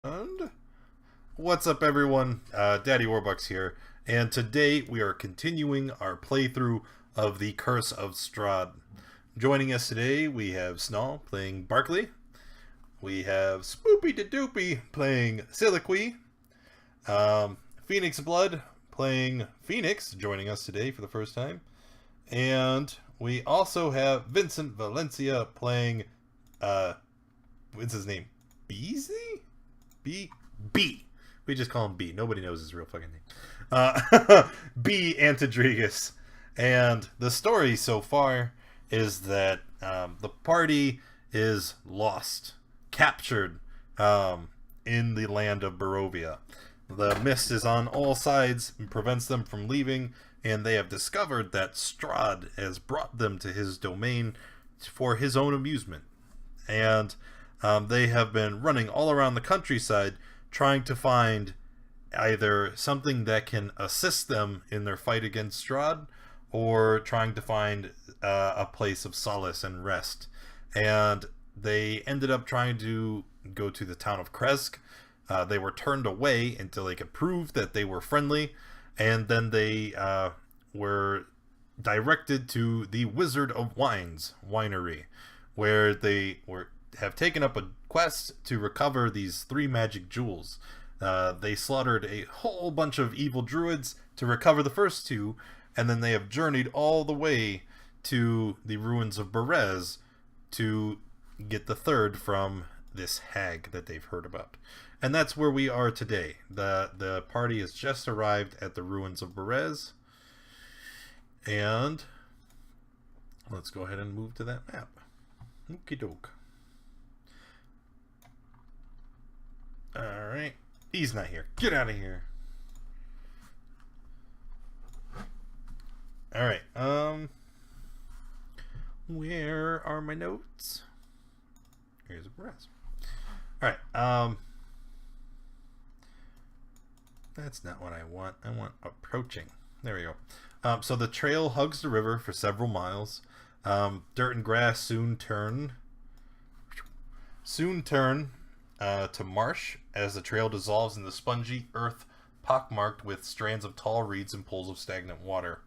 And what's up, everyone? Daddy Warbucks here, and today we are continuing our playthrough of the Curse of Strahd. Joining us today, we have Snall playing Barkley. We have Spoopy da Doopy playing Siliqui. Phoenix Blood playing Phoenix, joining us today for the first time. And we also have Vincent Valencia playing, what's his name? Beasley? B. We just call him B. Nobody knows his real fucking name. B. Antidrigus. And the story so far is that the party is lost, captured in the land of Barovia. The mist is on all sides and prevents them from leaving, and they have discovered that Strahd has brought them to his domain for his own amusement. And they have been running all around the countryside trying to find either something that can assist them in their fight against Strahd, or trying to find a place of solace and rest. And they ended up trying to go to the town of Kresk. They were turned away until they could prove that they were friendly, and then they were directed to the Wizard of Wines winery, where they have taken up a quest to recover these 3 magic jewels. They slaughtered a whole bunch of evil druids to recover the first 2, and then they have journeyed all the way to the ruins of Berez to get the 3rd from this hag that they've heard about. And that's where we are today. The party has just arrived at the ruins of Berez, and let's go ahead and move to that map. Okie doke. Alright. He's not here. Get out of here. Alright. Where are my notes? Here's a Berez. Alright. That's not what I want. I want approaching. There we go. So the trail hugs the river for several miles. Dirt and grass soon turn to marsh as the trail dissolves in the spongy earth pockmarked with strands of tall reeds and pools of stagnant water.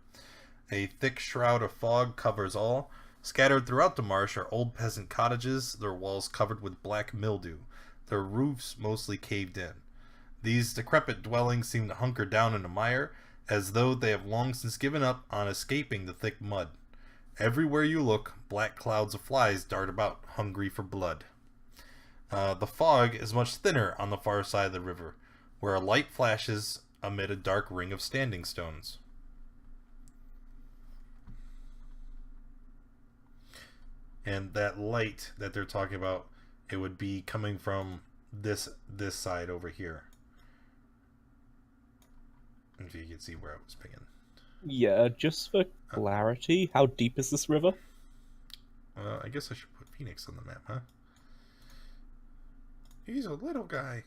A thick shroud of fog covers all. Scattered throughout the marsh are old peasant cottages, their walls covered with black mildew, their roofs mostly caved in. These decrepit dwellings seem to hunker down in the mire, as though they have long since given up on escaping the thick mud. Everywhere you look, black clouds of flies dart about, hungry for blood. The fog is much thinner on the far side of the river, where a light flashes amid a dark ring of standing stones. And that light that they're talking about, it would be coming from this side over here. If you can see where I was picking. Yeah, just for clarity, how deep is this river? I guess I should put Phoenix on the map, huh? He's a little guy.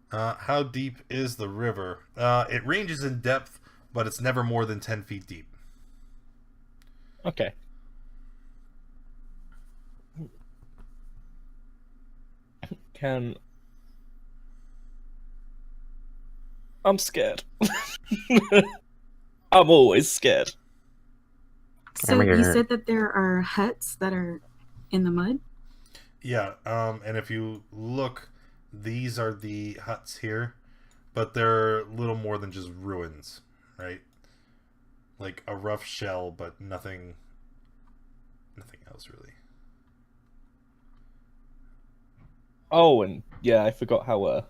How deep is the river? It ranges in depth, but it's never more than 10 feet deep. Okay. I'm scared. I'm always scared. So you said that there are huts that are in the mud? Yeah, and if you look, these are the huts here, but they're little more than just ruins, right? Like a rough shell, but nothing else really. Oh, and yeah, I forgot how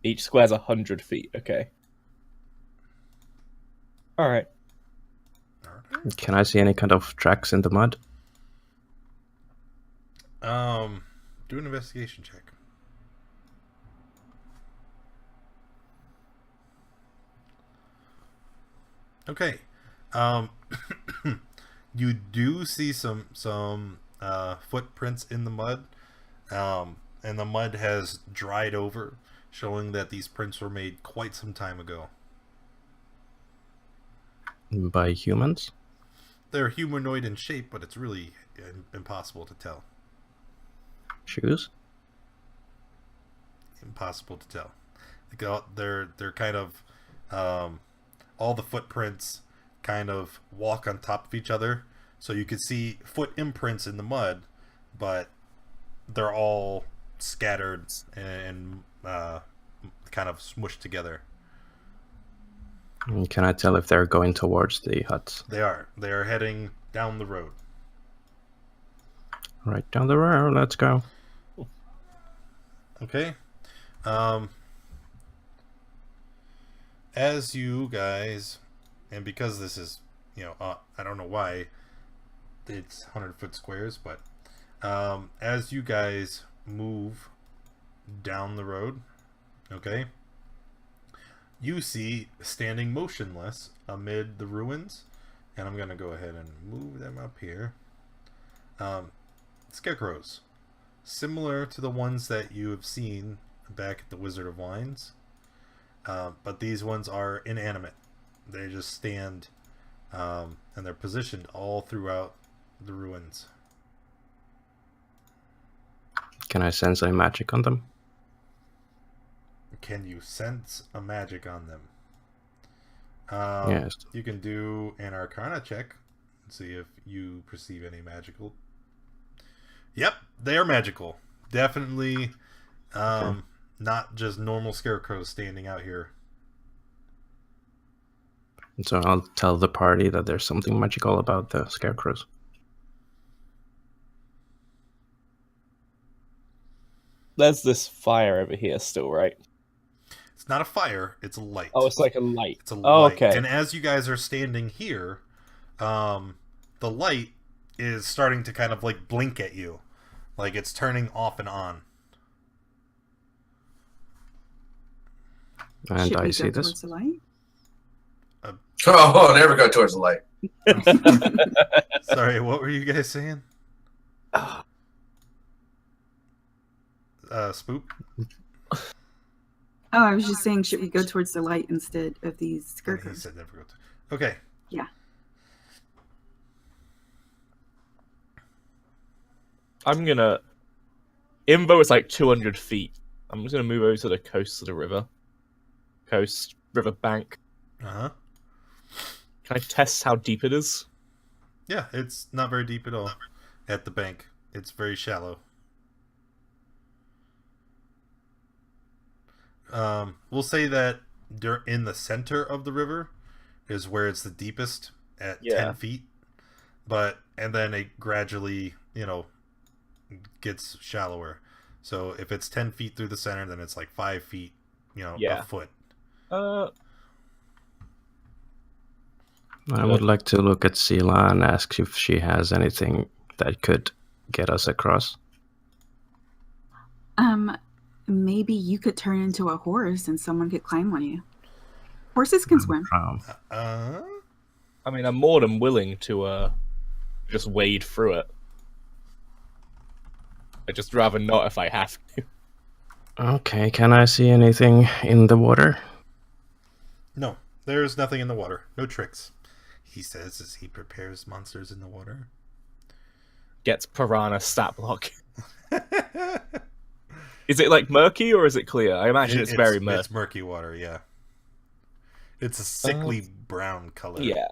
each square's 100 feet. Okay. All right. Can I see any kind of tracks in the mud? Do an investigation check. Okay. You do see some footprints in the mud, and the mud has dried over, showing that these prints were made quite some time ago. By humans? They're humanoid in shape, but it's really impossible to tell. Shoes? impossible to tell. They're kind of all the footprints kind of walk on top of each other, so you could see foot imprints in the mud, but they're all scattered and kind of smushed together. Can I tell if they're going towards the huts? They are heading down the road. Right down the road, let's go. Okay. As you guys, and because this is, I don't know why it's 100-foot squares, but as you guys move down the road, okay, you see standing motionless amid the ruins, and I'm going to go ahead and move them up here. Scarecrows, similar to the ones that you have seen back at the Wizard of Wines, but these ones are inanimate. They just stand, and they're positioned all throughout the ruins. Can I sense any magic on them? Can you sense a magic on them? Yes. You can do an Arcana check and see if you perceive any magical. Yep, they are magical. Definitely not just normal scarecrows standing out here. So I'll tell the party that there's something magical about the scarecrows. There's this fire over here still, right? It's not a fire, it's a light. Oh, it's like a light. It's a light. Oh, okay. And as you guys are standing here, the light is starting to kind of like blink at you. Like it's turning off and on. And Should I we see go this. towards the light? Oh, never go towards the light. Sorry, what were you guys saying? Spook? Oh, I was just saying, should we go towards the light instead of these He scarecrows? said never go to. Okay. Yeah. I'm gonna... Invo is like 200 feet. I'm just gonna move over to the coast of the river. River bank. Uh-huh. Can I test how deep it is? Yeah, it's not very deep at all at the bank. It's very shallow. We'll say that in the center of the river is where it's the deepest at 10 feet. And then it gradually, gets shallower. So if it's 10 feet through the center, then it's like 5 feet, a foot. I would like to look at Sela and ask if she has anything that could get us across. Maybe you could turn into a horse and someone could climb on you. Horses can swim. I mean, I'm more than willing to just wade through it. I'd just rather not if I have to. Okay, can I see anything in the water? No, there's nothing in the water. No tricks. He says as he prepares monsters in the water. Gets piranha stat block. Is it like murky or is it clear? I imagine it's very murky. It's murky water, yeah. It's a sickly brown color. Yeah.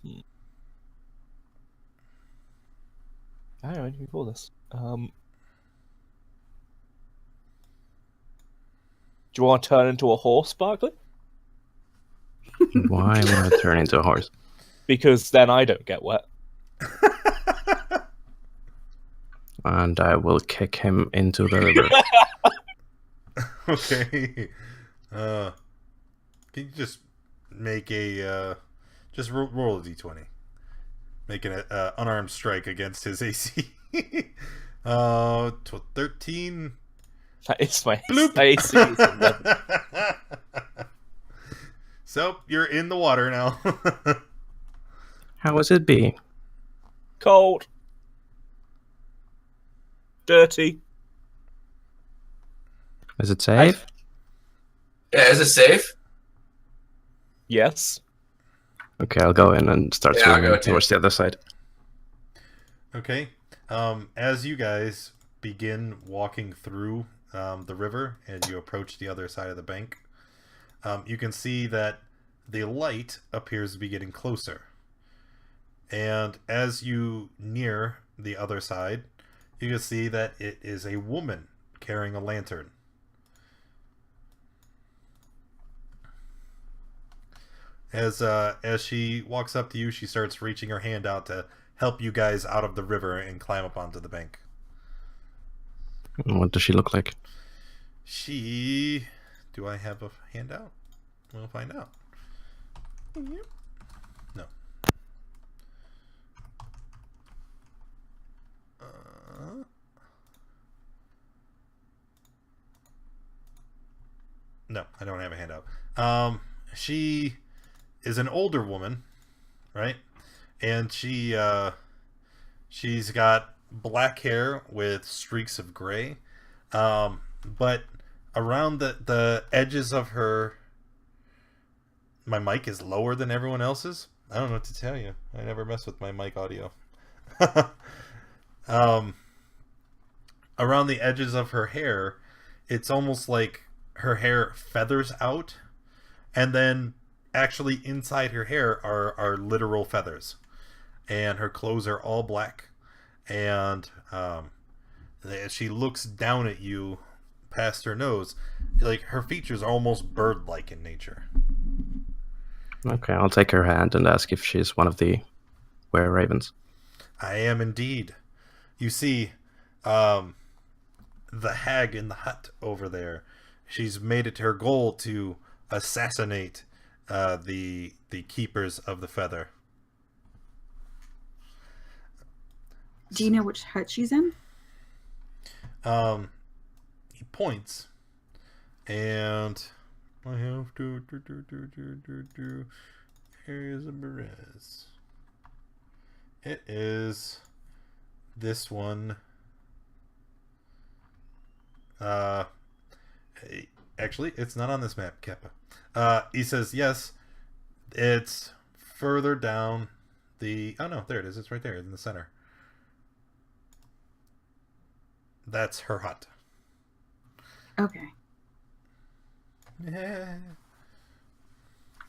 I don't know anything before this. Do you want to turn into a horse, Barkley? Why would I turn into a horse? Because then I don't get wet. And I will kick him into the river. Okay. Can you just make a just roll a d20, making an unarmed strike against his AC? 13. That is my Bloop. AC. Is 11. So you're in the water now. How was it be? Cold. Dirty. Is it safe? Yeah, is it safe? Yes. Okay, I'll go in and start Yeah, I'll swimming go too. towards the other side. Okay. As you guys begin walking through the river and you approach the other side of the bank, you can see that the light appears to be getting closer. And as you near the other side, you can see that it is a woman carrying a lantern. As she walks up to you, she starts reaching her hand out to help you guys out of the river and climb up onto the bank. What does she look like? Do I have a handout? We'll find out. Yep. No. No, I don't have a handout. She is an older woman, right? And she's got black hair with streaks of gray, but around the edges of her, my mic is lower than everyone else's. I don't know what to tell you. I never mess with my mic audio. Around the edges of her hair, it's almost like her hair feathers out, and then actually inside her hair are literal feathers. And her clothes are all black, and as she looks down at you past her nose, like her features are almost bird-like in nature. Okay, I'll take her hand and ask if she's one of the were-ravens. I am indeed. You see, the hag in the hut over there, she's made it her goal to assassinate the keepers of the feather. Do you know which hut she's in? He points, and I have to Here's a Berez. It is this one. Actually, it's not on this map, Keppa. He says yes. It's further down the. Oh no, there it is. It's right there in the center. That's her hut. Okay. Yeah.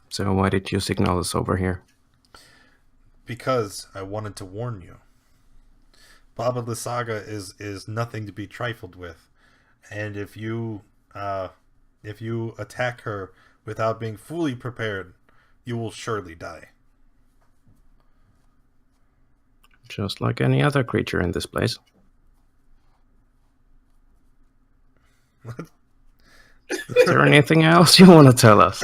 So why did you signal us over here? Because I wanted to warn you. Baba Lysaga is nothing to be trifled with, and if you attack her without being fully prepared, you will surely die. Just like any other creature in this place. What? Is there anything else you want to tell us?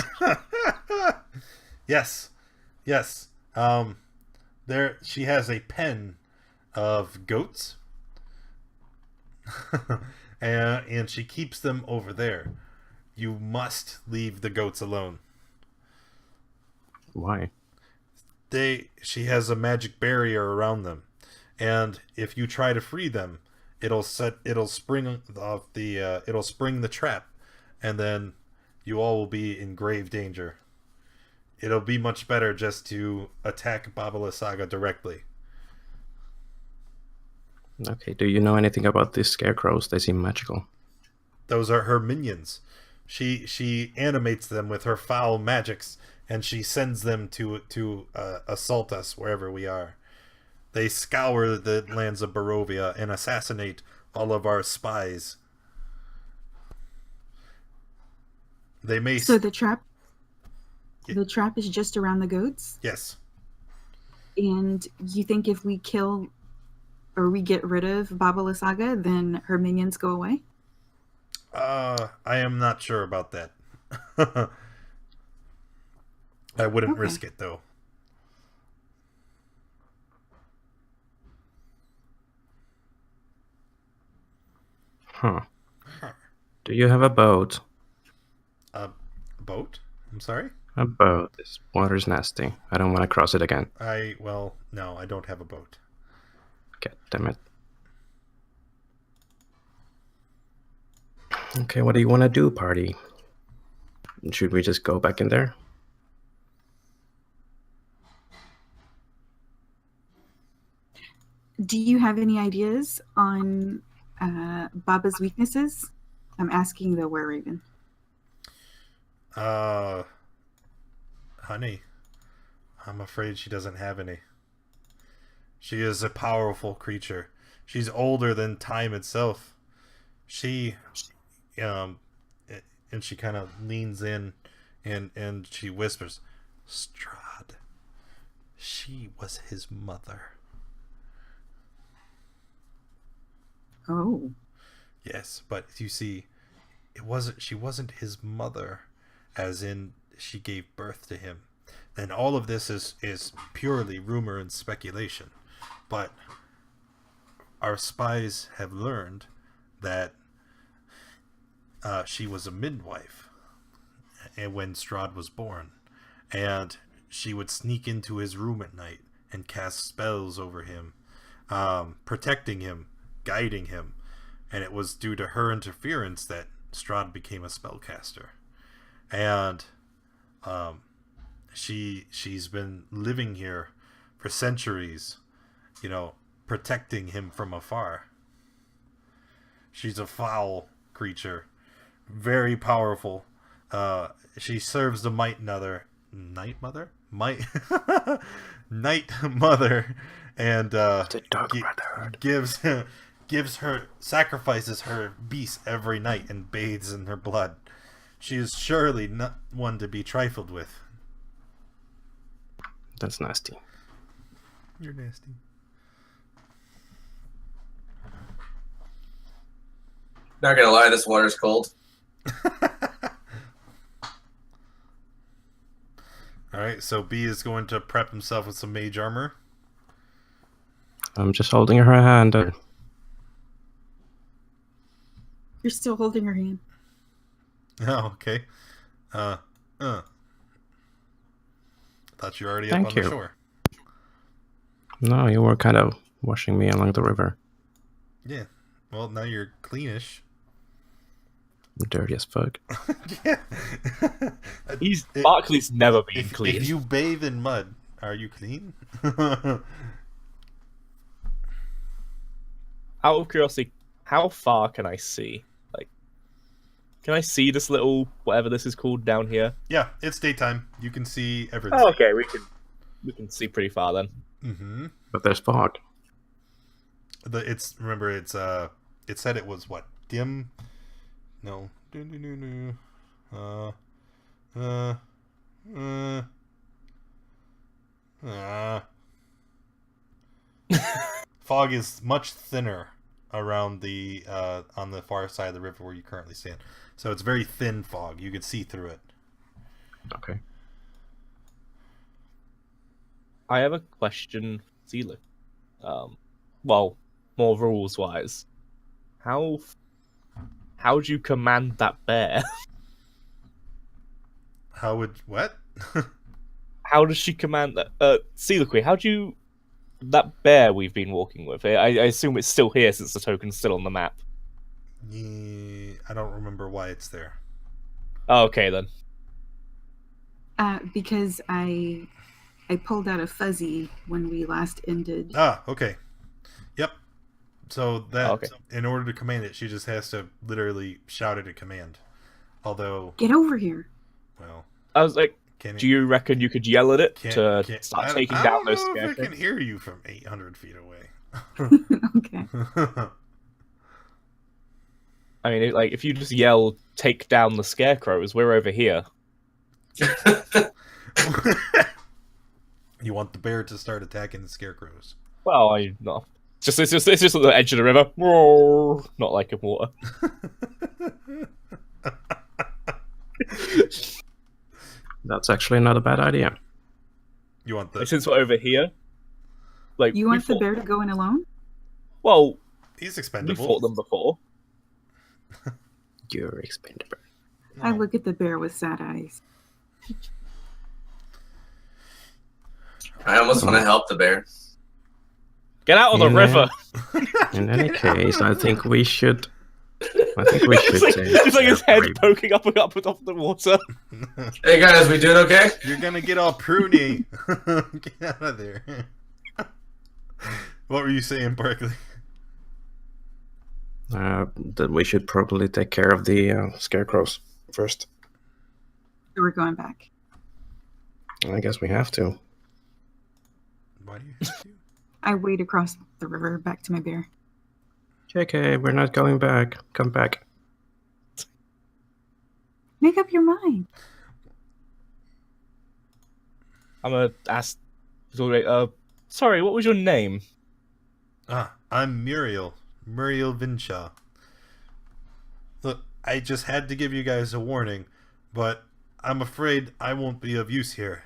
Yes. There she has a pen of goats, and she keeps them over there. You must leave the goats alone. Why? She has a magic barrier around them, and if you try to free them, it'll spring the trap, and then you all will be in grave danger. It'll be much better just to attack Baba Lysaga directly. Okay, do you know anything about these scarecrows? They seem magical. Those are her minions. She animates them with her foul magics, and she sends them to assault us wherever we are. They scour the lands of Barovia and assassinate all of our spies. They may. So the trap is just around the goats? Yes. And you think if we kill or we get rid of Baba Lysaga, then her minions go away? I am not sure about that. I wouldn't Okay. risk it, though. Huh. Do you have a boat? A boat? I'm sorry? A boat. This water's nasty. I don't want to cross it again. No, I don't have a boat. God damn it. Okay, what do you want to do, party? Should we just go back in there? Do you have any ideas on Baba's weaknesses? I'm asking the were-raven. Honey, I'm afraid she doesn't have any. She is a powerful creature. She's older than time itself. She, and she kind of leans in, and she whispers, Strahd. She was his mother. Oh. Yes, but you see, she wasn't his mother, as in she gave birth to him. And all of this is purely rumor and speculation. But our spies have learned that she was a midwife and when Strahd was born, and she would sneak into his room at night and cast spells over him, protecting him, guiding him, and it was due to her interference that Strahd became a spellcaster. And she's been living here for centuries, protecting him from afar. She's a foul creature, very powerful. She serves the Night Mother, and sacrifices her beast every night and bathes in her blood. She is surely not one to be trifled with. That's nasty. You're nasty. Not gonna lie, this water's cold. Alright, so B is going to prep himself with some mage armor. I'm just holding her hand. You're still holding her hand. Oh, okay. Thought you were already Thank up on you. the shore. No, you were kind of washing me along the river. Yeah. Well, now you're cleanish. Dirty as fuck. Yeah. Barkley's never been clean. If you bathe in mud, are you clean? Out of curiosity, how far can I see? Like, can I see this little whatever this is called down here? Yeah, it's daytime. You can see everything. Oh, okay, we can see pretty far then. Mm-hmm. But there's fog. It said it was what? Dim? No. Fog is much thinner around the on the far side of the river where you currently stand. So it's very thin fog. You can see through it. Okay. I have a question, Zila. Well, more rules wise, how do you command that bear? How would what? How does she command that? Sealiqui, how do you that bear we've been walking with? I assume it's still here since the token's still on the map. Yeah, I don't remember why it's there. Oh, okay then. Because I pulled out a fuzzy when we last ended. Ah, okay. Yep. So that Okay. in order to command it, she just has to literally shout it a command. Although, Get over here. well, I was like, can do you reckon you could yell at it Can't- to can't- start I taking don't down those know if it scarecrows? can hear you from 800 feet away. Okay. I mean, like if you just yell, "Take down the scarecrows," we're over here. You want the bear to start attacking the scarecrows. Well, it's just at the edge of the river. Roar. Not like in water. That's actually not a bad idea. You want the... Since we're over here, like You we want the fought- bear to go in alone? Well, He's we expendable. fought them before. You're expendable. I look at the bear with sad eyes. I almost want to help the bear. Get out of the Yeah. river! In any case, I think we should. Just like his head poking up off the water. Hey guys, we doing okay? You're gonna get all pruny. Get out of there. What were you saying, Berkeley? Then we should probably take care of the Scarecrows first. So we're going back. I guess we have to. Why do you have to? I wade across the river back to my bear. JK, we're not going back. Come back. Make up your mind. I'm gonna ask. Sorry, what was your name? I'm Muriel Vinshaw. Look, I just had to give you guys a warning, but I'm afraid I won't be of use here.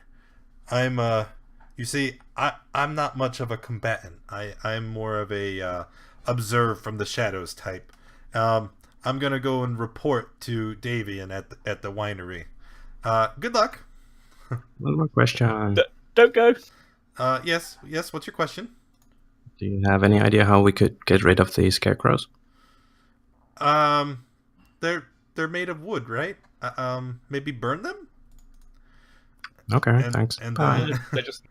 You see, I'm not much of a combatant. I'm more of a observe from the shadows type. I'm gonna go and report to Davian at the winery. Good luck. One more question. Don't go. Yes. What's your question? Do you have any idea how we could get rid of the Scarecrows? They're made of wood, right? Maybe burn them. Okay, thanks. And Bye. They just.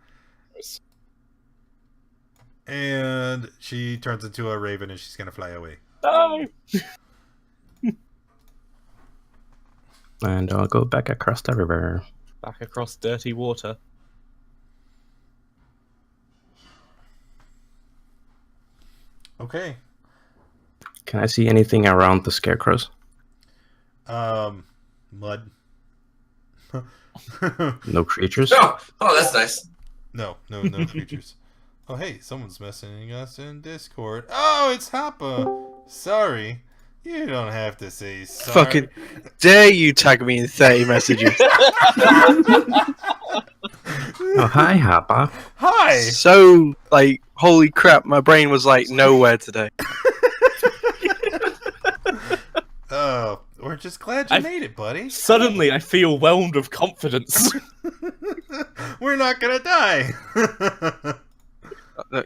And she turns into a raven and she's gonna fly away. No. And I'll go back across the river. Back across dirty water. Okay. Can I see anything around the Scarecrows? Mud. No creatures? Oh, that's nice. No creatures. Oh, hey, someone's messaging us in Discord. Oh, it's Happa. Sorry. You don't have to say sorry. Fucking dare you tag me in 30 messages. Oh, hi, Happa. Hi. So, like, holy crap, my brain was like nowhere today. Oh, we're just glad you made it, buddy. Suddenly, I feel whelmed with confidence. We're not gonna die.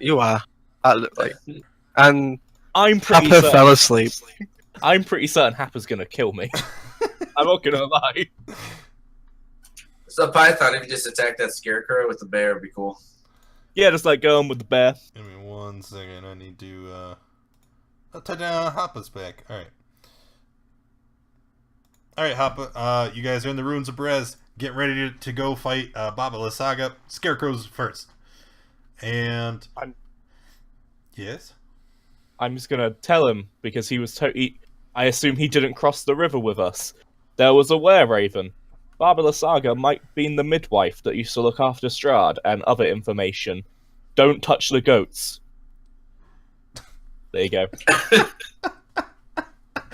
You are. Like, and I'm pretty Papa certain. fell asleep. I'm pretty certain Happa's gonna kill me. I'm not gonna lie. So Python, if you just attack that Scarecrow with the bear, would be cool. Yeah, just like going with the bear. Give me 1 second. I need to. Ta-da! Happa's back. All right, Happa. You guys are in the ruins of Berez. Get ready to go fight Baba Lysaga. Scarecrows first. And yes, I'm just gonna tell him because he was I assume he didn't cross the river with us. There was a were-raven. Baba Lysaga might have been the midwife that used to look after Strahd and other information. Don't touch the goats. There you go.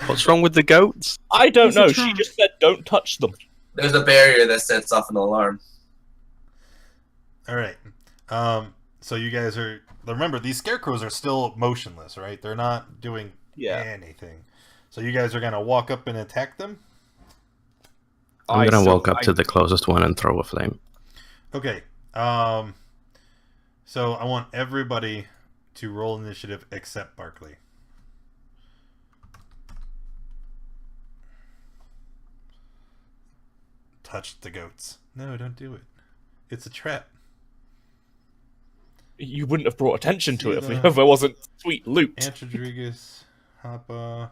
What's wrong with the goats? I don't It's a know. trap. She just said don't touch them. There's a barrier that sets off an alarm. all right. So you guys are. Remember, these Scarecrows are still motionless, right? They're not doing anything. So you guys are gonna walk up and attack them. I'm gonna walk up to the closest one and throw a flame. Okay. So I want everybody to roll initiative except Barkley. Touch the goats. No, don't do it. It's a trap. You wouldn't have brought attention to it See if there wasn't sweet loot. Ant Rodriguez, Hoppa.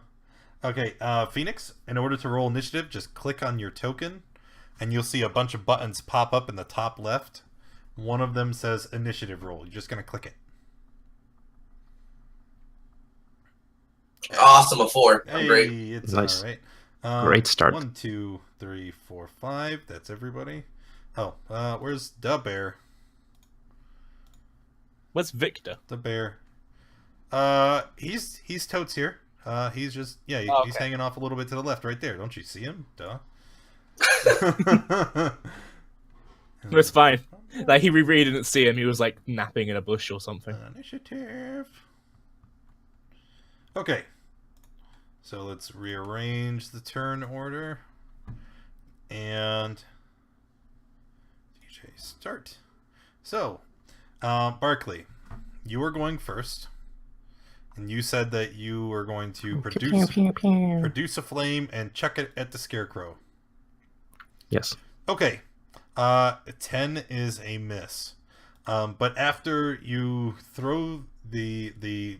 Okay, Phoenix, in order to roll initiative, just click on your token, and you'll see a bunch of buttons pop up in the top left. One of them says initiative roll. You're just going to click it. Awesome, a 4. I'm Hey, great. it's Nice. all right. Great start. 1, 2, 3, 4, 5. That's everybody. Oh, where's the bear? Where's Victor? The bear. He's totes here. He's just he's Okay. hanging off a little bit to the left, right there. Don't you see him? Duh. It's fine. Like he really didn't see him. He was like napping in a bush or something. Initiative. Okay. So let's rearrange the turn order. And DJ start. So, Barkley, you are going first. And you said that you were going to produce a flame and chuck it at the Scarecrow. Yes. Okay. 10 is a miss. But after you throw the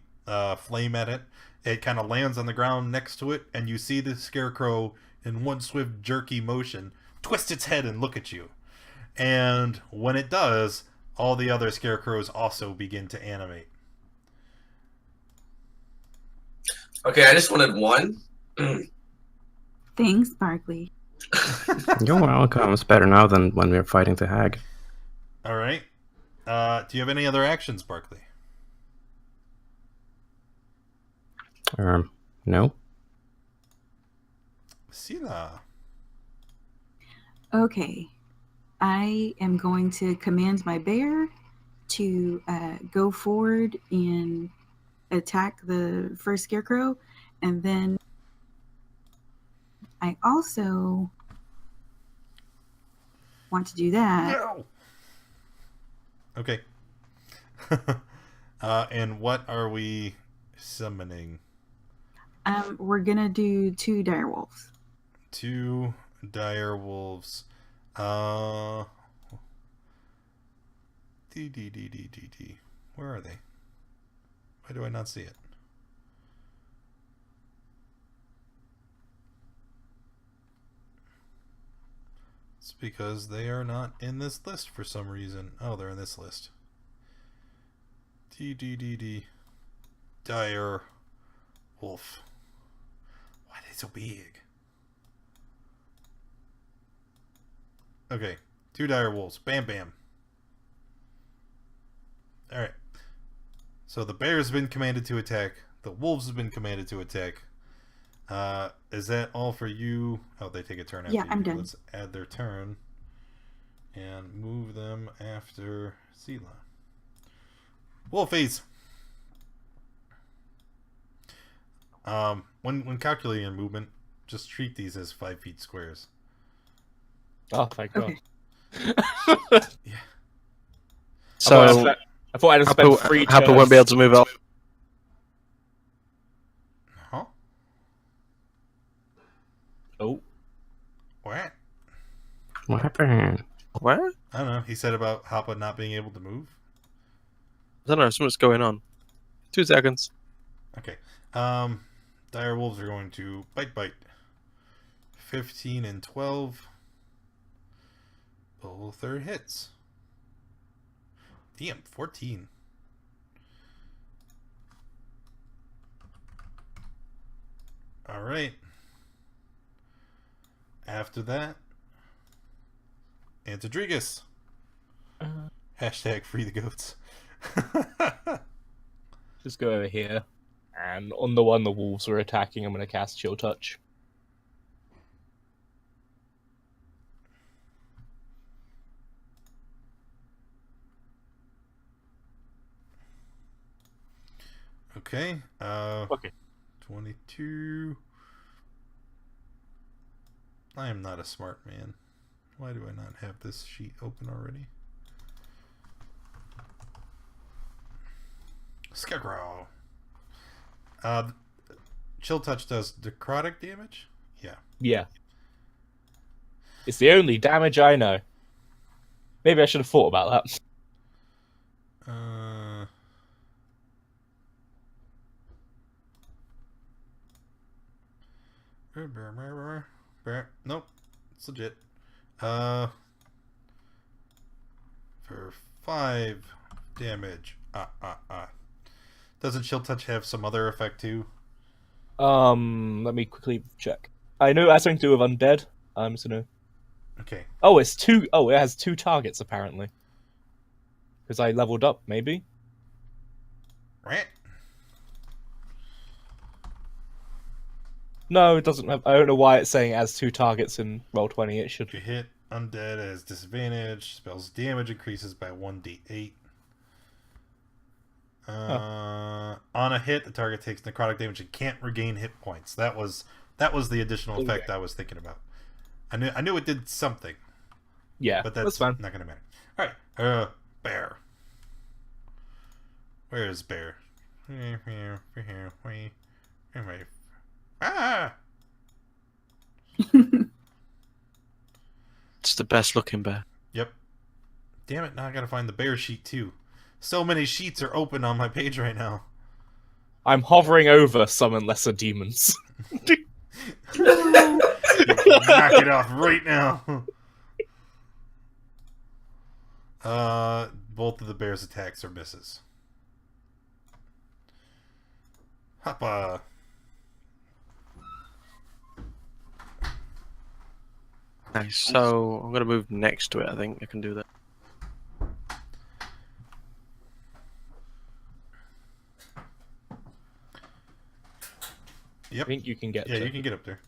flame at it, It kind of lands on the ground next to it, and you see the Scarecrow in one swift, jerky motion twist its head and look at you. And when it does, all the other Scarecrows also begin to animate. Okay, I just wanted one. Thanks, Barkley. You're welcome. It's better now than when we were fighting the hag. All right. Do you have any other actions, Barkley? No. Sila. Okay. I am going to command my bear to go forward and attack the first Scarecrow, and then I also want to do that. No. Okay. And what are we summoning? We're gonna do 2 direwolves. 2 dire wolves. D. Where are they? Why do I not see it? It's because they are not in this list for some reason. Oh, they're in this list. D. Dire wolf. Why are they so big? Okay, 2 dire wolves. Bam, bam. Alright. So the bear's been commanded to attack. The wolves have been commanded to attack. Is that all for you? Oh, they take a turn after you. I'm done. Let's add their turn. And move them after Sela. Wolfies! When calculating your movement, just treat these as 5 feet squares. Oh, thank God. Okay. Yeah. So I thought I'd have spent 3 turns. Happer won't be able to move up. Huh? Oh. What? What happened? What? I don't know. He said about Hoppa not being able to move. I don't know. Something's going on. 2 seconds. Okay. Dire wolves are going to bite. 15 and 12. Both are hits. Damn, 14. All right. After that, Antidrigus. Hashtag free the goats. Just go over here. And on the one the wolves were attacking, I'm going to cast Chill Touch. Okay. Okay. 22. I am not a smart man. Why do I not have this sheet open already? Scarecrow. Chill Touch does necrotic damage? Yeah. Yeah. It's the only damage I know. Maybe I should have thought about that. Nope. It's legit. For 5 damage. Doesn't Chill Touch have some other effect too? Let me quickly check. I know it has something to do with undead. I'm just gonna... Okay. Oh, it's 2... Oh, it has 2 targets, apparently. Because I leveled up, maybe? Right. No, it doesn't have... I don't know why it's saying it has 2 targets in Roll20. It should... If you hit undead as disadvantage, spell's damage increases by 1d8. On a hit, the target takes necrotic damage and can't regain hit points. That was the additional effect I was thinking about. I knew it did something. Yeah, but that's fine. not gonna matter. All right, bear. Where is bear? Ah! It's the best looking bear. Yep. Damn it! Now I gotta find the bear sheet too. So many sheets are open on my page right now. I'm hovering over summon lesser demons. Knock it off right now. Both of the bear's attacks are misses. Hoppa. Nice. So I'm gonna move next to it. I think I can do that. I Yep. think you can get Yeah, to. you can get up there.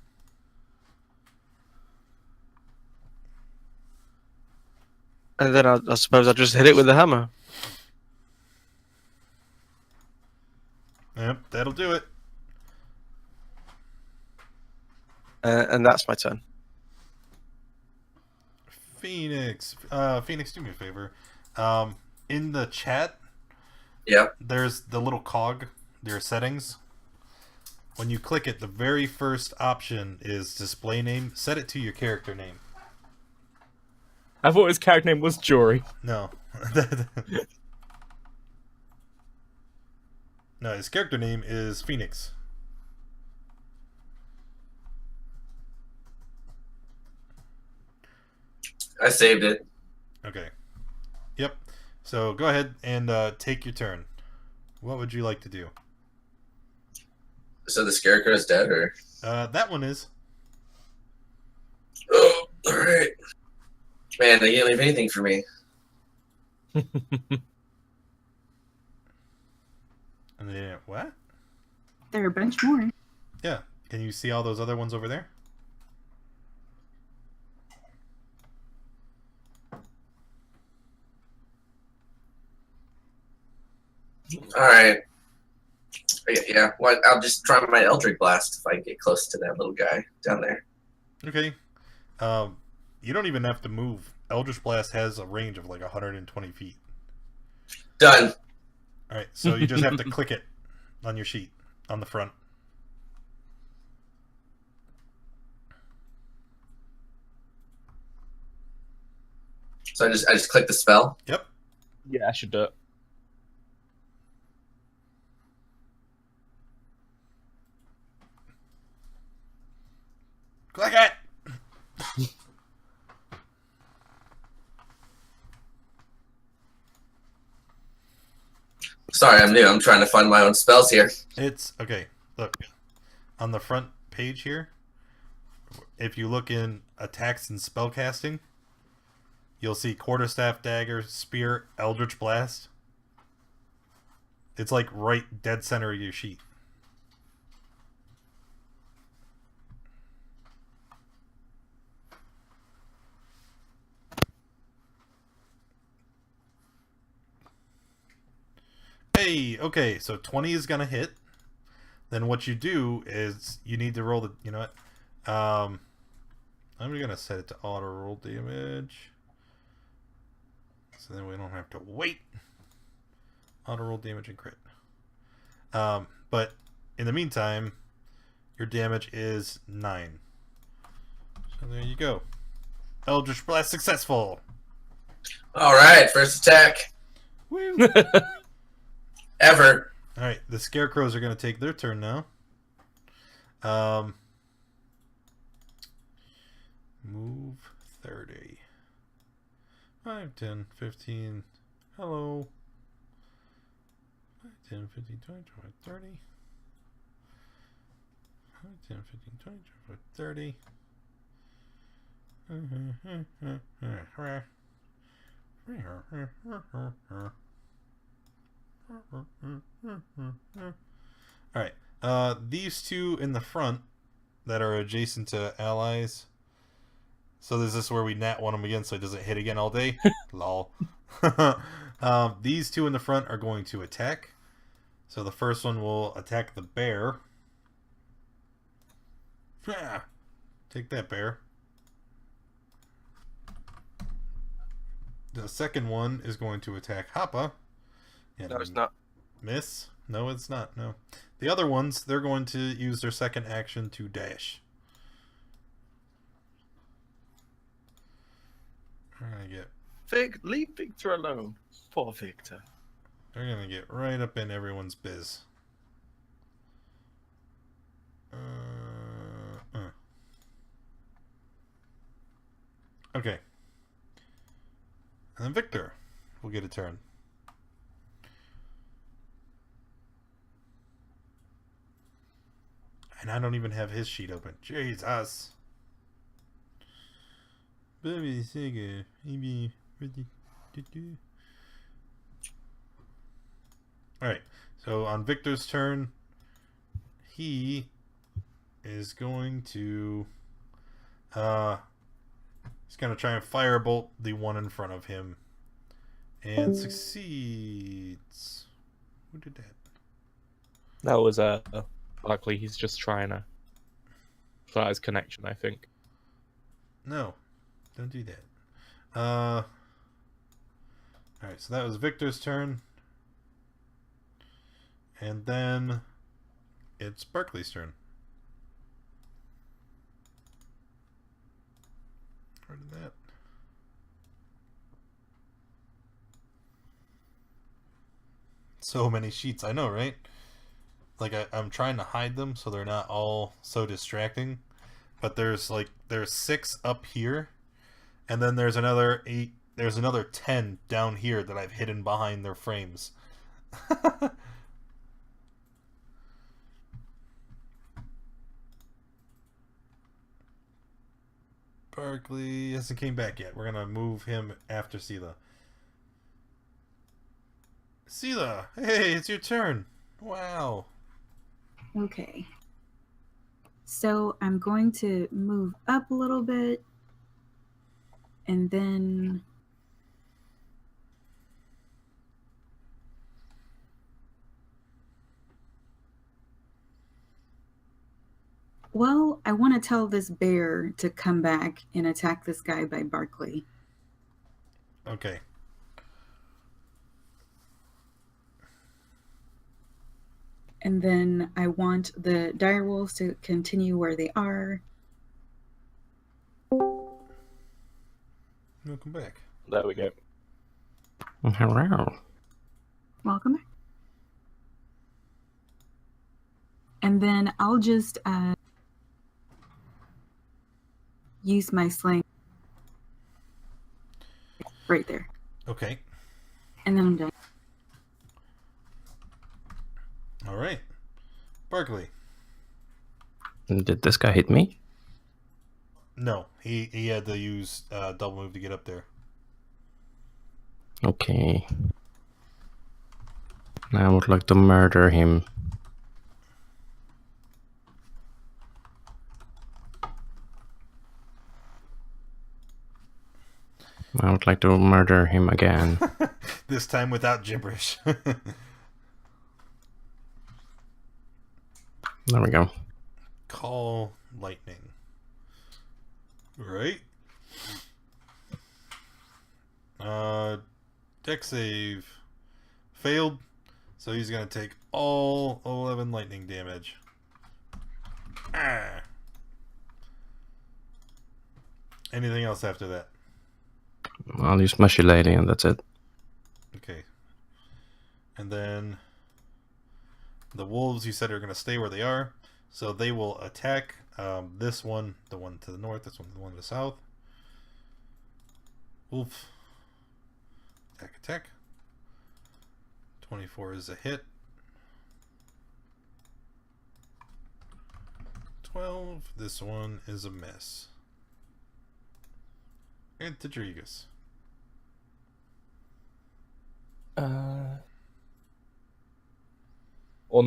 And then I suppose I'll just hit it with the hammer. Yep, that'll do it. And that's my turn. Phoenix. Phoenix, do me a favor. In the chat, Yep. there's the little cog, their settings. When you click it, the very first option is display name. Set it to your character name. I thought his character name was Jory. No. No, his character name is Phoenix. I saved it. Okay. Yep. So go ahead and take your turn. What would you like to do? So the Scarecrow is dead, or? That one is. Oh, all right. Man, they didn't leave anything for me. And then what? There are a bunch more. Yeah. Can you see all those other ones over there? All right. Yeah. Well, I'll just try my Eldritch Blast if I get close to that little guy down there. Okay. You don't even have to move. Eldritch Blast has a range of like 120 feet. Done. Alright, so you just have to click it on your sheet, on the front. So I just click the spell. Yep. Yeah, I should do it. Click it! Sorry, I'm new. I'm trying to find my own spells here. It's okay. Look, on the front page here, if you look in attacks and spellcasting, you'll see quarterstaff, dagger, spear, eldritch blast. It's like right dead center of your sheet. Hey, okay, so 20 is gonna hit. Then what you do is you need to roll the, you know what? I'm gonna set it to auto roll damage, so then we don't have to wait. Auto roll damage and crit. But in the meantime, your damage is 9. So there you go. Eldritch Blast successful. All right, first attack Woo. ever. All right, the Scarecrows are going to take their turn now. Move 30. 5, 10, 15. Hello. 5, 10, 15, 20, 25, 30. 5, 10, 15, 20, 25, 30. Alright, these two in the front that are adjacent to allies. So is this where we nat one them again so it doesn't hit again all day? Lol. These two in the front are going to attack. So the first one will attack the bear. Take that, bear. The second one is going to attack Hoppa. No, it's not. Miss? No, it's not. No. The other ones, they're going to use their second action to dash. They're going to get... Leave Victor alone. Poor Victor. They're going to get right up in everyone's biz. Okay. And then Victor will get a turn. And I don't even have his sheet open. Jesus. Alright. So on Victor's turn, he is going to he's going to try and firebolt the one in front of him. And succeeds. Who did that? That was likely he's just trying to fly his connection, I think. No. Don't do that. Alright, so that was Victor's turn. And then it's Barkley's turn. Where did that? So many sheets, I know, right? Like I'm trying to hide them so they're not all so distracting. But there's 6 up here, and then there's another 8. There's another 10 down here that I've hidden behind their frames. Barkley hasn't came back yet. We're gonna move him after Sela. Sela, hey, it's your turn. Wow. Okay. So I'm going to move up a little bit, and then I want to tell this bear to come back and attack this guy by Barkley. Okay. And then I want the direwolves to continue where they are. Welcome back. There we go. Hello. Welcome back. And then I'll just use my sling right there. Okay. And then I'm done. All right. Barkley. Did this guy hit me? No, he had to use double move to get up there. Okay. I would like to murder him. I would like to murder him again. This time without gibberish. There we go. Call lightning. Right. Deck save failed, so he's gonna take all 11 lightning damage. Ah. Anything else after that? I'll use Mushy Lady and that's it. Okay. And then the wolves, you said, are gonna stay where they are, so they will attack this one, the one to the north, this one, the one to the south. Wolf. Attack, attack. 24 is a hit. 12. This one is a miss. And Tadrigas. On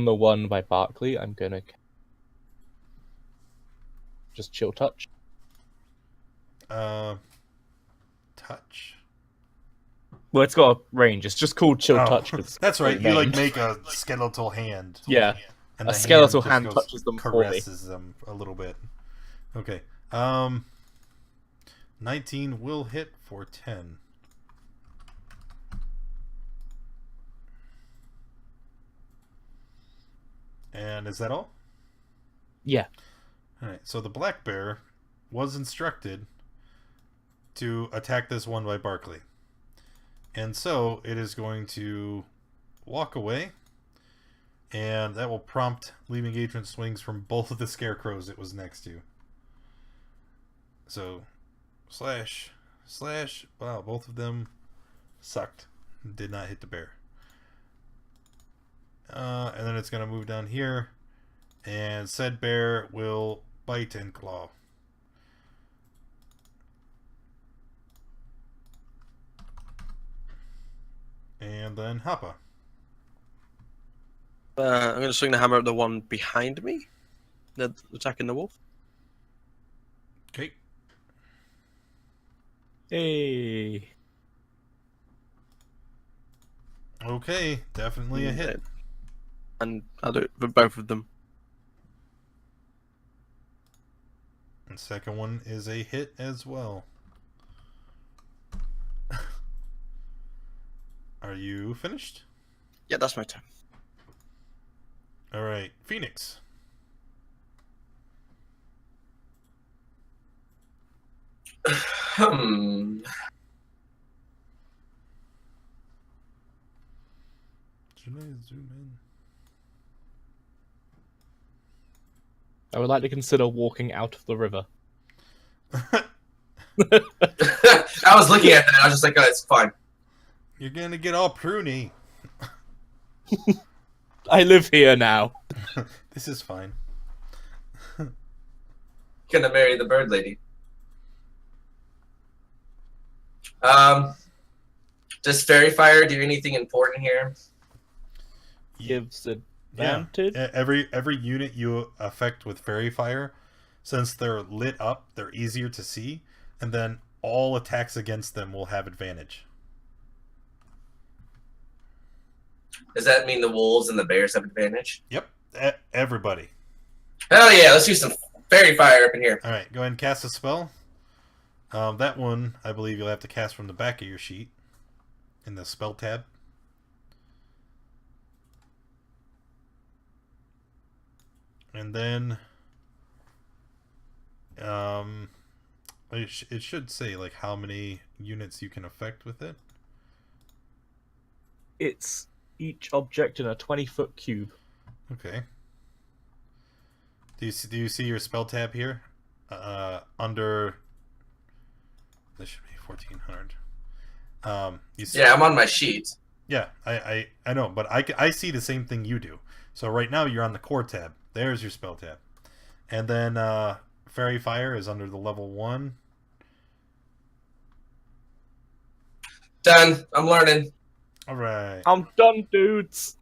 the one by Barkley, I'm gonna just chill touch. Touch. Well, it's got a range. It's just called chill Oh, touch. 'Cause that's right. it's You like named. make a skeletal hand. Yeah. And A the skeletal just hand goes- touches them for me. caresses them a little bit. Okay. 19 will hit for 10. And is that all? Yeah. Alright, so the black bear was instructed to attack this one by Barkley. And so it is going to walk away And that will prompt leave engagement swings from both of the Scarecrows it was next to. So, slash. Wow, both of them sucked. Did not hit the bear. And then it's going to move down here. And said bear will bite and claw. And then Hoppa. I'm going to swing the hammer at the one behind me. That's attacking the wolf. Okay. Hey. Okay, definitely a hit. And I'll do it for both of them. And second one is a hit as well. Are you finished? Yeah, that's my turn. Alright, Phoenix. Should I zoom I would like to consider walking out of the river. I was looking at that. I was just like, oh, it's fine. You're gonna get all pruny. I live here now. This is fine. Gonna marry the bird lady. Does fairy fire do anything important here? Gives Yeah. advantage. Every unit you affect with fairy fire, since they're lit up, they're easier to see, and then all attacks against them will have advantage. Does that mean the wolves and the bears have advantage? Yep, everybody. Hell yeah, let's do some fairy fire up in here. All right, go ahead and cast a spell. That one, I believe you'll have to cast from the back of your sheet in the spell tab. And then it should say like how many units you can affect with it. It's each object in a 20-foot cube. Okay. Do you see your spell tab here? Under this should be 1400. You see, Yeah, I'm on my sheet. yeah, I know, but I see the same thing you do. So right now you're on the core tab. There's your spell tab. And then Fairy Fire is under the level 1. Done. I'm learning. Alright. I'm done, dudes.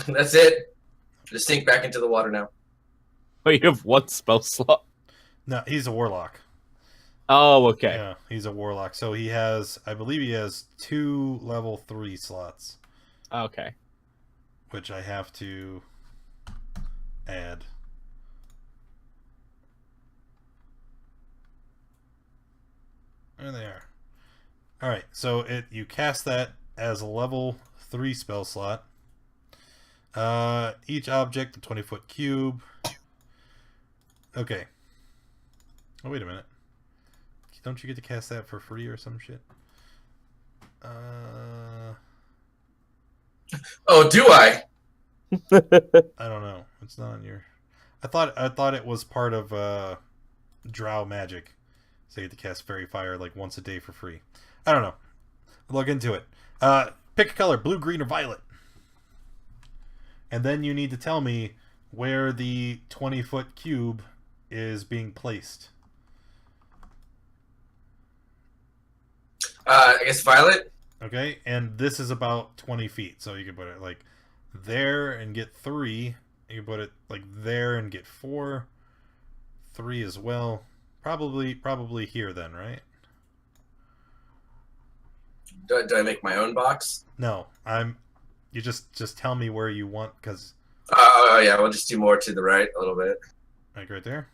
That's it. Just sink back into the water now. We have one spell slot. No, he's a warlock. Oh, okay. Yeah, he's a warlock. So he has, I believe he has 2 level 3 slots, Okay. which I have to add. There they are. Alright, so you cast that as a level 3 spell slot. Each object a 20-foot cube. Okay. Oh, wait a minute. Don't you get to cast that for free or some shit? Oh, do I? I don't know. It's not on your. I thought it was part of Drow magic, so you get to cast Fairy Fire like once a day for free. I don't know. Look into it. Pick a color: blue, green, or violet. And then you need to tell me where the 20-foot cube is being placed. I guess violet. Okay, and this is about 20 feet, so you can put it like there and get 3. You can put it like there and get 4. 3 as well. Probably here then, right? Do I make my own box? No, you just tell me where you want, because Oh yeah, we'll just do more to the right a little bit. like right there.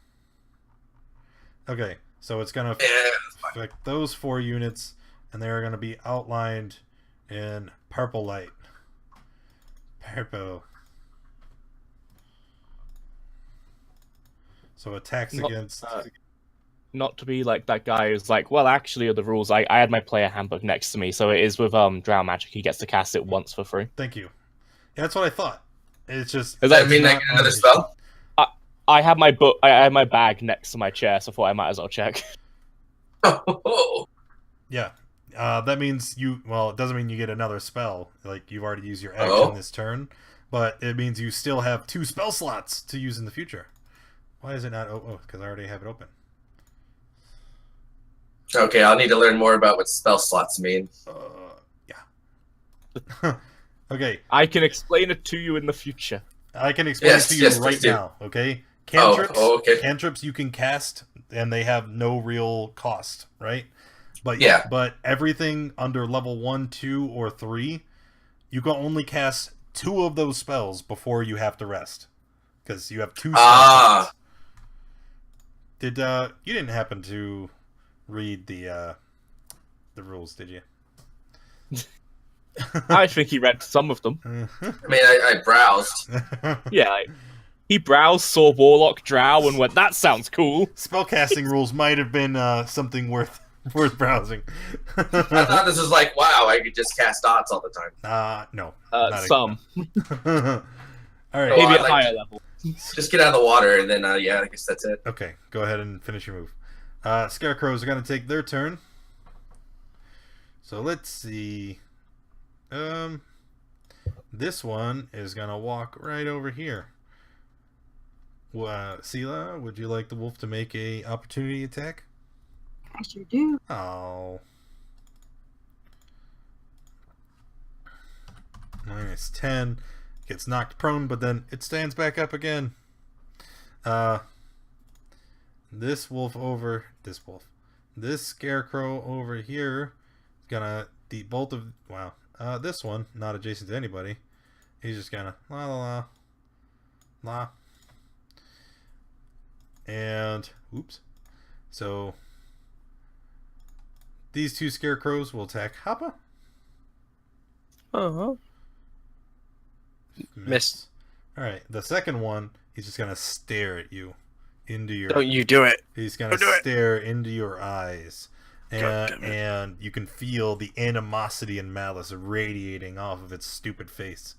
Okay, so it's gonna Yeah, affect those 4 units, and they're gonna be outlined in purple light. Purple. So attacks against. Not to be like that guy who's like, well, actually, are the rules. I had my player handbook next to me, so it is with Drow magic. He gets to cast it once for free. Thank you. Yeah, that's what I thought. It's just. Is Does that that- mean I not get on another his spell? I have my book. I have my bag next to my chair, so I thought I might as well check. Oh, Yeah. That means you. Well, it doesn't mean you get another spell. Like you've already used your action Oh. this turn, but it means you still have 2 spell slots to use in the future. Why is it not? Oh, because I already have it open. okay. I'll need to learn more about what spell slots mean. Yeah. Okay, I can explain it to you in the future. I can explain Yes, it to you yes, right please do. now. Okay, cantrips. Okay. Cantrips you can cast, and they have no real cost, right? But Yeah. But everything under level 1, 2, or 3, you can only cast 2 of those spells before you have to rest, because you have 2 spell slots. Did you didn't happen to read the rules, did you? I think he read some of them. I mean, I browsed. Yeah, he browsed, saw Warlock Drow, and went, "That sounds cool." Spellcasting rules might have been something worth browsing. I thought this was like, wow, I could just cast dots all the time. No. Some, All right. Oh, maybe I'd at like higher to- level. Just get out of the water, and then, yeah, I guess that's it. Okay, go ahead and finish your move. Scarecrows are going to take their turn. So let's see. This one is going to walk right over here. Sela, would you like the wolf to make a opportunity attack? I sure do. Oh. -10. Gets knocked prone, but then it stands back up again. This scarecrow over here is gonna bolt of this one, not adjacent to anybody. He's just gonna la la la la. And oops. So these 2 scarecrows will attack Happa. Oh. Miss. Alright, the second one, he's just gonna stare at you into your. Don't you do it. He's gonna Don't do it. stare into your eyes. God damn it. And you can feel the animosity and malice radiating off of its stupid face.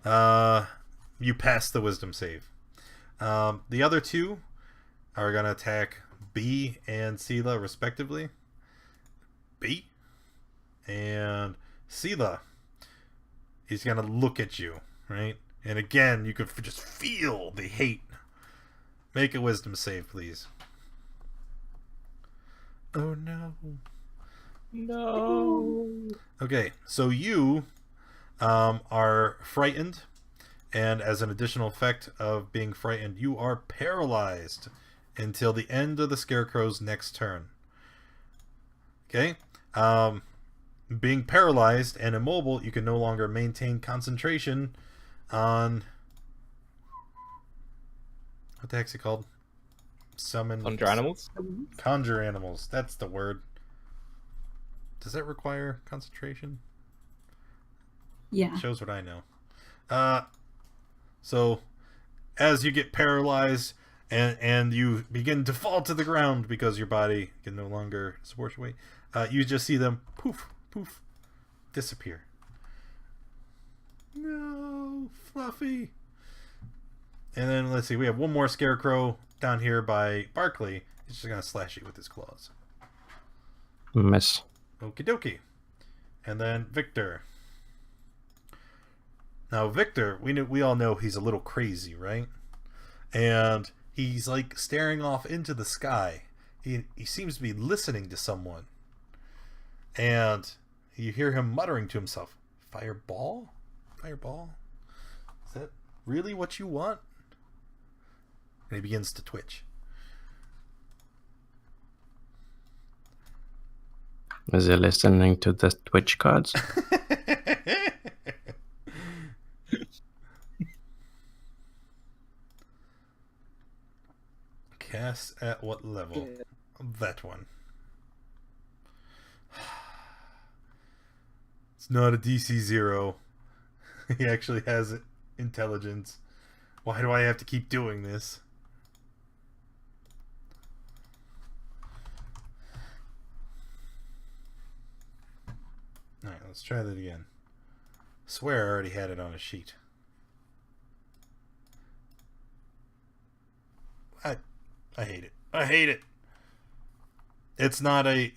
You pass the wisdom save. The other 2 are gonna attack B and Sela respectively. B and Sela. He's gonna look at you, right? And again, you could just feel the hate. Make a wisdom save, please. Oh no. No. Okay, so you are frightened, and as an additional effect of being frightened, you are paralyzed until the end of the Scarecrow's next turn. Okay? Being paralyzed and immobile, you can no longer maintain concentration on... What the heck's it called? Summon... Conjure animals. Conjure animals. That's the word. Does that require concentration? Yeah. Shows what I know. So, as you get paralyzed and you begin to fall to the ground because your body can no longer support your weight, you just see them poof, poof, disappear. No, Fluffy. And then let's see, we have one more Scarecrow down here by Barkley. He's just gonna slash you with his claws. Miss. Okie dokie. And then Victor. Now Victor, we all know he's a little crazy, right? And he's like staring off into the sky. He seems to be listening to someone. And you hear him muttering to himself, "Fireball? Fireball? Is that really what you want?" And he begins to twitch. Is he listening to the Twitch cards? Cast at what level? That one. It's not a DC 0. He actually has intelligence. Why do I have to keep doing this? Alright, let's try that again. I swear I already had it on a sheet. I hate it. I hate it. It's not a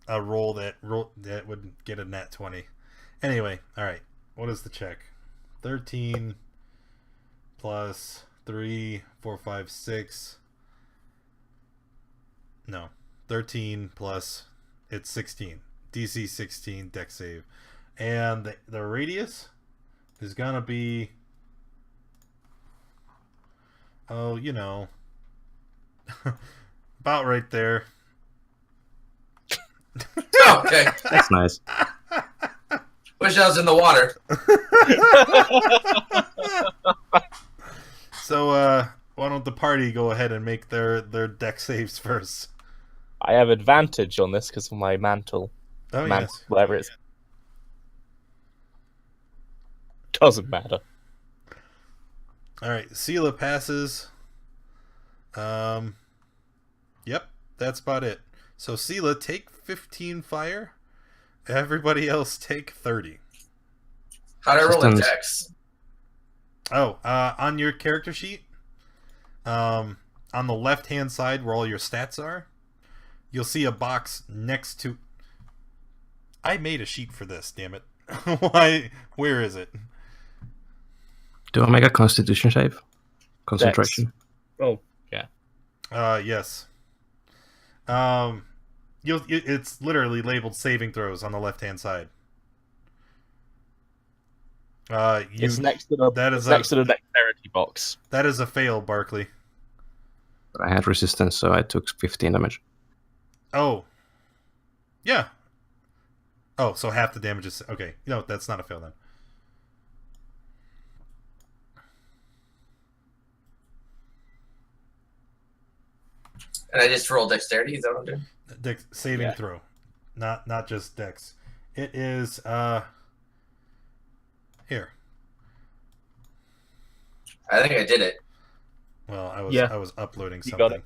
roll that would get a nat 20. Anyway, all right. What is the check? 13 plus 3, 4, 5, 6. No. 13 plus it's 16. DC 16 dex save. And the radius is going to be about right there. Okay. That's nice. Wish I was in the water. So, why don't the party go ahead and make their dex saves first? I have advantage on this because of my mantle. Oh, yes. Whatever it is. Doesn't matter. All right, Sela passes. Yep, that's about it. So Sela, take 15 fire. Everybody else take 30. How'd I roll a Systems. dex? Oh, on your character sheet, on the left-hand side where all your stats are, you'll see a box next to... I made a sheet for this, damn it. Why? Where is it? Do I make a Constitution save? Concentration. Oh, yeah. Yes. It's literally labeled saving throws on the left-hand side. It's next to the dexterity box. That is a fail, Barkley. But I had resistance, so I took 15 damage. Oh. Yeah. Oh, so half the damage is... Okay. No, that's not a fail then. And I just roll dexterity. Is that what I'm doing? Dex saving Yeah. throw. Not just dex. It is... Here. I think I did it. Well, I was uploading You something. got it.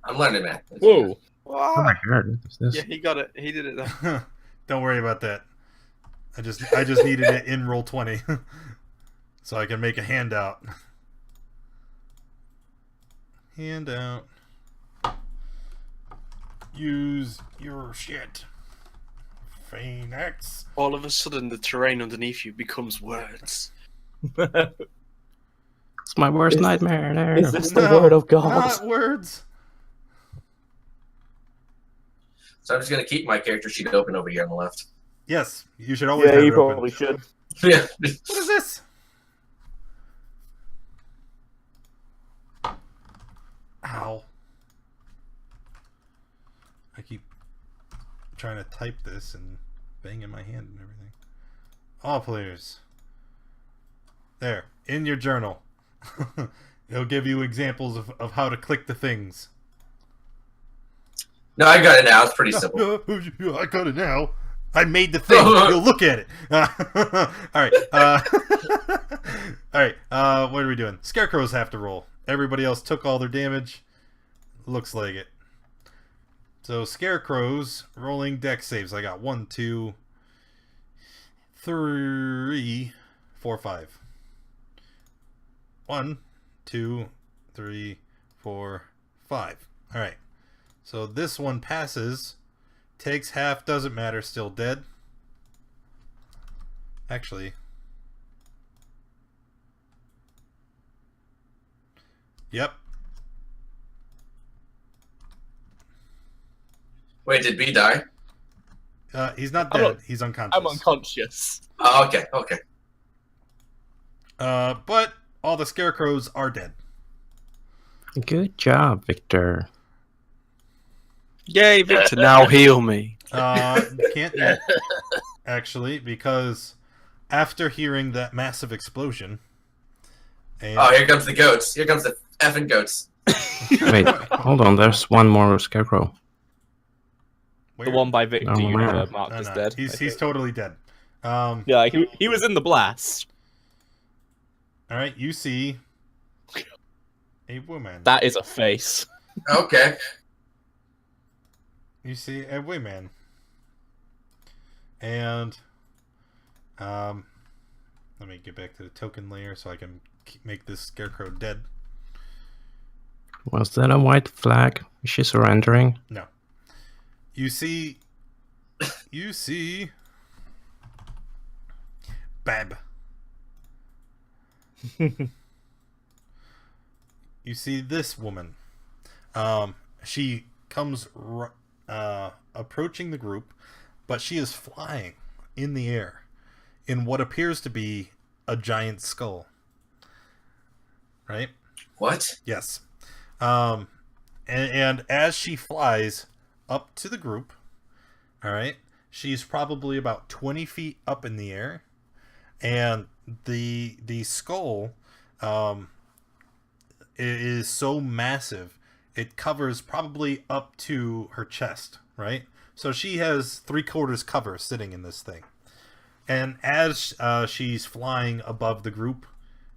I'm learning, man. Whoa. Oh my god, what is this? Yeah, he got it. He did it there. Don't worry about that. I just needed it in roll 20 so I can make a handout. Handout. Use your shit. Phoenix. All of a sudden, the terrain underneath you becomes words. It's my worst nightmare. There. Is this the word of God? Not words. So I'm just gonna keep my character sheet open over here on the left. Yes, you should always Yeah, have you it open. probably should. Yeah. What is this? Ow. I keep trying to type this and banging my hand and everything. All players. There, in your journal. It'll give you examples of how to click the things. No, I got it now. It's pretty simple. I got it now. I made the thing. You'll look at it. All right. All right. What are we doing? Scarecrows have to roll. Everybody else took all their damage. Looks like it. So Scarecrows rolling dex saves. I got 1, 2, 3, 4, 5. 1, 2, 3, 4, 5. All right. So this one passes. Takes half, doesn't matter, still dead. Actually. Yep. Wait, did B die? He's not I'm dead. not- He's unconscious. I'm unconscious. Oh, okay, okay. But all the scarecrows are dead. Good job, Victor. Yay, Victor! Now heal me. Can't yet, actually, because after hearing that massive explosion, and Oh, here comes the goats. Here comes the effing goats. Wait, hold on. There's one more scarecrow. where? The one by Victor Oh, you man. never marked No, as no, dead. I He's think. totally dead. Yeah, he was in the blast. All right, you see a woman. That is a face. Okay. You see a woman. And let me get back to the token layer so I can make this scarecrow dead. Was that a white flag? Is she surrendering? No. You see Bab. You see this woman. She comes approaching the group, but she is flying in the air in what appears to be a giant skull. Right? What? Yes. And as she flies up to the group, all right, she's probably about 20 feet up in the air, and the skull is so massive it covers probably up to her chest, right? So she has 3/4 cover sitting in this thing, and as she's flying above the group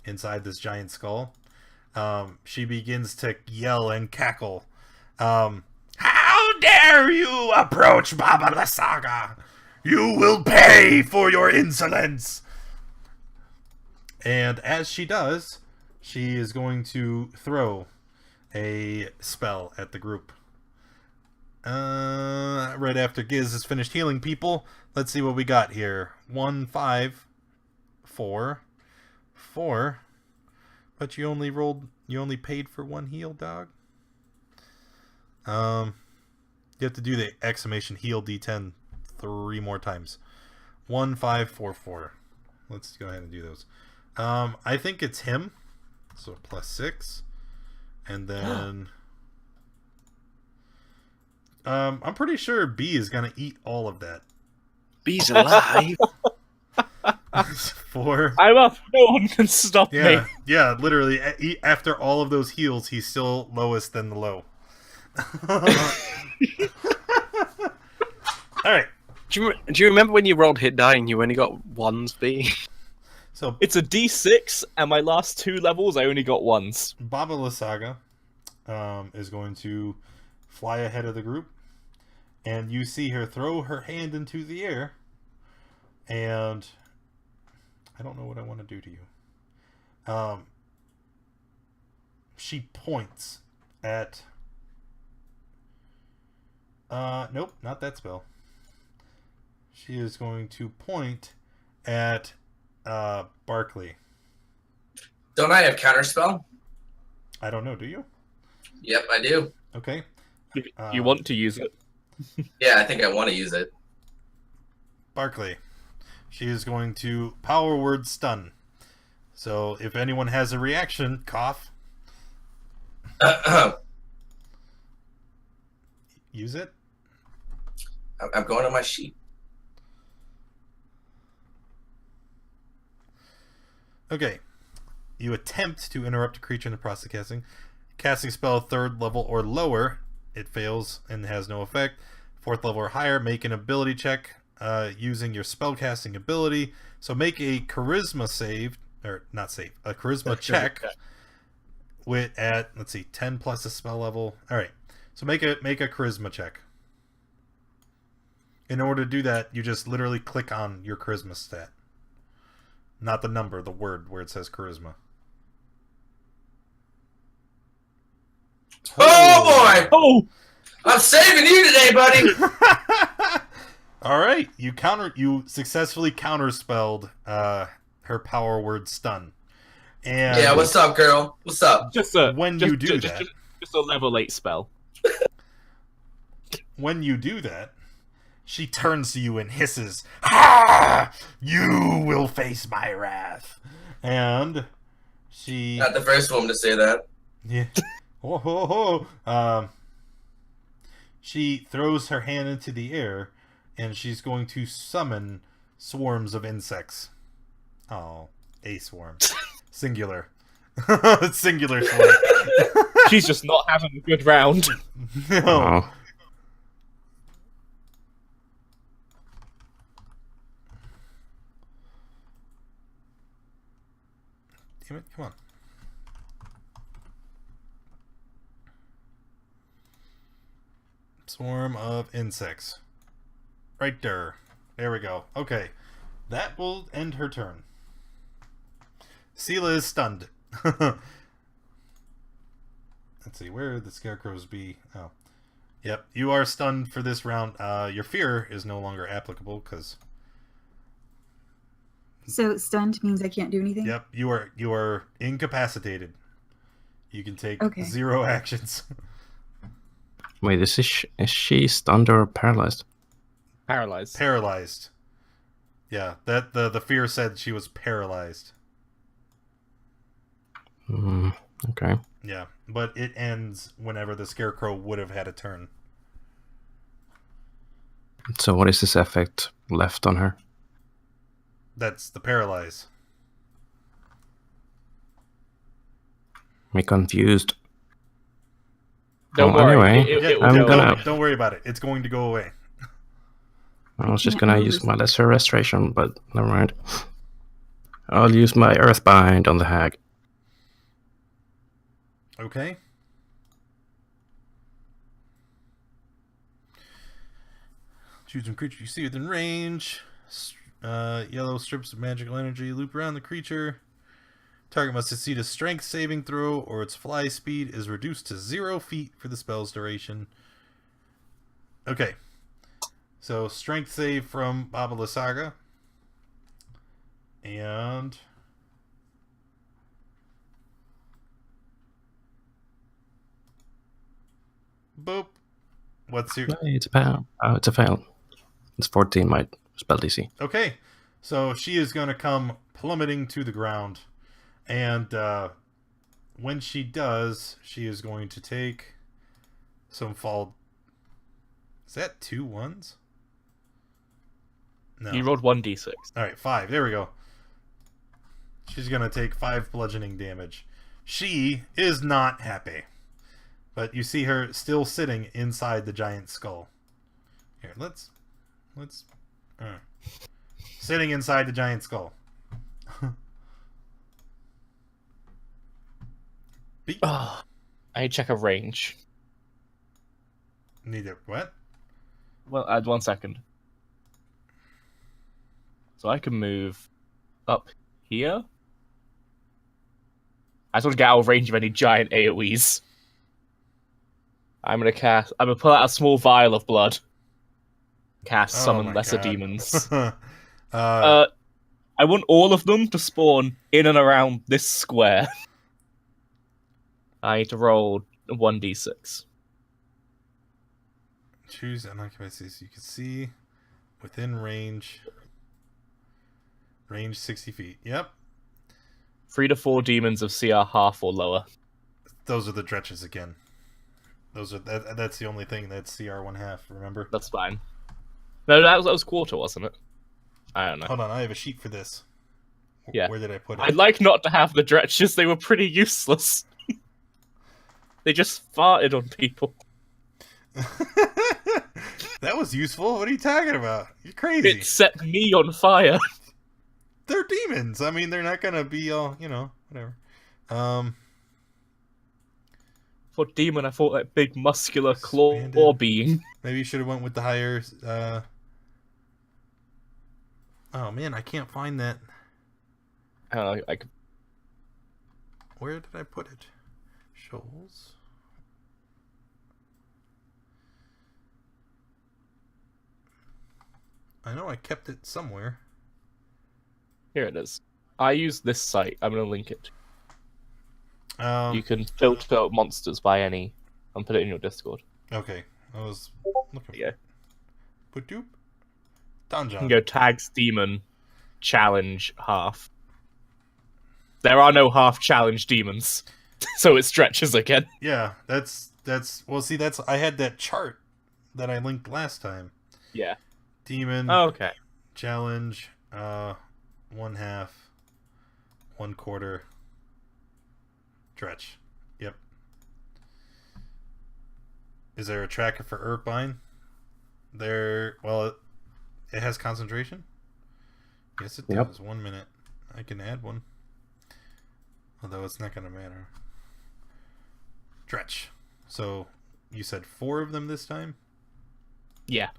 inside this giant skull, she begins to yell and cackle. How dare you approach Baba Lysaga? You will pay for your insolence! And as she does, she is going to throw a spell at the group. Right after Giz has finished healing people, let's see what we got here. 1, 5, 4, 4. But you only paid for 1 heal, dog. You have to do the exclamation heal D10 3 more times. 1, 5, 4, 4. Let's go ahead and do those. I think it's him. So +6. And then I'm pretty sure B is gonna eat all of that. B's alive. 4. I'm up. No one can stop me. Yeah, literally. After all of those heals, he's still lowest than the low. Alright. Do you remember when you rolled hit die and you only got 1s, B? So It's a D6, and my last 2 levels, I only got 1s. Baba Lysaga is going to fly ahead of the group, and you see her throw her hand into the air, and I don't know what I want to do to you. She points at nope, not that spell. She is going to point at Barkley. Don't I have counterspell? I don't know, do you? Yep, I do. Okay. You want to use it? Yeah, I think I want to use it. Barkley. She is going to power word stun. So if anyone has a reaction, cough. Use it. I'm going on my sheet. Okay. You attempt to interrupt a creature in the process of casting. Casting spell 3rd level or lower. It fails and has no effect. 4th level or higher. Make an ability check using your spellcasting ability. So make a charisma save, or not save, a charisma check with let's see, 10 plus a spell level. All right. So make a charisma check. In order to do that, you just literally click on your charisma stat. Not the number, the word where it says charisma. Oh boy! Oh! I'm saving you today, buddy! All right, you successfully counterspelled her power word stun. And Yeah, what's up, girl? What's up? Just you do that, just a level 8 spell. when you do that, she turns to you and hisses, "Ha! You will face my wrath." And she Not the first woman to say that. Yeah. Oh, ho, ho. She throws her hand into the air, and she's going to summon swarms of insects. Oh, a swarm. Singular. Singular swarm. She's just not having a good round. No. Oh. Damn it, come on. Swarm of insects. Right there. There we go. Okay. That will end her turn. Sela is stunned. let's see, where would the Scarecrows be? Oh. Yep, you are stunned for this round. Your fear is no longer applicable because... So stunned means I can't do anything? Yep, you are incapacitated. You can take Okay. 0 actions. Wait, is she stunned or paralyzed? Paralyzed. Paralyzed. Yeah, that the fear said she was paralyzed. Okay. Yeah, but it ends whenever the Scarecrow would have had a turn. So what is this effect left on her? That's the paralyze. Me confused. Don't Well, worry. anyway, Don't worry about it. It's going to go away. I was just can't gonna move use or my lesser restoration, but never mind. I'll use my Earthbind on the hag. Okay. Choose a creature you see within range. Yellow strips of magical energy loop around the creature. Target must succeed a strength saving throw, or its fly speed is reduced to 0 feet for the spell's duration. Okay. So, strength save from Baba Lysaga. And... boop. What's your... It's a fail. Oh, it's a fail. It's 14, my spell DC. Okay. So, she is going to come plummeting to the ground. And when she does, she is going to take some fall... Is that 2 ones? No. You rolled 1d6. Alright, 5. There we go. She's going to take 5 bludgeoning damage. She is not happy. But you see her still sitting inside the giant skull. Here, let's... Sitting inside the giant skull. Oh, I need to check a range. Need it. What? Well, add 1 second. So I can move up here. I just want to get out of range of any giant AoEs. I'm gonna pull out a small vial of blood. Cast summon my lesser God. demons. I want all of them to spawn in and around this square. I need to roll 1d6. Choose an occupancy so you can see within range. Range 60 feet. Yep. 3 to 4 demons of CR half or lower. Those are the dretches again. That's the only thing that's CR 1/2, remember? That's fine. No, that was quarter, wasn't it? I don't know. Hold on, I have a sheet for this. Yeah. Where did I put it? I'd like not to have the dretches, they were pretty useless. They just farted on people. That was useful. What are you talking about? You're crazy. It set me on fire. They're demons. I mean, they're not gonna be all, whatever. For demon, I thought that big muscular claw Expanded. being. Maybe you should have went with the higher. Oh man, I can't find that. I don't know, Where did I put it? Shoals. I know I kept it somewhere. Here it is. I use this site. I'm going to link it. Um, You can filter out monsters by any and put it in your Discord. Okay, I was looking. Yeah. Put doop. You Dungeon. can go tags demon challenge half. There are no half challenge demons, so it stretches again. Yeah, that's well. See, I had that chart that I linked last time. Yeah. Demon Oh, okay. challenge. 1/2, 1/4. Dretch. Yep. Is there a tracker for Earthbind? Well, it has concentration? Yes, it Yep. does. 1 minute. I can add one. Although it's not going to matter. Dretch. So, you said 4 of them this time? Yeah.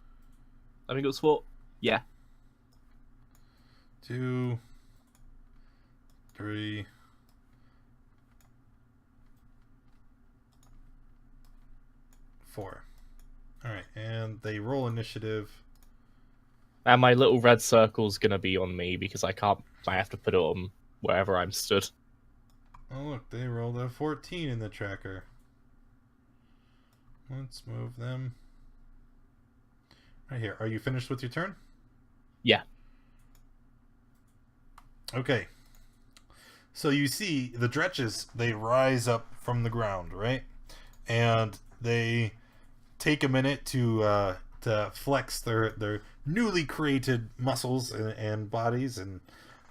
I think it was 4. Yeah. 2, 3, 4. All right, and they roll initiative. And my little red circle's gonna be on me because I have to put it on wherever I'm stood. Oh look, they rolled a 14 in the tracker. Let's move them right here. Are you finished with your turn? Yeah. Okay. So you see the dretches, they rise up from the ground, right? And they take a minute to flex their newly created muscles and bodies, and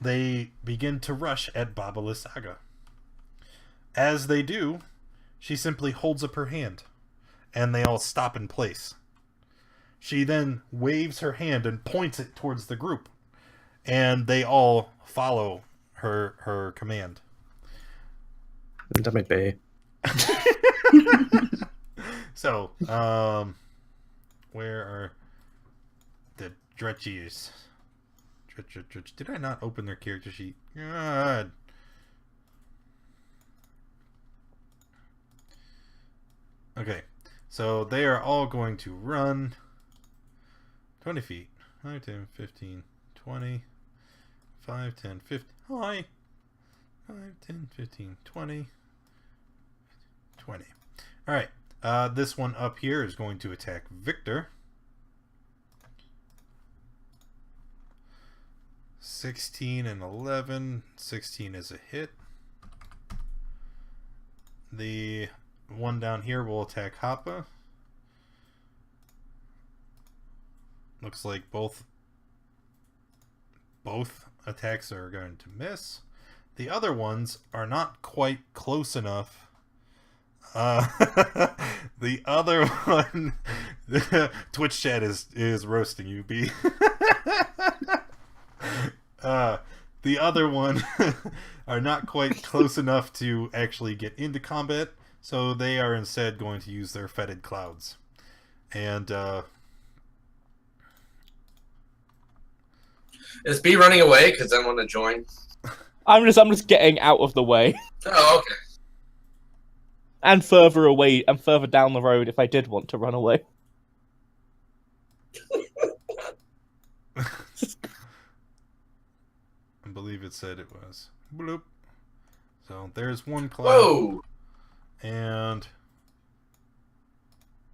they begin to rush at Baba Lysaga. As they do, she simply holds up her hand, and they all stop in place. She then waves her hand and points it towards the group, and they all follow her command. Let me be. So, where are the dretchies? Did I not open their character sheet? God. Okay, so they are all going to run 20 feet. 5, 10, 15, 20. 5, 10, 15. Hi. 5, 10, 15, 20. 20. Alright, this one up here is going to attack Victor. 16 and 11. 16 is a hit. The one down here will attack Hoppa. Looks like both attacks are going to miss. The other ones are not quite close enough. The other one, Twitch chat is roasting you, B. The other one are not quite close enough to actually get into combat, so they are instead going to use their fetid clouds. And Is B running away? Because I want to join. I'm just getting out of the way. Oh, okay. And further away and further down the road if I did want to run away. I believe it said it was. Bloop. So there's one cloud. Whoa! And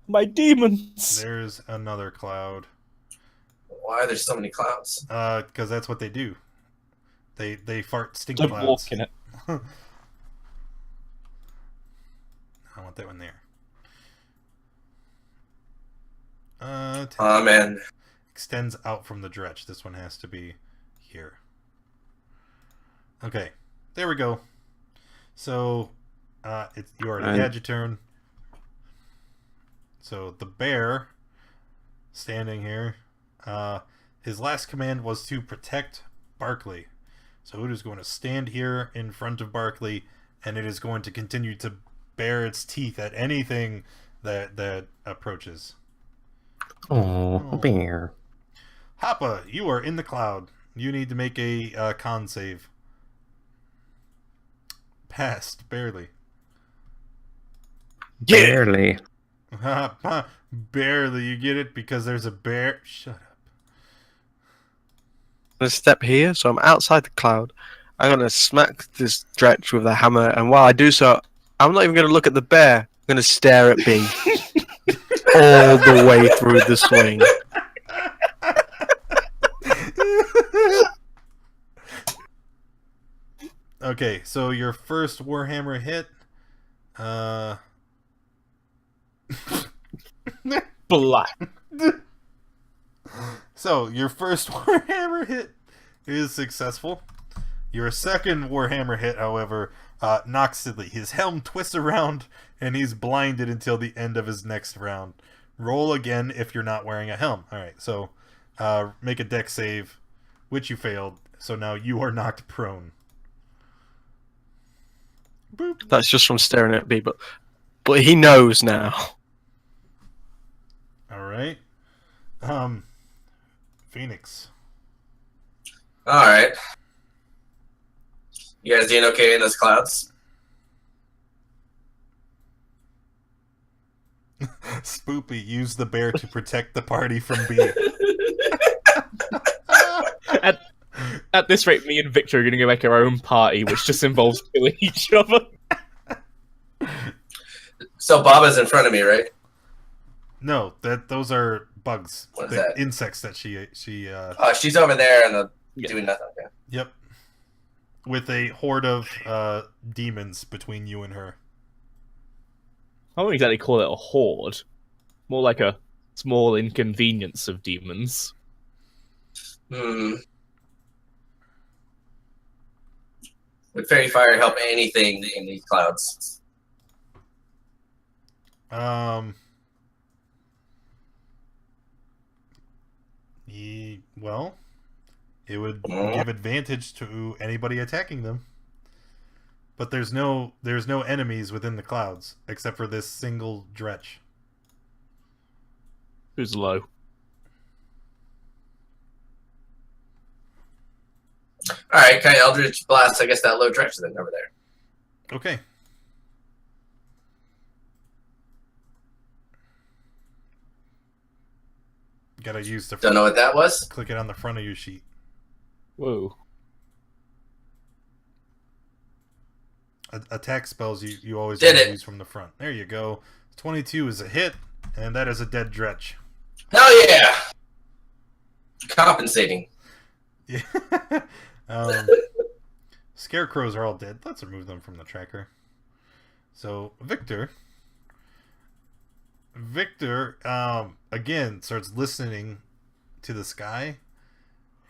My demons! there's another cloud. Why are there so many clouds? Because that's what they do. They fart stink Don't clouds. walk in it. I want that one there. Man. Extends out from the dretch. This one has to be here. Okay, there we go. So, you already had your turn. So the bear, standing here, his last command was to protect Barkley. So it is going to stand here in front of Barkley, and it is going to continue to bare its teeth at anything that approaches. Oh, bear. Hoppa, you are in the cloud. You need to make a con save. Passed, barely. Barely. Barely, you get it? Because there's a bear. Shut up. I'm gonna step here, so I'm outside the cloud. I'm gonna smack this dretch with a hammer, and while I do so, I'm not even gonna look at the bear. I'm gonna stare at B all the way through the swing. Okay, so your first Warhammer hit. Black. So your first Warhammer hit is successful. Your second Warhammer hit, however, knocks silly. His helm twists around, and he's blinded until the end of his next round. Roll again if you're not wearing a helm. All right, so make a dex save, which you failed. So now you are knocked prone. Boop. That's just from staring at B, but he knows now. All right. Phoenix. Alright. You guys doing okay in those clouds? Spoopy, use the bear to protect the party from B. At this rate, me and Victor are going to make our own party, which just involves killing each other. So Baba's in front of me, right? No, those are bugs. What is The that? insects that she Oh, she's over there and Yeah. doing nothing. Okay. Yep. With a horde of demons between you and her. I wouldn't exactly call it a horde. More like a small inconvenience of demons. Hmm. Would fairy fire help anything in these clouds? Well, it would give advantage to anybody attacking them. But there's no enemies within the clouds except for this single dretch. Who's low? Alright, can I Eldritch Blast, I guess, that low direction then over there. Okay. Gotta use the Don't know what that was. click it on the front of your sheet. Whoa. Attack spells you always Did have to it. use from the front. There you go. 22 is a hit, and that is a dead dretch. Hell yeah! Compensating. Yeah. Scarecrows are all dead. Let's remove them from the tracker. So Victor again starts listening to the sky.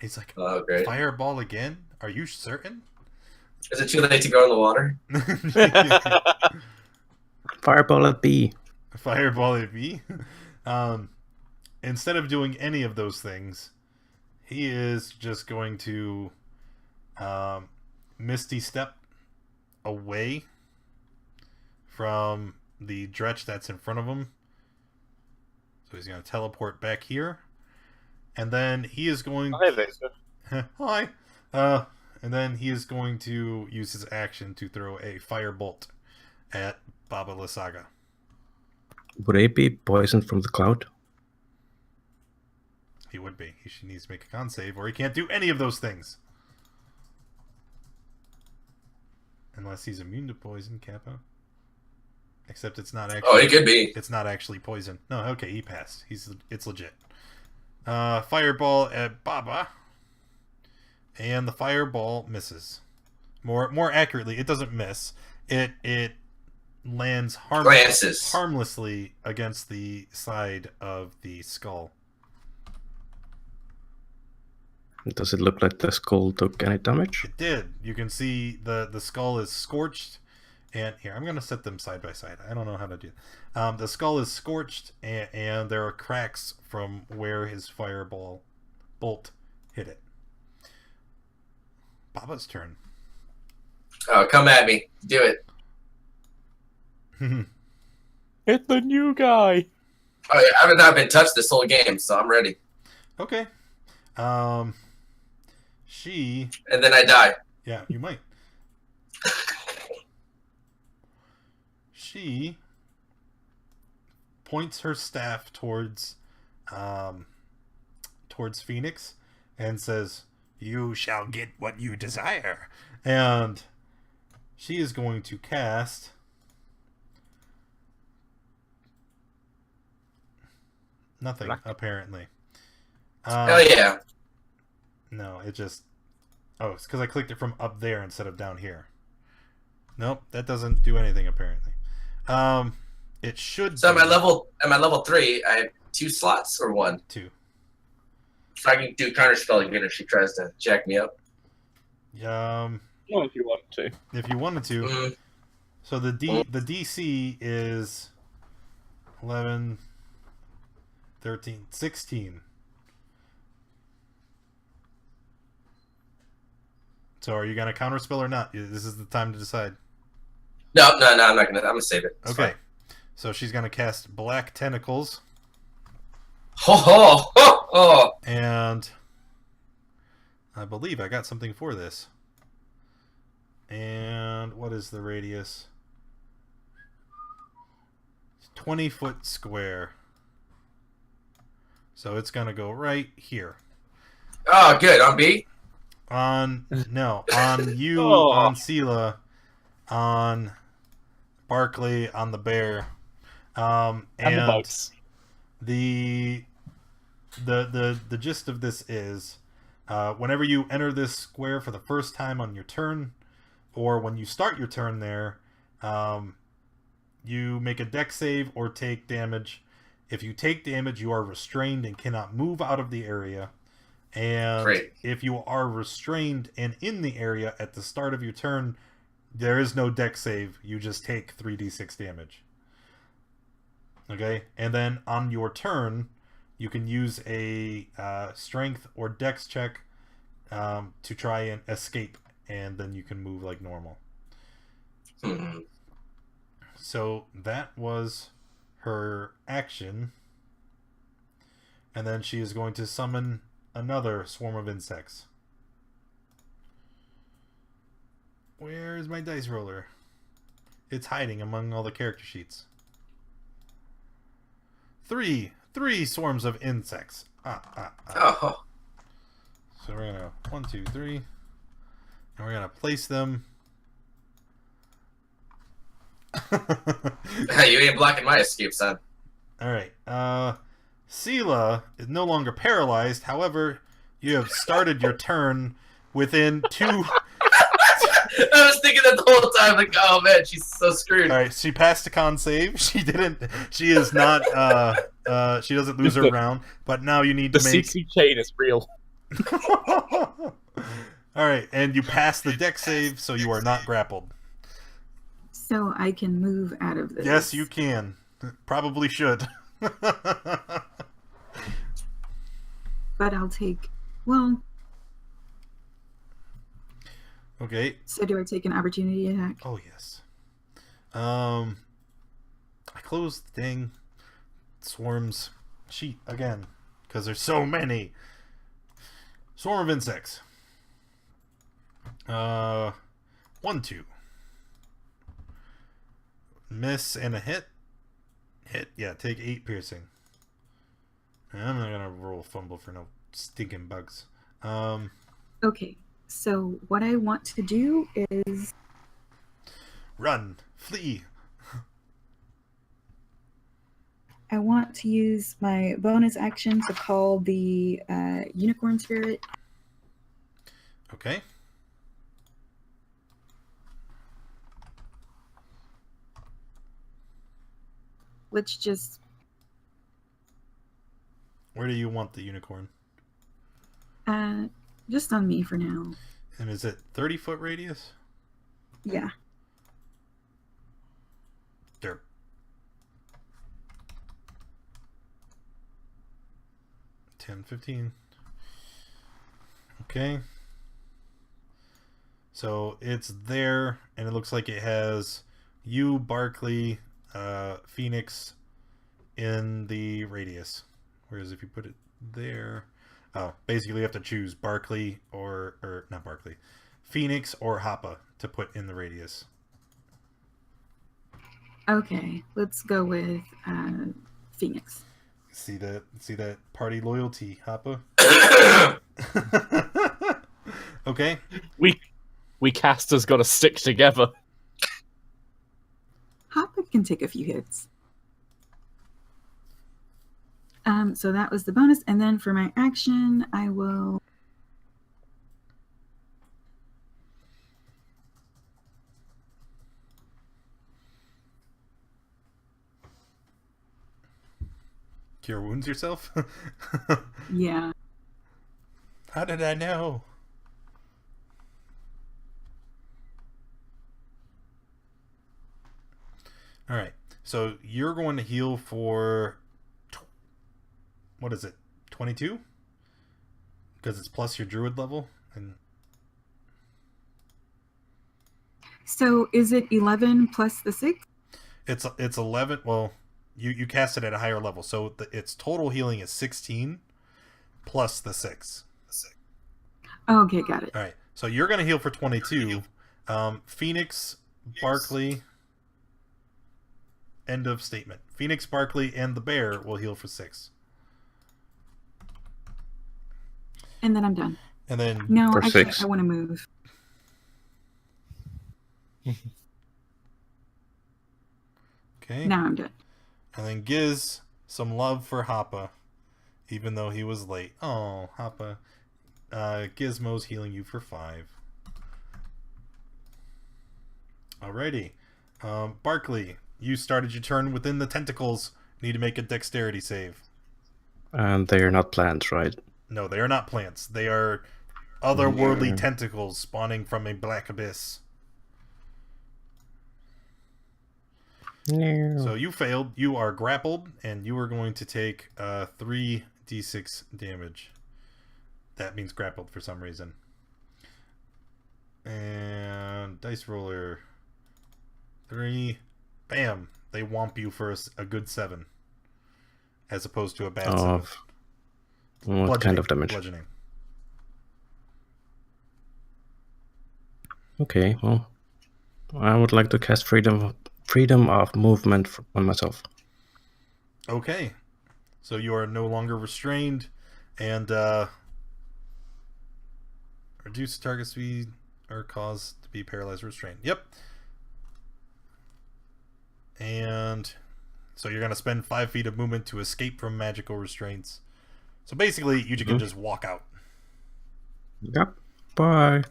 He's like, Oh, great. "Fireball again? Are you certain?" Is it too late to go in the water? Fireball at B. Fireball at B. Instead of doing any of those things, he is just going to Misty Step away from the dretch that's in front of him. So he's going to teleport back here. And then he is going... Hi, Victor. Hi! And then he is going to use his action to throw a firebolt at Baba Lysaga. Would A be poisoned from the cloud? He would be. He needs to make a con save, or he can't do any of those things. Unless he's immune to poison, Kappa. Except it's not actually... Oh, it could be. It's not actually poison. No, okay, he passed. It's legit. Fireball at Baba. And the fireball misses. More accurately, it doesn't miss. It lands Glances. harmlessly against the side of the skull. Does it look like the skull took any damage? It did. You can see the skull is scorched. And here, I'm going to set them side by side. I don't know how to do it. The skull is scorched, and there are cracks from where his fireball bolt hit it. Baba's turn. Oh, come at me. Do it. Hit the new guy. Oh, yeah, I have not been touched this whole game, so I'm ready. Okay. She... And then I die. Yeah, you might. She points her staff towards Phoenix and says, "You shall get what you desire." And she is going to cast nothing, apparently. Hell yeah. No, it just... Oh, it's because I clicked it from up there instead of down here. Nope, that doesn't do anything, apparently. It should So be at my level 3, I have 2 slots or 1. 2. So I can do counter spell again if she tries to jack me up. Well, if you want to. If you wanted to. Mm. So the DC is 11, 13, 16. So are you gonna counterspell or not? This is the time to decide. No, I'm not gonna. I'm gonna save it. It's Okay. fine. So she's gonna cast Black Tentacles, Ho ho ho ho! and I believe I got something for this. And what is the radius? 20-foot square. So it's going to go right here. Oh, good. On B? On you, Oh. on Sela, on Barkley, on the bear. And the bugs. The gist of this is whenever you enter this square for the first time on your turn, or when you start your turn there, you make a dex save or take damage. If you take damage, you are restrained and cannot move out of the area. And Great. if you are restrained and in the area at the start of your turn, there is no dex save. You just take 3d6 damage. Okay? And then on your turn, you can use a strength or dex check to try and escape, and then you can move like normal. Hmm. So that was her action. And then she is going to summon another swarm of insects. Where is my dice roller? It's hiding among all the character sheets. Three swarms of insects. Oh. So we're gonna 1, 2, 3, and we're gonna place them. You ain't blocking my escape, son. All right. Sela is no longer paralyzed. However, you have started your turn within 2. I was thinking that the whole time, like, oh man, she's so screwed. All right, she passed a con save. She didn't. She is not. She doesn't lose her round. But now you need The to make. CC chain is real. All right, and you pass the dex save, so you are not grappled. So I can move out of this. Yes, you can. Probably should. But I'll take. Well, Okay. so do I take an opportunity attack? Oh yes. I closed the dang swarms sheet again because there's so many. Swarm of insects. 1, 2. Miss and a hit. Hit. Yeah, take 8 piercing. I'm not gonna roll fumble for no stinking bugs. Okay. So what I want to do is Run. Flee. I want to use my bonus action to call the unicorn spirit. Okay. Let's just Where do you want the unicorn? just on me for now. And is it 30-foot radius? Yeah. There. $10, $15. Okay. So it's there, and it looks like it has you, Barkley, Phoenix in the radius. Whereas if you put it there, basically you have to choose Barkley or not Barkley, Phoenix or Hoppa to put in the radius. Okay. Let's go with Phoenix. See that party loyalty, Hoppa? Okay. We casters got to stick together. Hoppa can take a few hits. So that was the bonus, and then for my action, I will. Cure wounds yourself? Yeah. How did I know? Alright, so you're going to heal for... What is it? 22? Because it's plus your druid level? And So is it 11 plus the 6? it's 11... Well, you cast it at a higher level, so its total healing is 16 plus the 6. Okay, got it. Alright, so you're going to heal for 22. Phoenix, Barkley... End of statement. Phoenix, Barkley, and the bear will heal for 6. And then I'm done. And then No, For actually, 6. I want to move. okay. Now I'm done. And then Giz some love for Hoppa, even though he was late. Oh, Hoppa. Gizmo's healing you for 5. Alrighty. Barkley, you started your turn within the tentacles. Need to make a dexterity save. And they are not plants, right? No, they are not plants. They are otherworldly Yeah. tentacles spawning from a black abyss. No. So you failed. You are grappled, and you are going to take 3d6 damage. That means grappled for some reason. And dice roller. 3. Bam. They whomp you for a good 7. As opposed to a bad 7. Of what kind of damage? Bludgeoning. Okay, well, I would like to cast freedom of movement on myself. Okay. So you are no longer restrained, and reduce target speed or cause to be paralyzed or restrained. Yep. And so you're going to spend 5 feet of movement to escape from magical restraints. So basically, you can just walk out. Yep. Bye.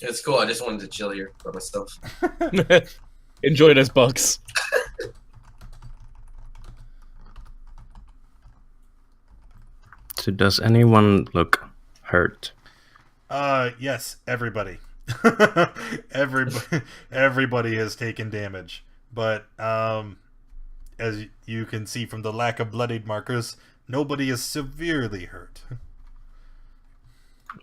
It's cool. I just wanted to chill here by myself. Enjoy those bugs. So does anyone look hurt? Yes, everybody. Everybody has taken damage. But as you can see from the lack of bloodied markers, nobody is severely hurt.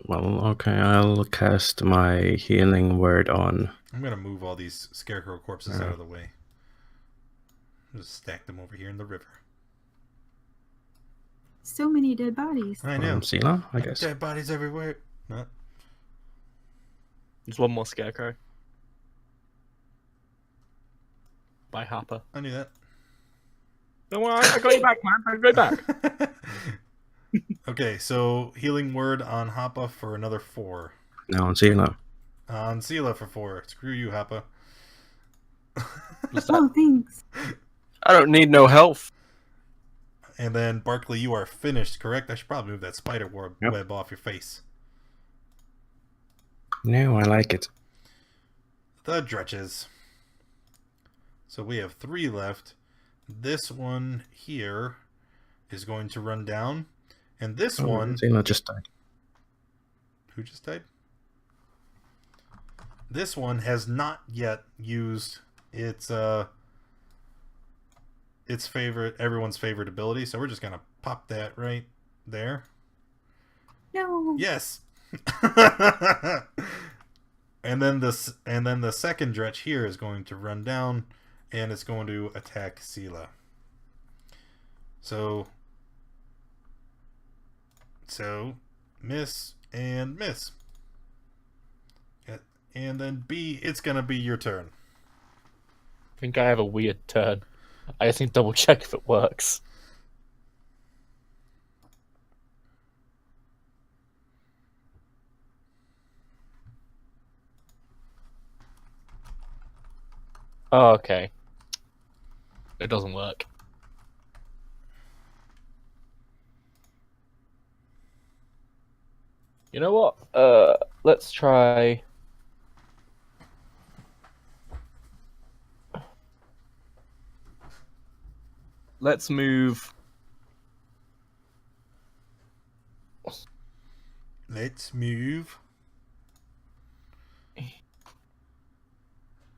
Well, okay, I'll cast my healing word on. I'm gonna move all these scarecrow corpses out of the way. Just stack them over here in the river. So many dead bodies. I know. Sela, I guess. Dead bodies everywhere. Huh? There's one more Scarecrow. By Harper. I knew that. Don't worry, I got you back, man. I got you back. Okay, so healing word on Hoppa for another 4. No, on Sela. On Sela for 4. Screw you, Hoppa. Oh, thanks. I don't need no health. And then Barkley, you are finished, correct? I should probably move that spider web off your face. No, I like it. The dretches. So we have 3 left. This one here is going to run down. And this one... Sela just died. Who just died? This one has not yet used its everyone's favorite ability, so we're just gonna pop that right there. No. Yes. and then the second dretch here is going to run down, and it's going to attack Sela. So miss and miss. And then B, it's gonna be your turn. I think I have a weird turn. I just need to double check if it works. Oh, okay. It doesn't work. You know what? Let's try... Let's move... Let's move.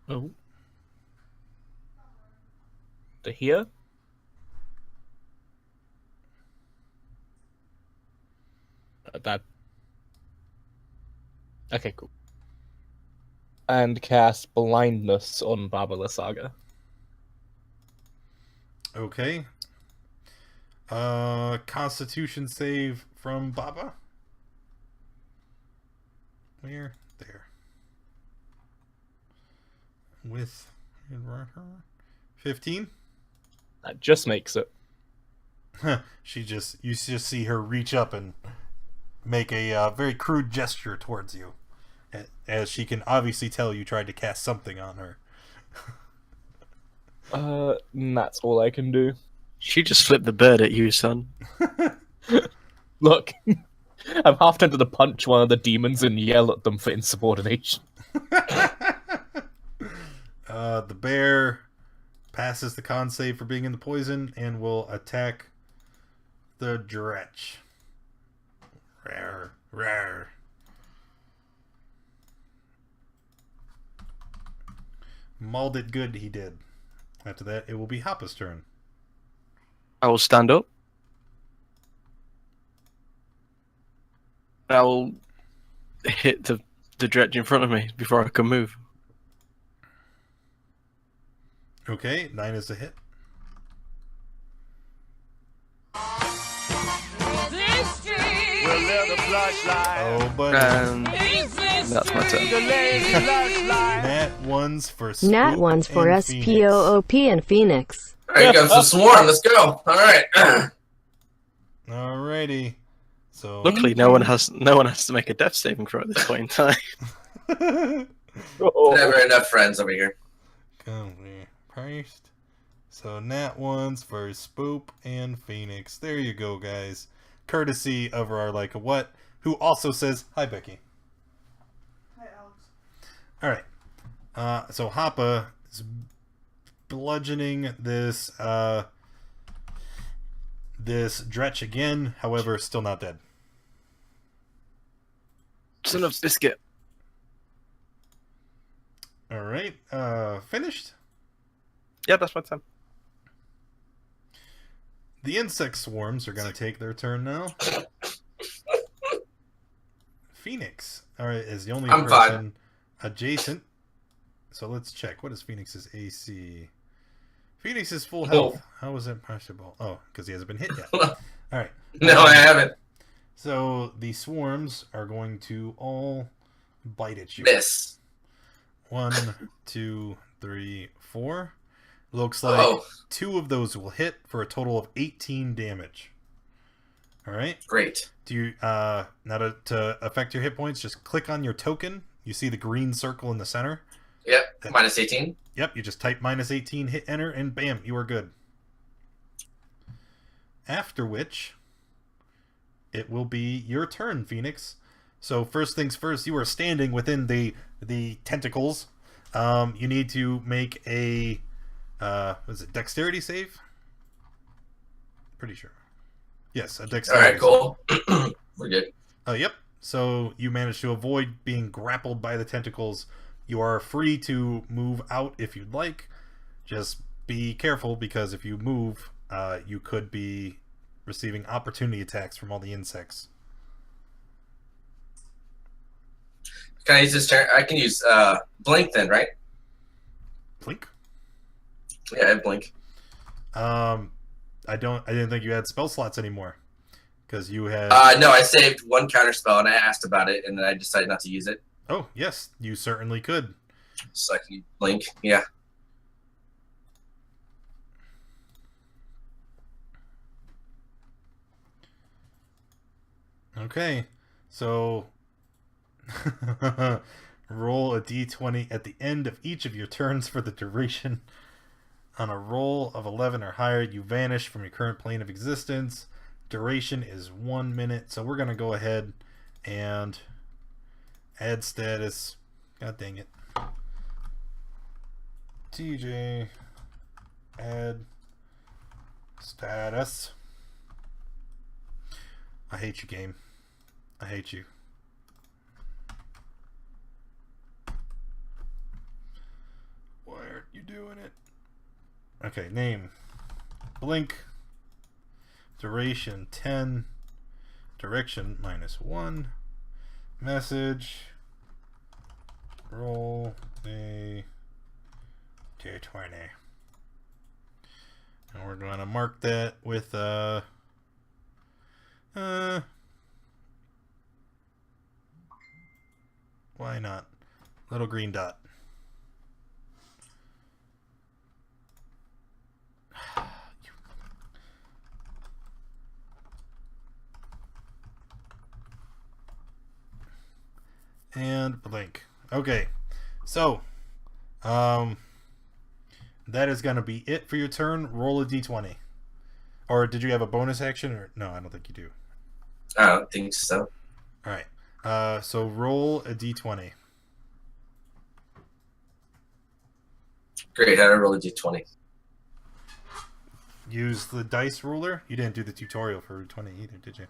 Oh. To here? That... Okay, cool. And cast Blindness on Baba Lysaga. Okay. Constitution save from Baba. Where? There. with 15. That just makes it. You just see her reach up and make a very crude gesture towards you, as she can obviously tell you tried to cast something on her. That's all I can do. She just flipped the bird at you, son. Look, I'm half tempted to punch one of the demons and yell at them for insubordination. The bear passes the con save for being in the poison and will attack the Dretch. Rare. Mauled it good, he did. After that, it will be Hoppa's turn. I will stand up. I will hit the dredge in front of me before I can move. Okay, 9 is a hit. Oh, buddy. That's my turn. Nat ones for Spook Nat ones for and SPOOP and Phoenix. Alright, here comes the swarm. Let's go. Alright. Alrighty. So Luckily, no one has to make a death saving throw at this point in time. Never enough friends over here. come here, first. So Nat ones for Spoop and Phoenix. There you go, guys. Courtesy of our like a what, who also says hi, Becky. Hi, Alex. All right. So Hoppa is bludgeoning this this Dretch again. However, still not dead. Son of biscuit. All right. Finished. Yeah, that's my turn. The insect swarms are going to take their turn now. Phoenix, all right, is the only I'm person adjacent. So let's check. What is Phoenix's AC? Phoenix is full health. How is that possible? Oh, because he hasn't been hit yet. All right. No, I haven't. So the swarms are going to all bite at you. Miss. 1, 2, 3, 4. Looks like 2 of those will hit for a total of 18 damage. All right. Great. Do you now to affect your hit points? Just click on your token. You see the green circle in the center. Yep. Minus 18. Yep. You just type minus 18, hit enter, and bam, you are good. After which, it will be your turn, Phoenix. So first things first, you are standing within the tentacles. You need to make a was it dexterity save? Pretty sure. Yes, a dexterity. All right, cool. We're good. Yep. So you managed to avoid being grappled by the tentacles. You are free to move out if you'd like. Just be careful, because if you move, you could be receiving opportunity attacks from all the insects. Can I use this turn? I can use blink then, right? Blink. Yeah, I have blink. I didn't think you had spell slots anymore, because you had. No, I saved one counter spell and I asked about it, and then I decided not to use it. Oh yes, you certainly could. So I can use blink. Yeah. Okay, so roll a d20 at the end of each of your turns for the duration. On a roll of 11 or higher, you vanish from your current plane of existence. Duration is 1 minute, so we're going to go ahead and add status. God dang it. TJ, add status. I hate you, game. I hate you. Why aren't you doing it? Okay, name. Blink. Duration 10. Direction -1. Message. Roll a d20. And we're going to mark that with why not? Little green dot. and blink. Okay, so that is going to be it for your turn. Roll a d20. Or did you have a bonus action? Or no, I don't think you do. I don't think so. All right. So roll a d20. Great. How do I roll a d20? Use the dice ruler. You didn't do the tutorial for 20 either, did you?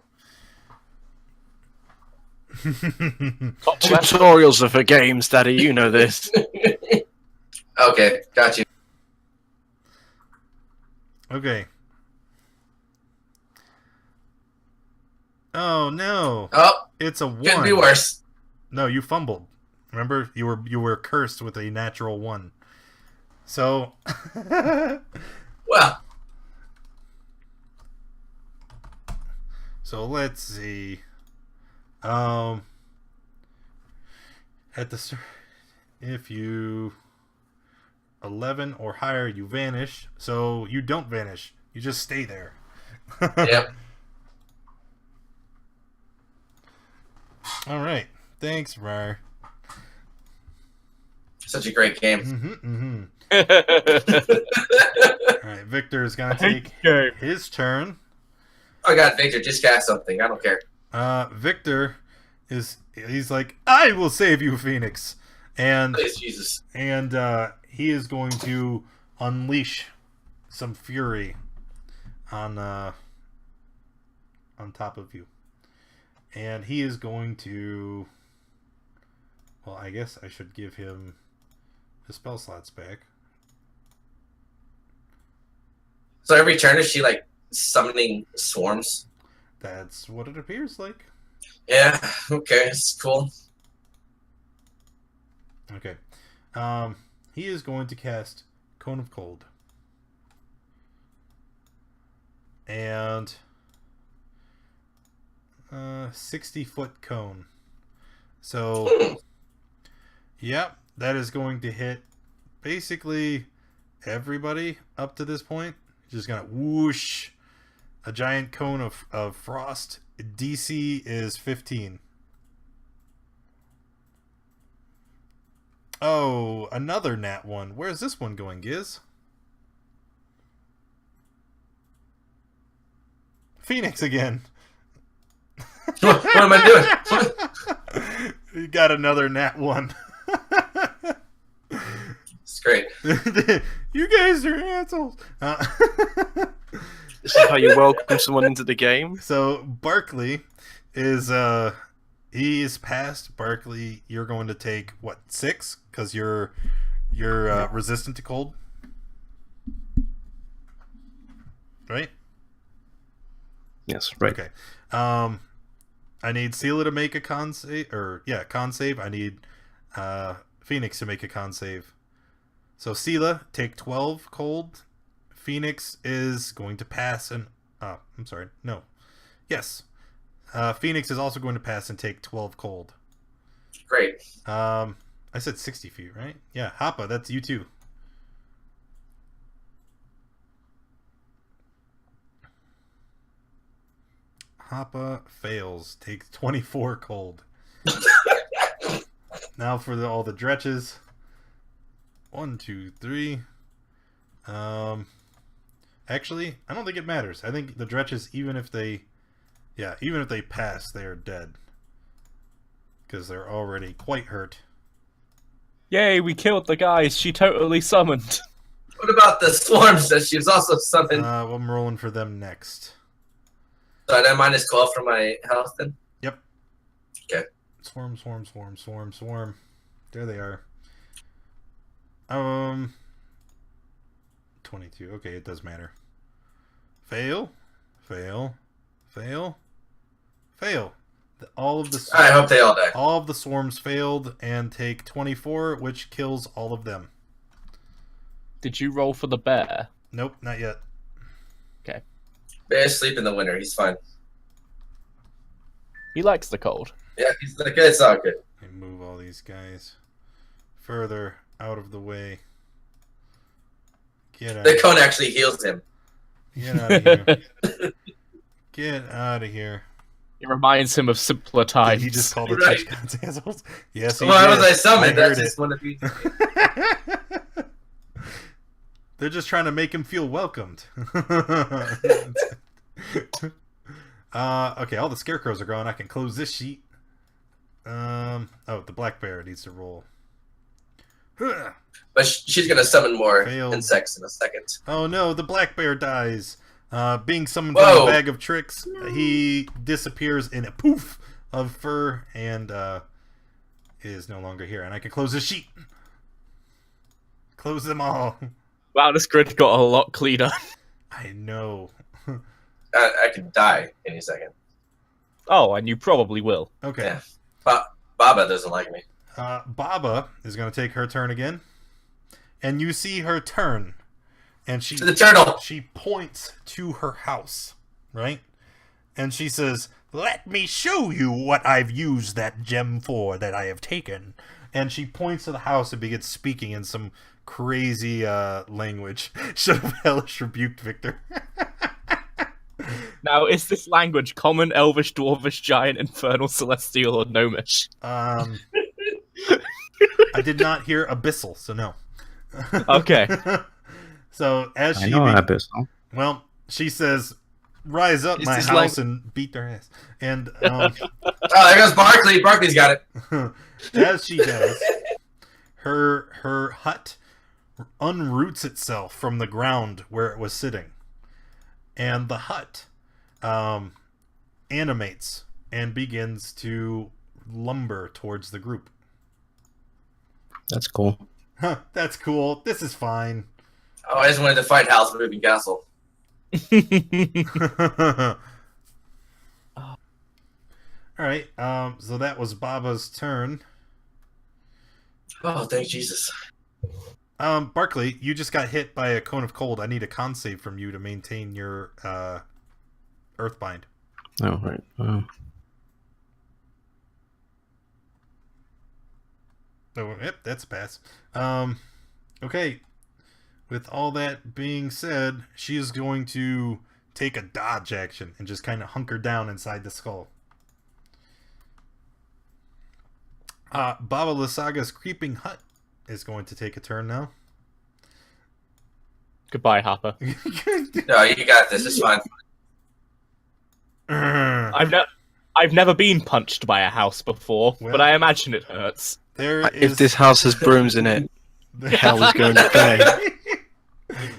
Tutorials are for games, Daddy. You know this. Okay, got you. Okay. Oh no! Oh, It's a 1. could be worse. No, you fumbled. Remember, you were cursed with a natural 1. So, Well, so let's see. At the start, if you 11 or higher, you vanish. So you don't vanish. You just stay there. yep. All right. Thanks, Rar. Such a great game. Mm-hmm. I All right. Victor is gonna hate take the game. his turn. Oh God, Victor, just cast something. I don't care. Victor he's like, I will save you, Phoenix, and Please, Jesus. he is going to unleash some fury on top of you, and he is going to. Well, I guess I should give him his spell slots back. So every turn is she like summoning swarms? That's what it appears like. Yeah. Okay, it's cool. Okay. He is going to cast Cone of Cold. And 60-foot cone. So, yep, that is going to hit basically everybody up to this point. Just gonna whoosh a giant cone of frost. DC is 15. Oh, another nat 1. Where's this one going, Giz? Phoenix again. What am I doing? You got another nat 1. It's great. You guys are assholes. This is how you welcome someone into the game. So Barkley is he is past. Barkley, you're going to take what, 6? Because you're resistant to cold, right? Yes, right. Okay. I need Sela to make a con save, con save. I need Phoenix to make a con save. So Sela, take 12 cold. Phoenix is going to pass and I'm sorry, no. Yes. Phoenix is also going to pass and take 12 cold. Great. I said 60 feet, right? Yeah, Happa, that's you too. Happa fails, takes 24 cold. Now for all the dretches. 1, 2, 3. Actually, I don't think it matters. I think the dretches, even if they pass, they are dead. Because they're already quite hurt. Yay, we killed the guys she totally summoned. What about the swarms that she was also summoned? Well, I'm rolling for them next. So I done minus 12 for my health then? Yep. Okay. Swarm, swarm, swarm, swarm, swarm. There they are. 22. Okay, it does matter. Fail. Fail. Fail. Fail. All of the I hope they all die. all of the swarms failed and take 24, which kills all of them. Did you roll for the bear? Nope, not yet. Okay. Bear's sleep in the winter. He's fine. He likes the cold. Yeah, he's like, it's all good. Let me move all these guys further out of the way. Get out. The cone actually heals him. Get out of here. Get out of here. It reminds him of simpler times. Did he just call the Right. Twitch gods assholes? Yes, he Well, did. as I summoned, heard that's just one of you. They're just trying to make him feel welcomed. Okay, all the scarecrows are gone. I can close this sheet. Oh, the black bear needs to roll. But she's gonna summon more Failed. insects in a second. Oh no, the black bear dies. Being summoned from Whoa. a bag of tricks, he disappears in a poof of fur and is no longer here. And I can close this sheet. Close them all. Wow, this grid got a lot cleaner. I know. I could die any second. Oh, and you probably will. Okay. Yeah. Baba doesn't like me. Baba is going to take her turn again. And you see her turn. And she The turtle. she points to her house, right? And she says, "Let me show you what I've used that gem for that I have taken." And she points to the house and begins speaking in some crazy language. Should have hellish rebuked Victor. Now, is this language common, elvish, dwarvish, giant, infernal, celestial, or gnomish? I did not hear abyssal, so no. Okay. So as I she know Abyssal. well, she says, "Rise up, Is my this house, and beat their ass." And Oh, there goes Barkley. Barkley's got it. as she does, her hut unroots itself from the ground where it was sitting, and the hut animates and begins to lumber towards the group. That's cool. Huh, that's cool. This is fine. Oh, I just wanted to fight House Moving Castle. All right. So that was Baba's turn. Oh, thank Jesus. Barkley, you just got hit by a cone of cold. I need a con save from you to maintain your Earthbind. Oh, right. Oh, yep, that's a pass. Okay. With all that being said, she is going to take a dodge action and just kind of hunker down inside the skull. Baba Lysaga's creeping hut is going to take a turn now. Goodbye, Hopper. No, you got this. It's fine. I've never been punched by a house before, Well- but I imagine it hurts. There If is this house has brooms in it, hell is going to pay.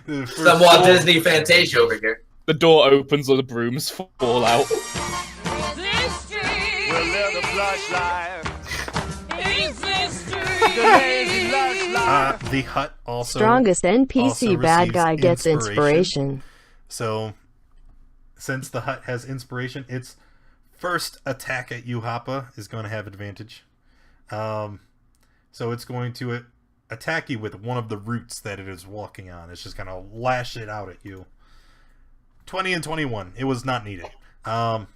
the first Some Walt soul- Disney Fantasia over here. The door opens or the brooms fall out. The hut also Strongest also NPC bad receives guy gets inspiration. So, since the hut has inspiration, its first attack at you, Hoppa, is going to have advantage. So it's going to attack you with one of the roots that it is walking on. It's just going to lash it out at you. 20 and 21. It was not needed. And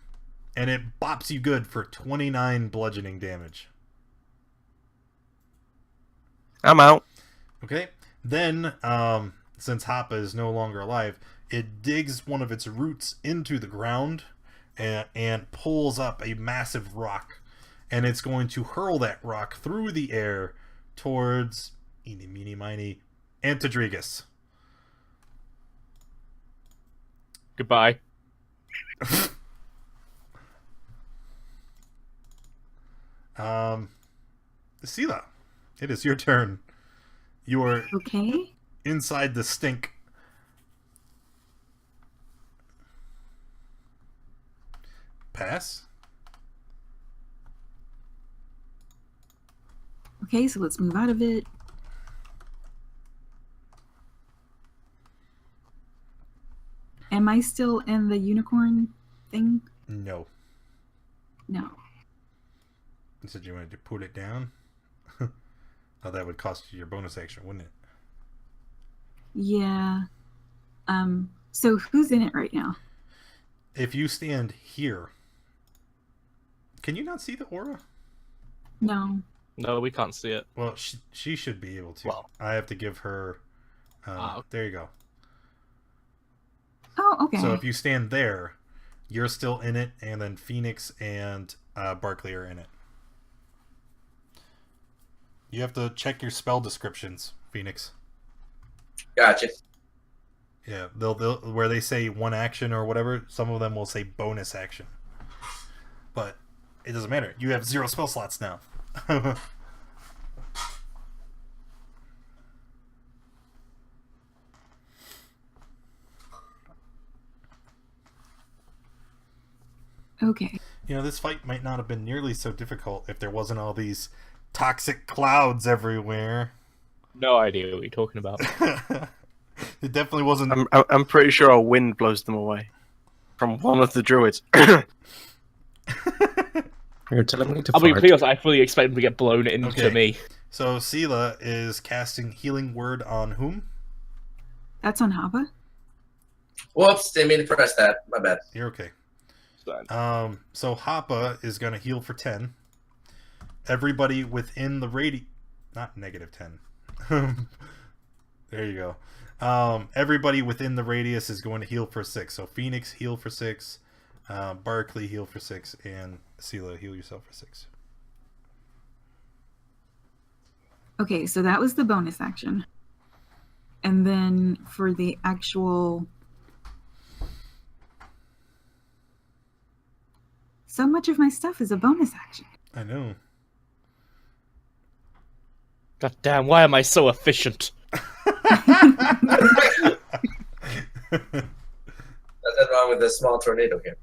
it bops you good for 29 bludgeoning damage. I'm out. Okay. Then, since Hoppa is no longer alive, it digs one of its roots into the ground and pulls up a massive rock. And it's going to hurl that rock through the air towards eeny, meeny, miny, Antidrigus. Goodbye. Sela, it is your turn. You are Okay. inside the stink. Pass. Okay, so let's move out of it. Am I still in the unicorn thing? No. No. You said you wanted to put it down? Oh, that would cost you your bonus action, wouldn't it? Yeah. So who's in it right now? If you stand here, can you not see the aura? No. No, we can't see it. Well, she should be able to. Well. I have to give her. Ah, okay. There you go. Oh, okay. So if you stand there, you're still in it, and then Phoenix and Barkley are in it. You have to check your spell descriptions, Phoenix. Gotcha. Yeah, they'll where they say one action or whatever, some of them will say bonus action. But it doesn't matter. You have 0 spell slots now. Okay. You know, this fight might not have been nearly so difficult if there wasn't all these toxic clouds everywhere. No idea what you're talking about. It definitely wasn't. I'm pretty sure a wind blows them away from one of the druids. You're telling me to I'll be fart? honest, I fully expect them to get blown into Okay. me. So Sela is casting Healing Word on whom? That's on Haba. Whoops, didn't mean to press that. My bad. You're okay. So, So Hapa is going to heal for 10. Everybody within the not negative 10. There you go. Everybody within the radius is going to heal for 6. So Phoenix, heal for 6. Barkley, heal for 6. And Sela, heal yourself for 6. Okay, so that was the bonus action. And then for the actual... So much of my stuff is a bonus action. I know. God damn, why am I so efficient? Nothing wrong with a small tornado here.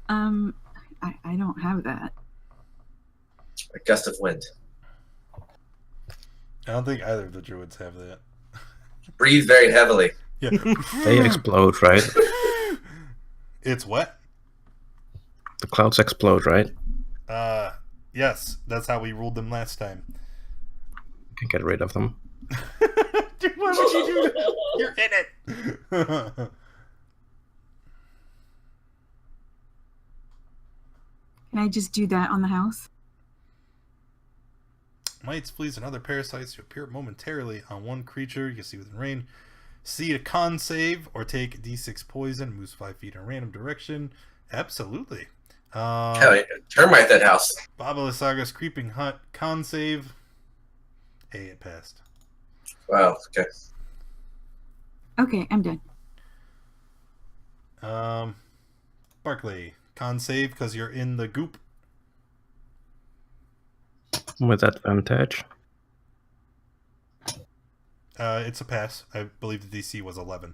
I don't have that. A gust of wind. I don't think either of the druids have that. Breathe very heavily. Yeah. They explode, right? It's what? The clouds explode, right? Yes, that's how we ruled them last time. Can get rid of them. Dude, why would you do that? You're in it. Can I just do that on the house? Mites, fleas, and other parasites to appear momentarily on one creature you can see within range. See a con save or take D6 poison, moves 5 feet in a random direction. Absolutely. Hell yeah. Termite that house. Baba Lysaga's creeping hut, con save. Hey, it passed. Wow, okay. Okay, I'm done. Barkley, con save because you're in the goop. With advantage. It's a pass. I believe the DC was 11.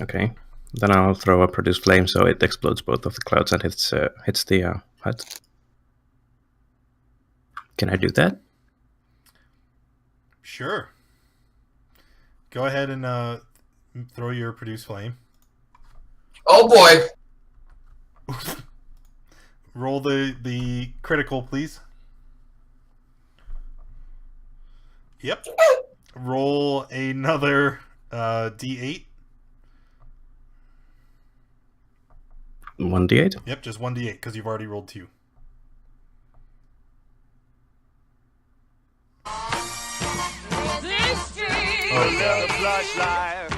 Okay. Then I'll throw a produce flame so it explodes both of the clouds and hits the hut. Can I do that? Sure. Go ahead and throw your produce flame. Oh boy! Roll the critical, please. Yep. Roll another D8. 1d8? Yep, just 1d8 because you've already rolled 2. Oh god.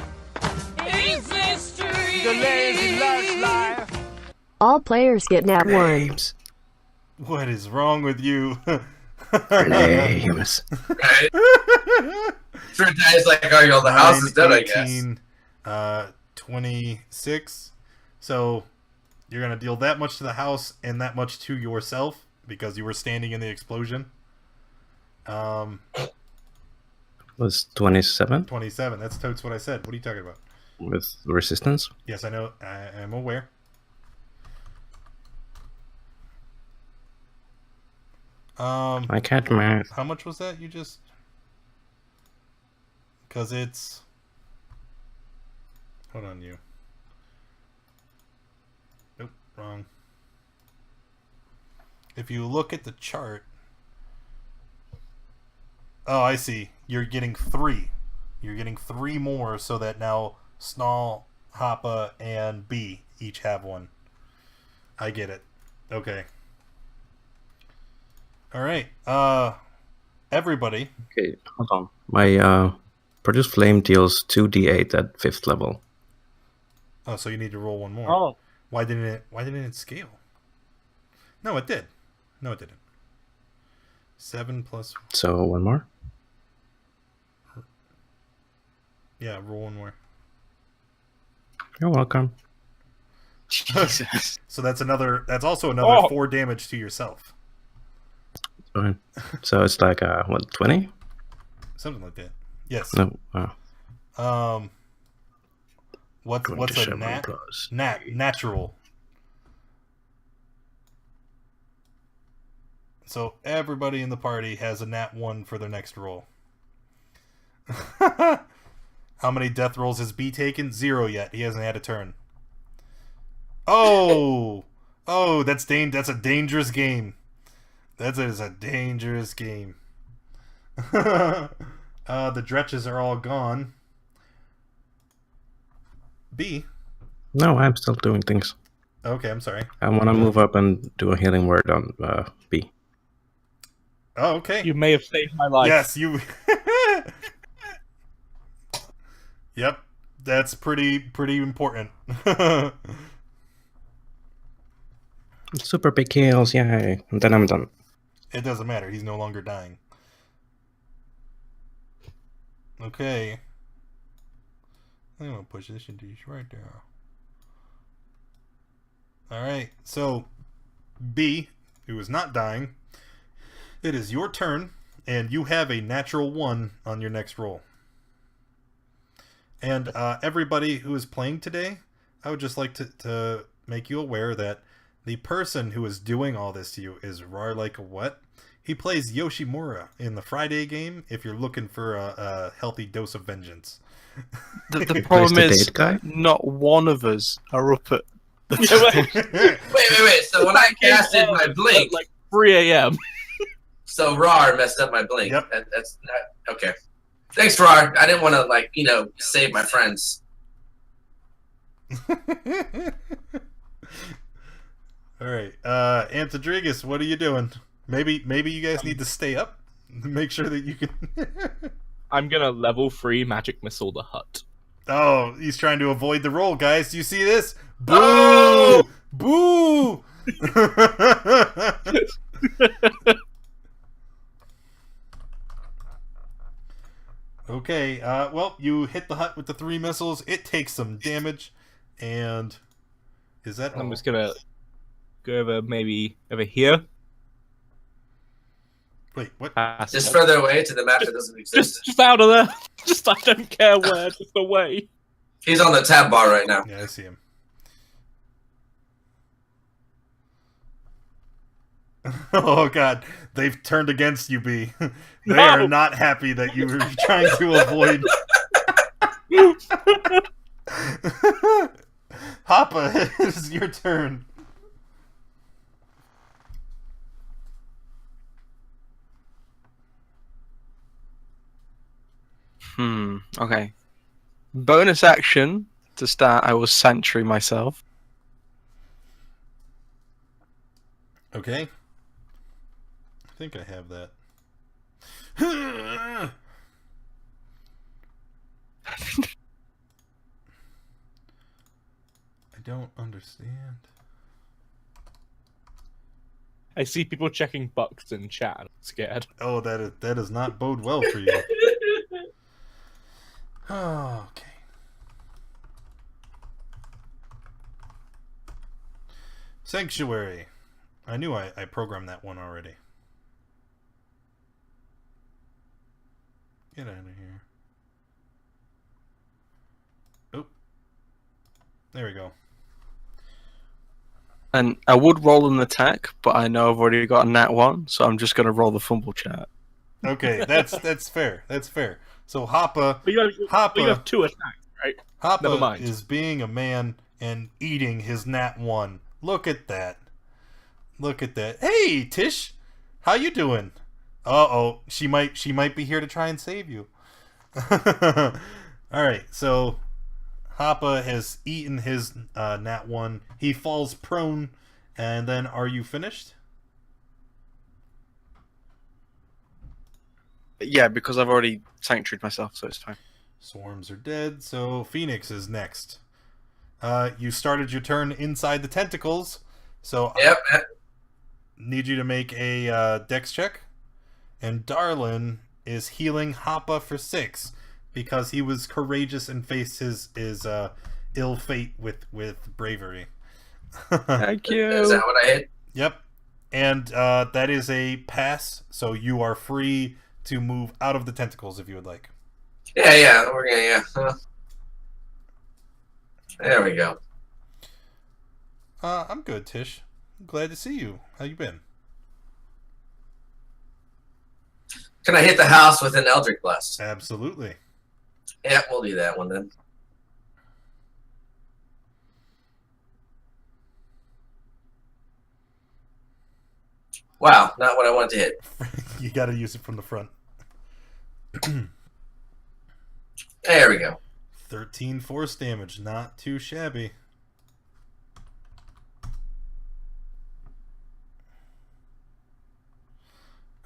All players get nat 1. What is wrong with you? Flames. Right? Sure, guys, like, oh, you know, the house is dead, I guess. 26. So you're going to deal that much to the house and that much to yourself because you were standing in the explosion. Was 27 27. That's totes what I said. What are you talking about? with resistance? Yes, I know. I am aware. I can't math. How much was that you just... Because it's... Hold on, you. Nope, wrong. If you look at the chart... Oh, I see. You're getting 3. You're getting 3 more so that now Snall, Hoppa, and B each have 1. I get it. Okay. Alright. Everybody. Okay, hold on. My produce flame deals 2d8 at 5th level. Oh, so you need to roll one more. Oh. Why didn't it scale? No, it did. No, it didn't. 7 plus. So one more. Yeah, roll one more. You're welcome. Jesus. So that's also another Oh. 4 damage to yourself. Fine. So it's like 20? Something like that. Yes. No. What's a 27 nat? plus. Natural. So everybody in the party has a nat 1 for their next roll. How many death rolls has B taken? 0 yet. He hasn't had a turn. Oh, that's a dangerous game. That is a dangerous game. The dretches are all gone. B. No, I'm still doing things. Okay, I'm sorry. I want to move up and do a healing word on B. Oh, okay. You may have saved my life. Yes, you. Yep, that's pretty important. Super big heals, yay. And then I'm done. It doesn't matter. He's no longer dying. Okay. I'm gonna push this into right there. Alright, so B, who is not dying, it is your turn, and you have a natural 1 on your next roll. And everybody who is playing today, I would just like to make you aware that the person who is doing all this to you is Rar Like a What. He plays Yoshimura in the Friday game if you're looking for a healthy dose of vengeance. The problem the is, date guy? not one of us are up at the Wait. So when I casted my blink, At like 3 a.m. so Rar messed up my blink. Yep. That's not okay. Thanks, Rar. I didn't want to save my friends. All right, Antidrigus, what are you doing? Maybe you guys need to stay up. Make sure that you can. I'm gonna level 3 magic missile the hut. Oh, he's trying to avoid the roll, guys. Do you see this? Boo! Oh! Boo! Okay, well, you hit the hut with the 3 missiles. It takes some damage, and is that? I'm just gonna go over here. Wait, what? Just further away to the map that doesn't exist. Just out of there. Just I don't care where. Just away. He's on the tab bar right now. Yeah, I see him. Oh god, they've turned against you, B. They are not happy that you were trying to avoid. Hoppa, it is your turn. Okay. Bonus action to start. I will sanctuary myself. Okay. I think I have that. I don't understand. I see people checking bucks in chat. I'm scared. Oh, that does not bode well for you. Oh, okay. Sanctuary. I knew I programmed that one already. Get out of here. Oh. There we go. And I would roll an attack, but I know I've already got a nat 1, so I'm just going to roll the fumble chat. Okay, that's fair. That's fair. So Hoppa, But you have 2 attacks, right? Never Hoppa mind. is being a man and eating his nat 1. Look at that. Look at that. Hey, Tish, how you doing? Uh-oh, she might be here to try and save you. All right, so Hoppa has eaten his nat 1. He falls prone, and then are you finished? Yeah, because I've already sanctuaried myself, so it's fine. Swarms are dead, so Phoenix is next. You started your turn inside the tentacles, so Yep. I need you to make a dex check. And Darlin is healing Hoppa for 6 because he was courageous and faced his ill fate with bravery. Thank Is you. that what I hit? Yep. And that is a pass, so you are free to move out of the tentacles if you would like. Yeah. We're gonna There we go. I'm good, Tish. I'm glad to see you. How you been? Can I hit the house with an Eldritch Blast? Absolutely. Yeah, we'll do that one then. Wow, not what I wanted to hit. You got to use it from the front. There we go. 13 force damage, not too shabby.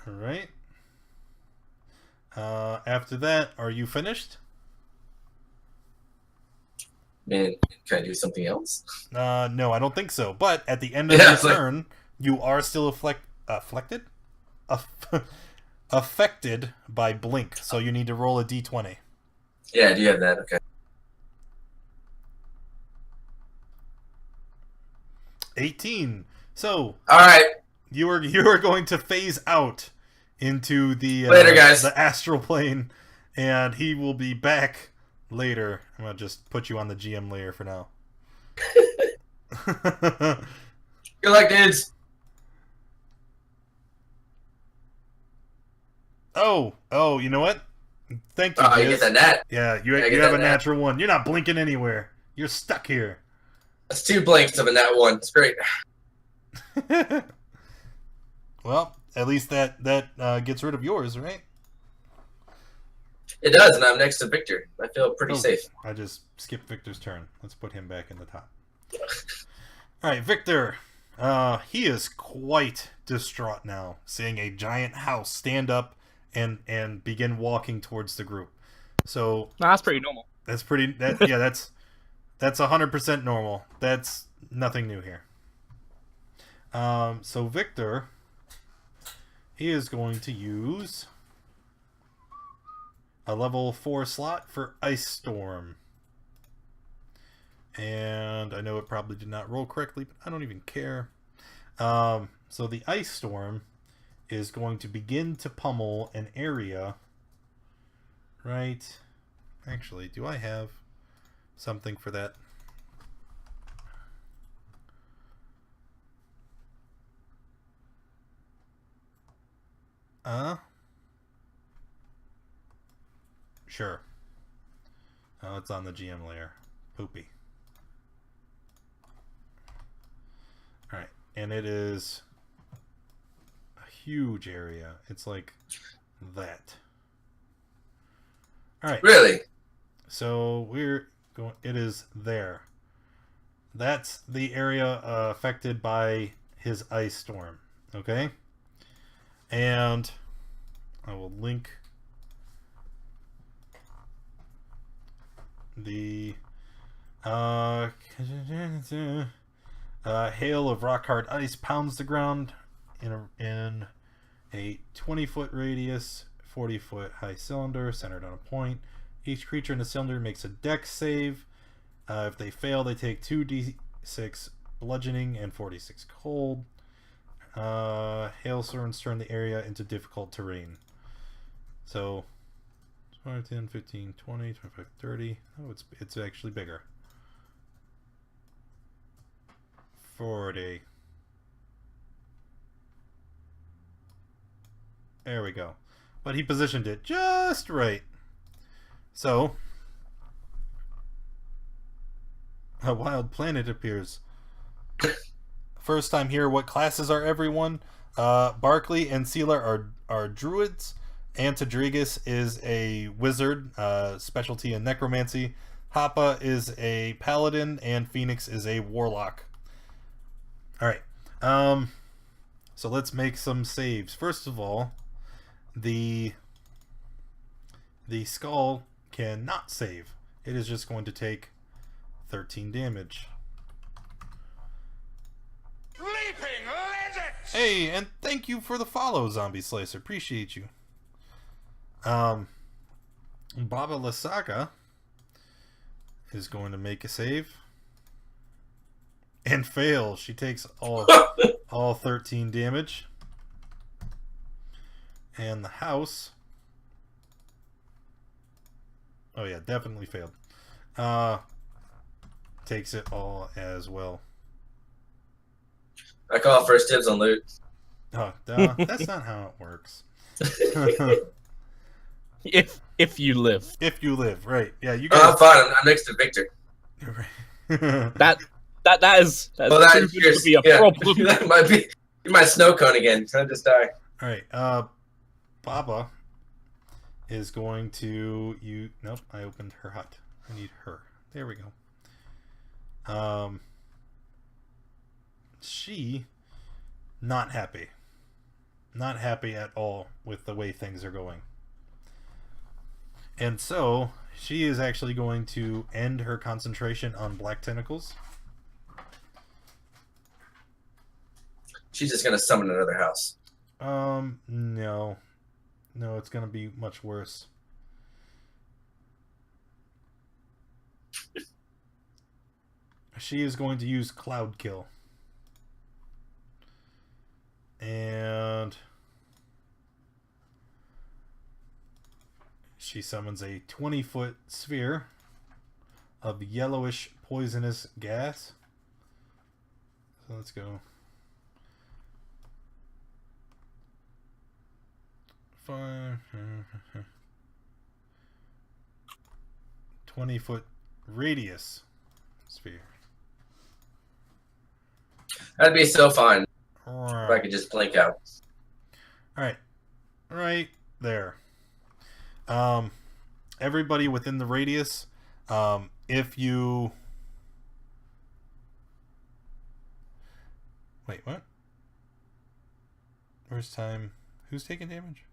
All right. After that, are you finished? Man, can I do something else? No, I don't think so. But at the end of Yeah, your it's like- turn, you are still affected by blink. So you need to roll a d20. Yeah, I do have that. Okay. 18. So All right. you are going to phase out into the Later, guys. the astral plane, and he will be back later. I'm gonna just put you on the GM layer for now. Good luck, dudes. oh, you know what? Thank you. Oh, you Giz. get that net. Yeah, you Yeah, I get have a that nat. natural one. You're not blinking anywhere. You're stuck here. That's 2 blinks of a net 1. It's great. Well, at least that gets rid of yours, right? It does, and I'm next to Victor. I feel pretty safe. I just skipped Victor's turn. Let's put him back in the top. All right, Victor. He is quite distraught now, seeing a giant house stand up and begin walking towards the group. So That's pretty normal. that's pretty. Yeah, that's 100% normal. That's nothing new here. So Victor, he is going to use a level 4 slot for Ice Storm. And I know it probably did not roll correctly, but I don't even care. So the Ice Storm is going to begin to pummel an area. Right. Actually, do I have something for that? Sure. Oh, it's on the GM layer. Poopy. Alright, and it is a huge area. It's like that. Alright. Really? So we're going, it is there. That's the area affected by his ice storm. Okay? And I will link the hail of rock hard ice pounds the ground in a 20-foot radius, 40-foot high cylinder centered on a point. Each creature in the cylinder makes a dex save. If they fail, they take 2d6 bludgeoning and 46 cold. Hailstorms turn the area into difficult terrain. So 5, 10, 15, 20, 25, 30. Oh, it's actually bigger. 40. There we go. But he positioned it just right. So a wild planet appears. First time here, what classes are everyone? Barkley and Sealer are druids. Antadrigus is a wizard, specialty in necromancy. Hoppa is a paladin, and Phoenix is a warlock. Alright. So let's make some saves. First of all, the skull cannot save. It is just going to take 13 damage. Leaping legends! Hey, and thank you for the follow, Zombie Slicer. Appreciate you. Baba Lysaga is going to make a save. And fail. She takes all 13 damage. And the house... Oh yeah, definitely failed. Takes it all as well. I call first dibs on loot. Oh, that's not how it works. If you live. If you live, right? Yeah, you I'm guys. fine. I'm next to Victor. That is Well, that proven to be a problem. That might be. You might snow cone again. Try to just die. All right. Baba is going to you. Nope, I opened her hut. I need her. There we go. She not happy. Not happy at all with the way things are going. And so she is actually going to end her concentration on black tentacles. She's just gonna summon another house. No. No, it's gonna be much worse. She is going to use Cloud Kill. And she summons a 20-foot sphere of yellowish poisonous gas. So let's go. 20-foot radius sphere. That'd be so fun if I Right. could just blink out. Alright. Right there. Everybody within the radius, if you... Wait, what? Where's time? Who's taking damage?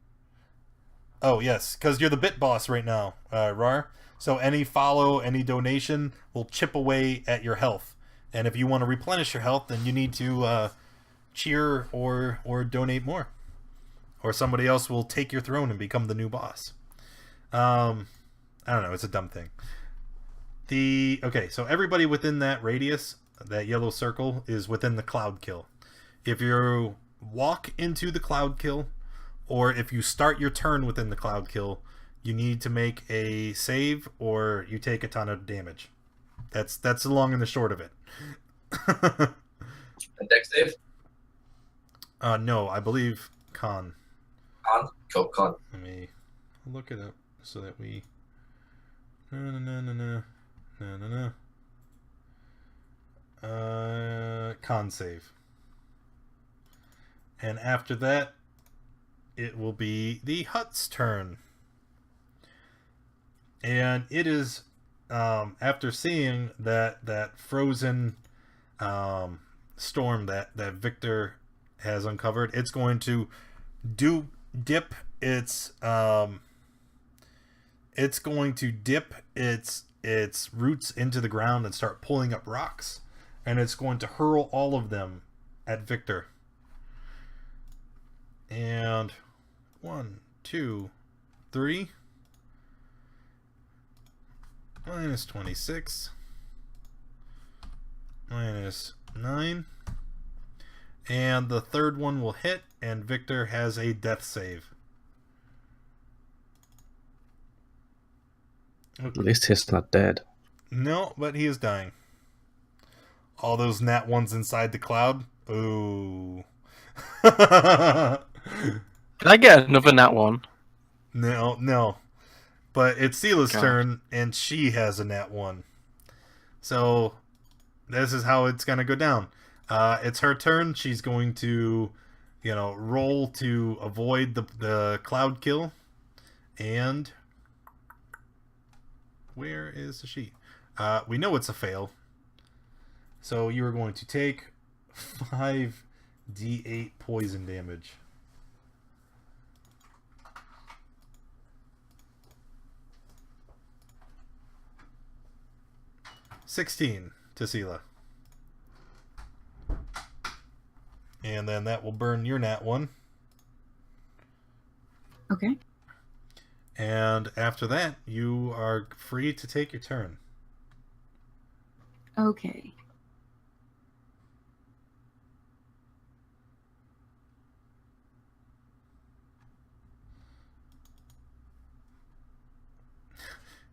Oh, yes, because you're the bit boss right now, Rar. So any follow, any donation will chip away at your health. And if you want to replenish your health, then you need to cheer or donate more. Or somebody else will take your throne and become the new boss. I don't know, it's a dumb thing. Okay, so everybody within that radius, that yellow circle, is within the Cloud Kill. If you walk into the Cloud Kill, or if you start your turn within the Cloud Kill, you need to make a save or you take a ton of damage. That's the long and the short of it. A dex save? No, I believe Con. On? Cool, con. Let me look it up so that we... No. Con save. And after that, it will be the hut's turn. And it is, after seeing that frozen storm that Victor has uncovered, it's going to dip its roots into the ground and start pulling up rocks, and it's going to hurl all of them at Victor. And 1, 2, 3 minus 26 minus 9, and the third one will hit, and Victor has a death save. At least he's not dead. No, but he is dying. All those nat ones inside the cloud. Ooh. Can I get another nat one? No. But it's Sela's God. turn, and she has a nat 1. So, this is how it's going to go down. It's her turn. She's going to, roll to avoid the Cloud Kill. And... where is the sheet? We know it's a fail. So, you are going to take 5d8 poison damage. 16 to Sela. And then that will burn your nat 1. Okay. And after that, you are free to take your turn. Okay.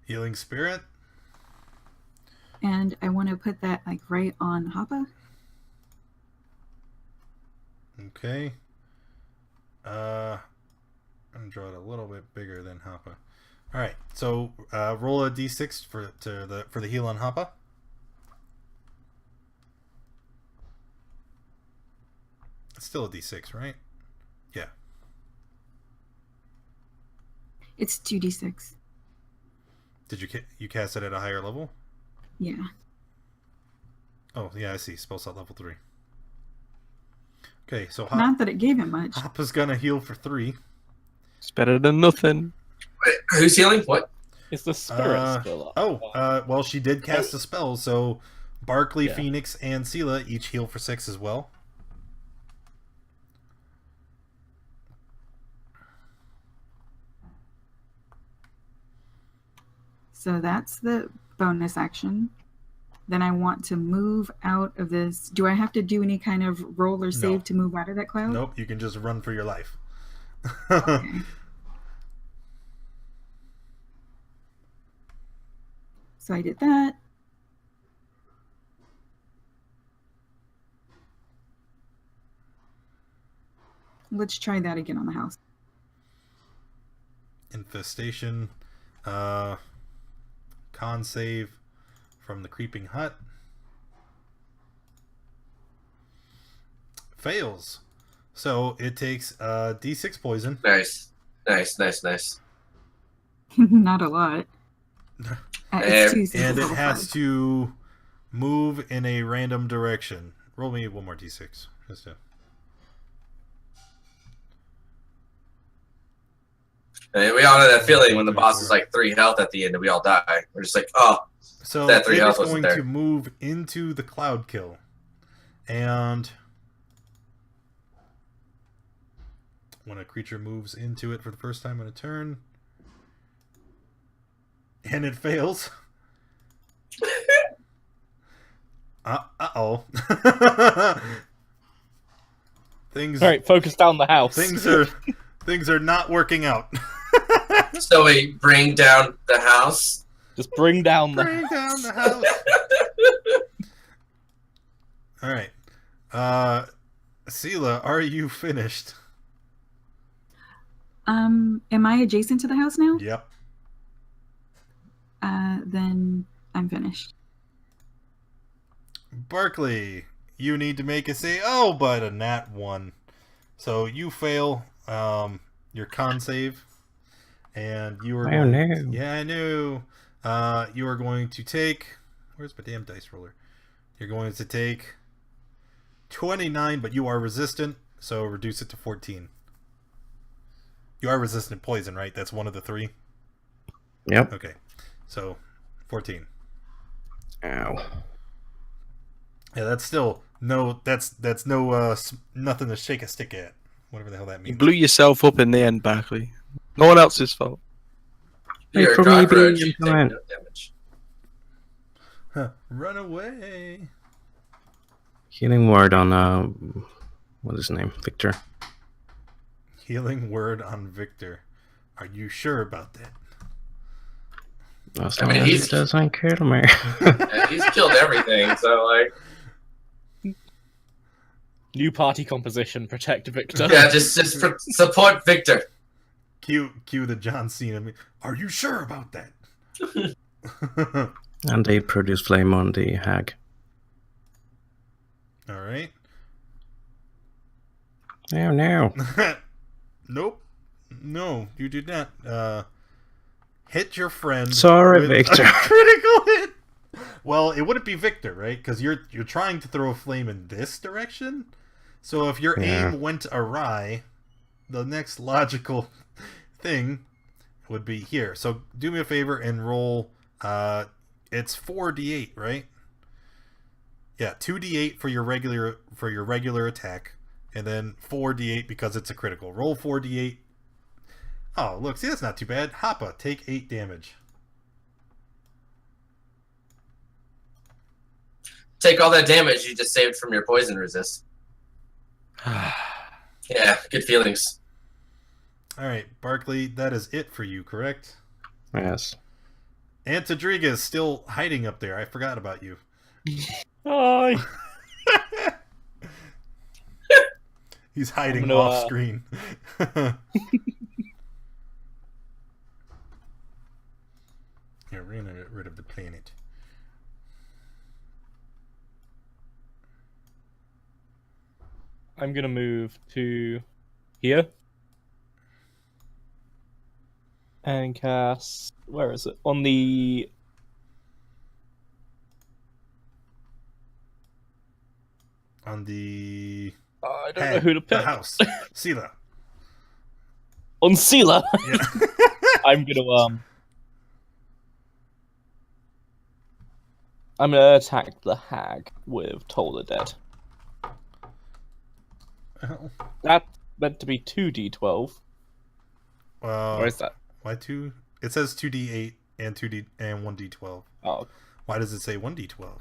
Healing Spirit. And I want to put that like right on Hoppa. Okay. I'm gonna draw it a little bit bigger than Hoppa. All right. So roll a d6 for the heal on Hoppa. It's still a d6, right? Yeah. It's 2d6. Did you cast it at a higher level? Yeah. Oh yeah, I see. Spell slot level 3. Okay, so Not that it gave him much. Hoppa's gonna heal for 3. It's better than nothing. Wait, who's healing? What? Is the spirit still up? Well, she did cast a spell, so Barkley, Yeah. Phoenix, and Sela each heal for 6 as well. So that's the bonus action. Then I want to move out of this. Do I have to do any kind of roll or save to move out of that cloud? Nope, you can just run for your life. Okay. So I did that. Let's try that again on the house. Infestation. Con save from the creeping hut. Fails. So it takes d6 poison. Nice. Not a lot. It's 2 6 And it level has 5. to move in a random direction. Roll me one more d6. Just to... And we all know that feeling when the boss is like 3 health at the end and we all die. We're just like, oh, So that it 3 is health going wasn't there. to move into the cloud kill. And when a creature moves into it for the first time on a turn, and it fails. Uh-oh. Things All right, focus down the house. things are not working out. So we bring down the house. Just bring down the Bring down the house. All right. Sela, are you finished? Am I adjacent to the house now? Yep. Then I'm finished. Barkley, you need to make a save. Oh, but a nat 1. So you fail your con save. And you are Oh, no. Yeah, I knew. You are going to take... Where's my damn dice roller? You're going to take 29, but you are resistant, so reduce it to 14. You are resistant to poison, right? That's one of the 3? Yep. Okay. So, 14. Ow. Yeah, that's still no... That's no... nothing to shake a stick at. Whatever the hell that You means. blew yourself up in the end, Barkley. No one else's fault. You're a for me cockroach. being You take fine. no damage. Huh. Run away! Healing word on what is his name? Victor. Healing word on Victor. Are you sure about that? As I long mean, as he's- he doesn't kill me. Yeah, he's killed everything, so like, new party composition. Protect Victor. yeah, just support Victor. Cue the John Cena. Are you sure about that? And they produce flame on the hag. All right. Oh no. Nope. No, you did not. Hit your friend. Sorry, with Victor. a critical hit. Well, it wouldn't be Victor, right? Because you're trying to throw a flame in this direction. So if your Yeah. aim went awry, the next logical thing would be here. So do me a favor and roll. It's 4d8, right? Yeah, 2d8 for your regular attack, and then 4d8 because it's a critical. Roll 4d8. Oh, look, see, that's not too bad. Hoppa, take 8 damage. Take all that damage you just saved from your poison resist. Yeah, good feelings. All right, Barkley, that is it for you, correct? Yes. And Tadriga is still hiding up there. I forgot about you. Hi. He's hiding gonna, off screen. Yeah, we're gonna get rid of the planet. I'm gonna move to here and cast. Where is it? On the On the I don't know who to the pick. house. Sela. On Sela. Yeah. I'm gonna attack the hag with Toll the Dead. Oh. That's meant to be 2d12. Where is that? Why 2? It says 2d8 and 2d and 1d12. Oh, Why does it say 1d12?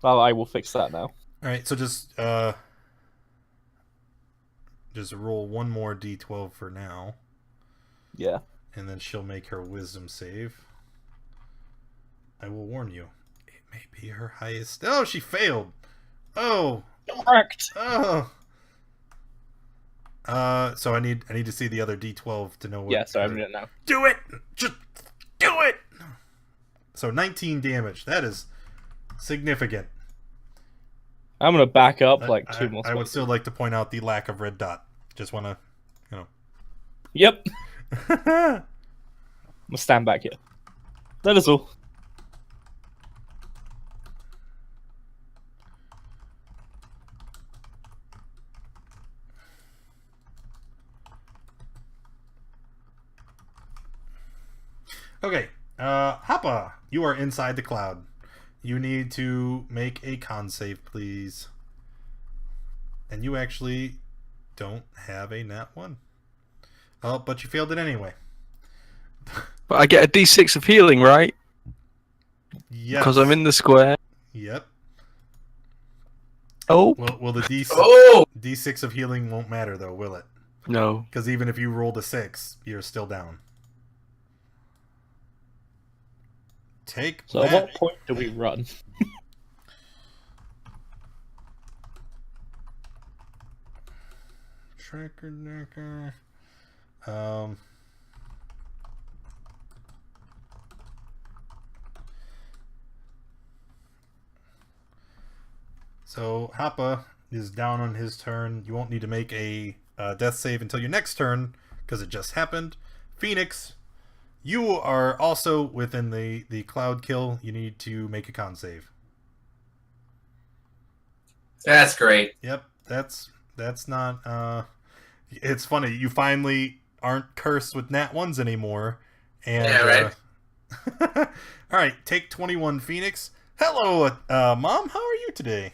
well, I will fix that now. All right, so just roll one more d12 for now, Yeah. and then she'll make her wisdom save. I will warn you, it may be her highest. Oh, she failed. Oh. Correct. Oh. So I need to see the other d12 to know what. Yeah, so I'm doing it now. Do it. Just do it. So 19 damage. That is significant. I'm gonna back up like two more. I would still like to point out the lack of red dot. Just want to, Yep. I'm gonna stand back here. That is all. Okay, Hoppa, you are inside the cloud. You need to make a con save, please. And you actually don't have a nat 1. Oh, but you failed it anyway. But I get a D6 of healing, right? Yes. Because I'm in the square. Yep. Oh. Well, the Oh! D6 of healing won't matter, though, will it? No. Because even if you rolled a 6, you're still down. Take So that. at what point do we run? Tracker necker. So Hoppa is down on his turn. You won't need to make a death save until your next turn because it just happened. Phoenix, you are also within the cloud kill. You need to make a con save. That's great. Yep, that's not. It's funny. You finally aren't cursed with nat 1s anymore. And, Yeah, right. All right, take 21, Phoenix. Hello, Mom. How are you today?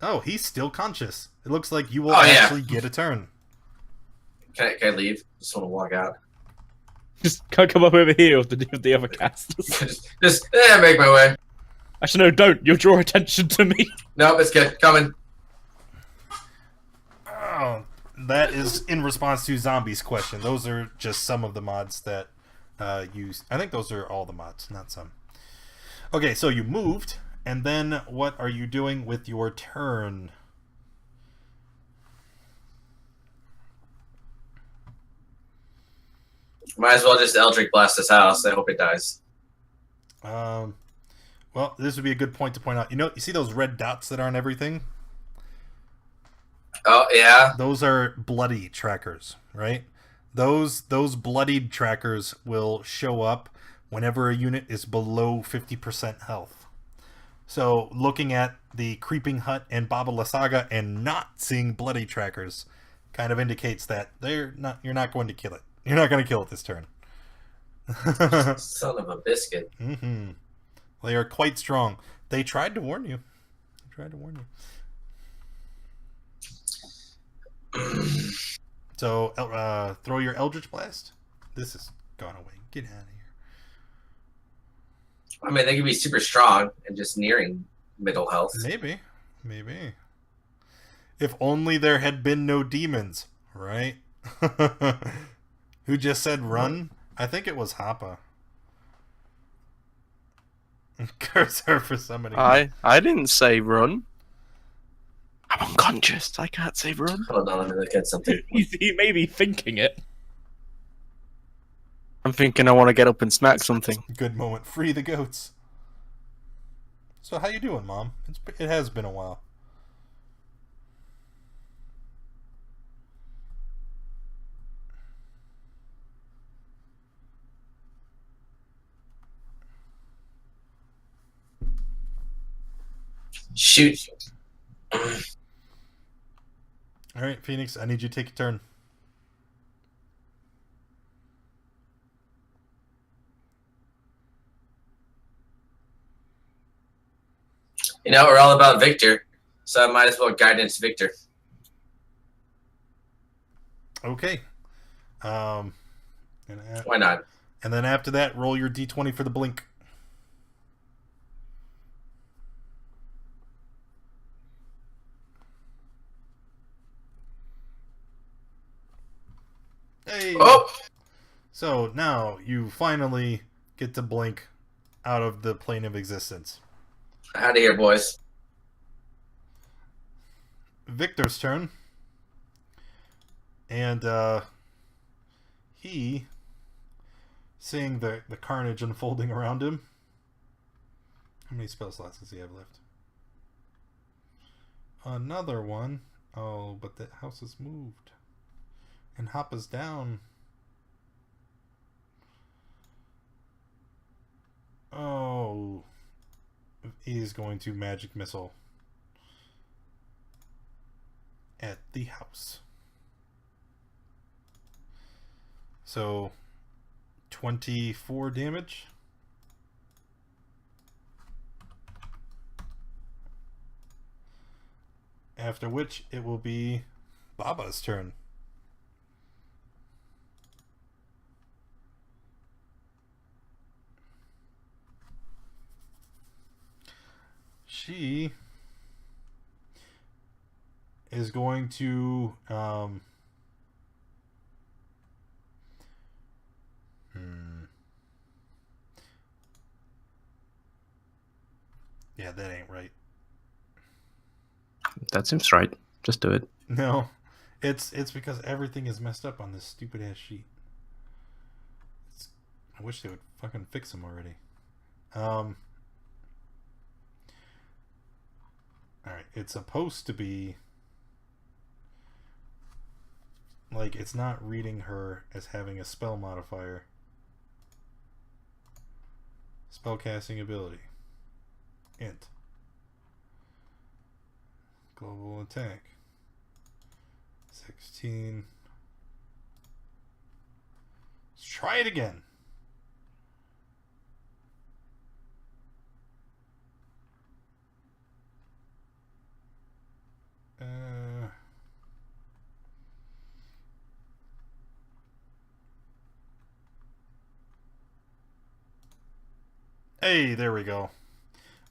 Oh, he's still conscious. It looks like you will actually get a turn. Can I leave? Just want to walk out. Just can't come up over here with the other casters. just make my way. Actually, no, don't. You'll draw attention to me. Nope, it's good. Coming. Oh, that is in response to Zombie's question. Those are just some of the mods that use. I think those are all the mods, not some. Okay, so you moved, and then what are you doing with your turn? Might as well just Eldritch Blast this house. I hope it dies. Well, this would be a good point to point out. You see those red dots that are on everything? Oh, yeah. Those are bloody trackers, right? Those bloodied trackers will show up whenever a unit is below 50% health. So looking at the Creeping Hut and Baba Lysaga and not seeing bloody trackers kind of indicates that you're not going to kill it. You're not going to kill it this turn. Son of a biscuit. Mm-hmm. They are quite strong. They tried to warn you. So, throw your Eldritch Blast. This has gone away. Get out of here. I mean, they could be super strong and just nearing middle health. Maybe. If only there had been no demons, right? Who just said run? I think it was Happa. Curse her for summoning. I didn't say run. I'm unconscious. I can't say run. Hold on, let me look at something. He may be thinking it. I'm thinking I want to get up and smack something. Good moment. Free the goats. So how you doing, Mom? It has been a while. Shoot. All right, Phoenix, I need you to take a turn. You know, we're all about Victor, so I might as well guidance Victor. Okay. And Why not? And then after that, roll your d20 for the blink. Hey. Oh! So now you finally get to blink out of the plane of existence. Out of here, boys. Victor's turn. And he, seeing the carnage unfolding around him. How many spell slots does he have left? Another one. Oh, but the house has moved. And Hoppa's down. Oh. He's going to magic missile at the house. So 24 damage. After which it will be Baba's turn. She is going to yeah, that ain't right. That seems right. Just do it. No, it's because everything is messed up on this stupid ass sheet. I wish they would fucking fix them already. Alright, it's supposed to be like it's not reading her as having a spell modifier. Spellcasting ability. Int. Global attack. 16. Let's try it again. Hey, there we go.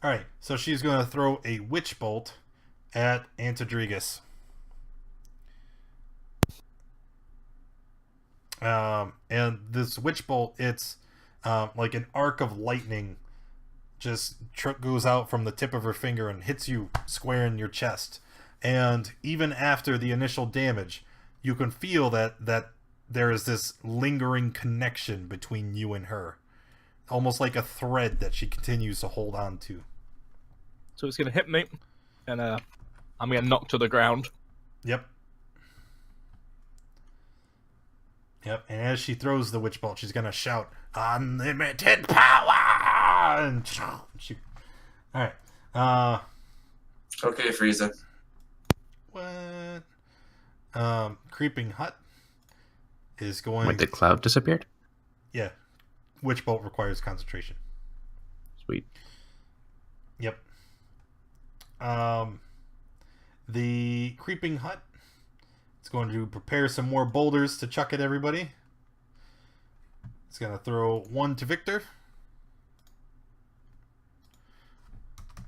Alright, so she's going to throw a witch bolt at Antidrigus. And this witch bolt, it's like an arc of lightning just goes out from the tip of her finger and hits you square in your chest. And even after the initial damage, you can feel that there is this lingering connection between you and her. Almost like a thread that she continues to hold on to. So it's going to hit me, and I'm going to knock to the ground. Yep. Yep, and as she throws the witch bolt, she's going to shout, "Unlimited power!" And shoot. Alright. Okay, Frieza. What? Creeping Hut is going... Wait, the cloud disappeared? Yeah. Witch bolt requires concentration. Sweet. Yep. The creeping hut. It's going to prepare some more boulders to chuck at everybody. It's going to throw one to Victor.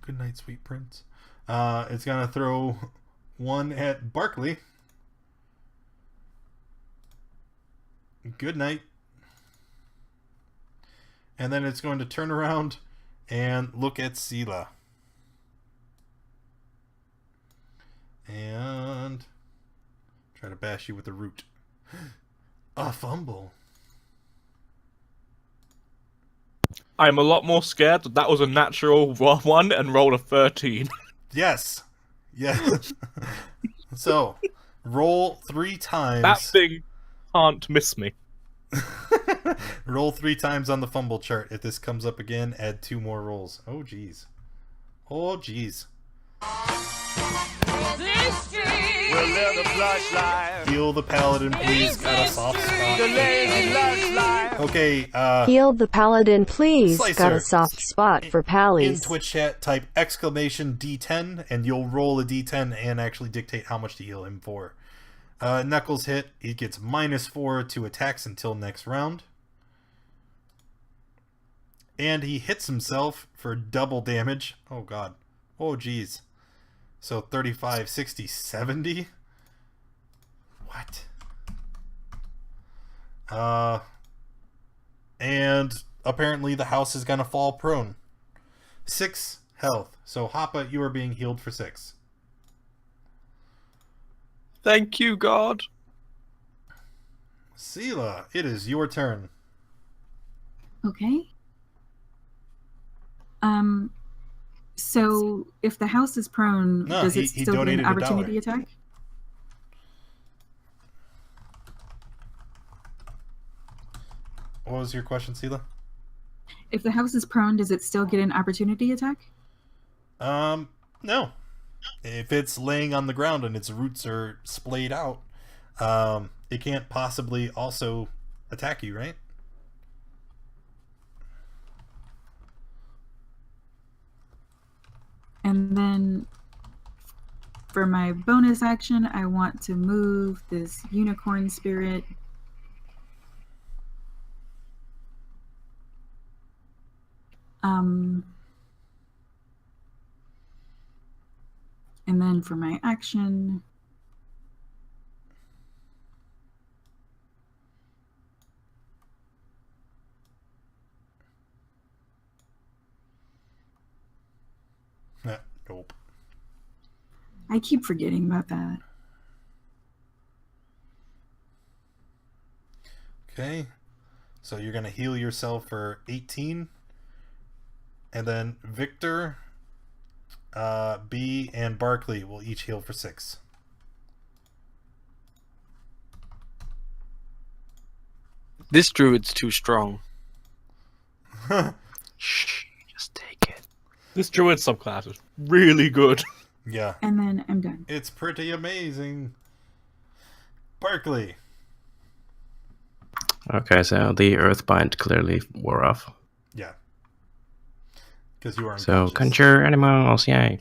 Good night, sweet prince. It's going to throw one at Barkley. Good night. And then it's going to turn around and look at Sela. And try to bash you with the root. A fumble. I'm a lot more scared that that was a natural one and rolled a 13. Yes. Yes. So, roll 3 times. That thing can't miss me. Roll 3 times on the fumble chart. If this comes up again, add 2 more rolls. Oh, jeez. Oh, jeez. We'll live the plush life. Heal the paladin, please. Got a soft spot. The lazy lush life. Okay, Heal the paladin, please. Slicer. Got a soft spot for in pallies. Twitch chat, type exclamation D10, and you'll roll a D10 and actually dictate how much to heal him for. Knuckles hit. He gets -4 to attacks until next round. And he hits himself for double damage. Oh, God. Oh, jeez. So 35, 60, 70? What? And apparently the house is going to fall prone. 6 health. So, Hoppa, you are being healed for 6. Thank you, God. Sela, it is your turn. Okay. So if the house is prone, No, does he it still get donated an $1. opportunity attack? What was your question, Sela? If the house is prone, does it still get an opportunity attack? No. If it's laying on the ground and its roots are splayed out, it can't possibly also attack you, right? And then for my bonus action, I want to move this unicorn spirit and then for my action, Nope. I keep forgetting about that. Okay. So you're going to heal yourself for 18. And then Victor, B, and Barkley will each heal for 6. This druid's too strong. Shh, just take it. This druid subclass is really good. Yeah. And then I'm done. It's pretty amazing. Barkley. Okay, so the Earthbind clearly wore off. Yeah. Because you are So, unconscious. conjure animals, yay.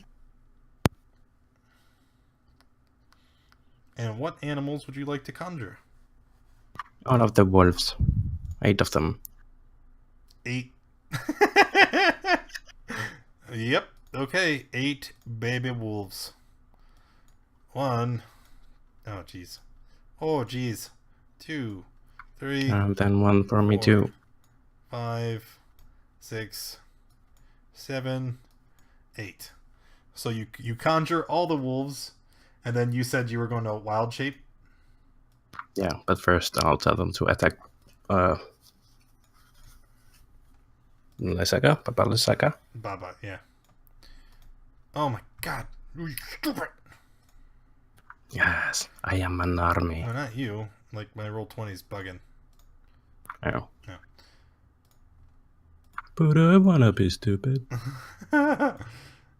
And what animals would you like to conjure? All of the wolves. 8 of them. 8. Yep. Okay. 8 baby wolves. 1. Oh, jeez. Oh, jeez. 2, 3. Then one for me 4, too. 5, 6, 7, 8. So you conjure all the wolves, and then you said you were going to wild shape. Yeah, but first I'll tell them to attack Lysaga, Papa Lysaga. Baba, yeah. Oh my God, you stupid! Yes, I am an army. No, not you. Like my roll 20's bugging. Oh. Yeah. But I wanna be stupid. All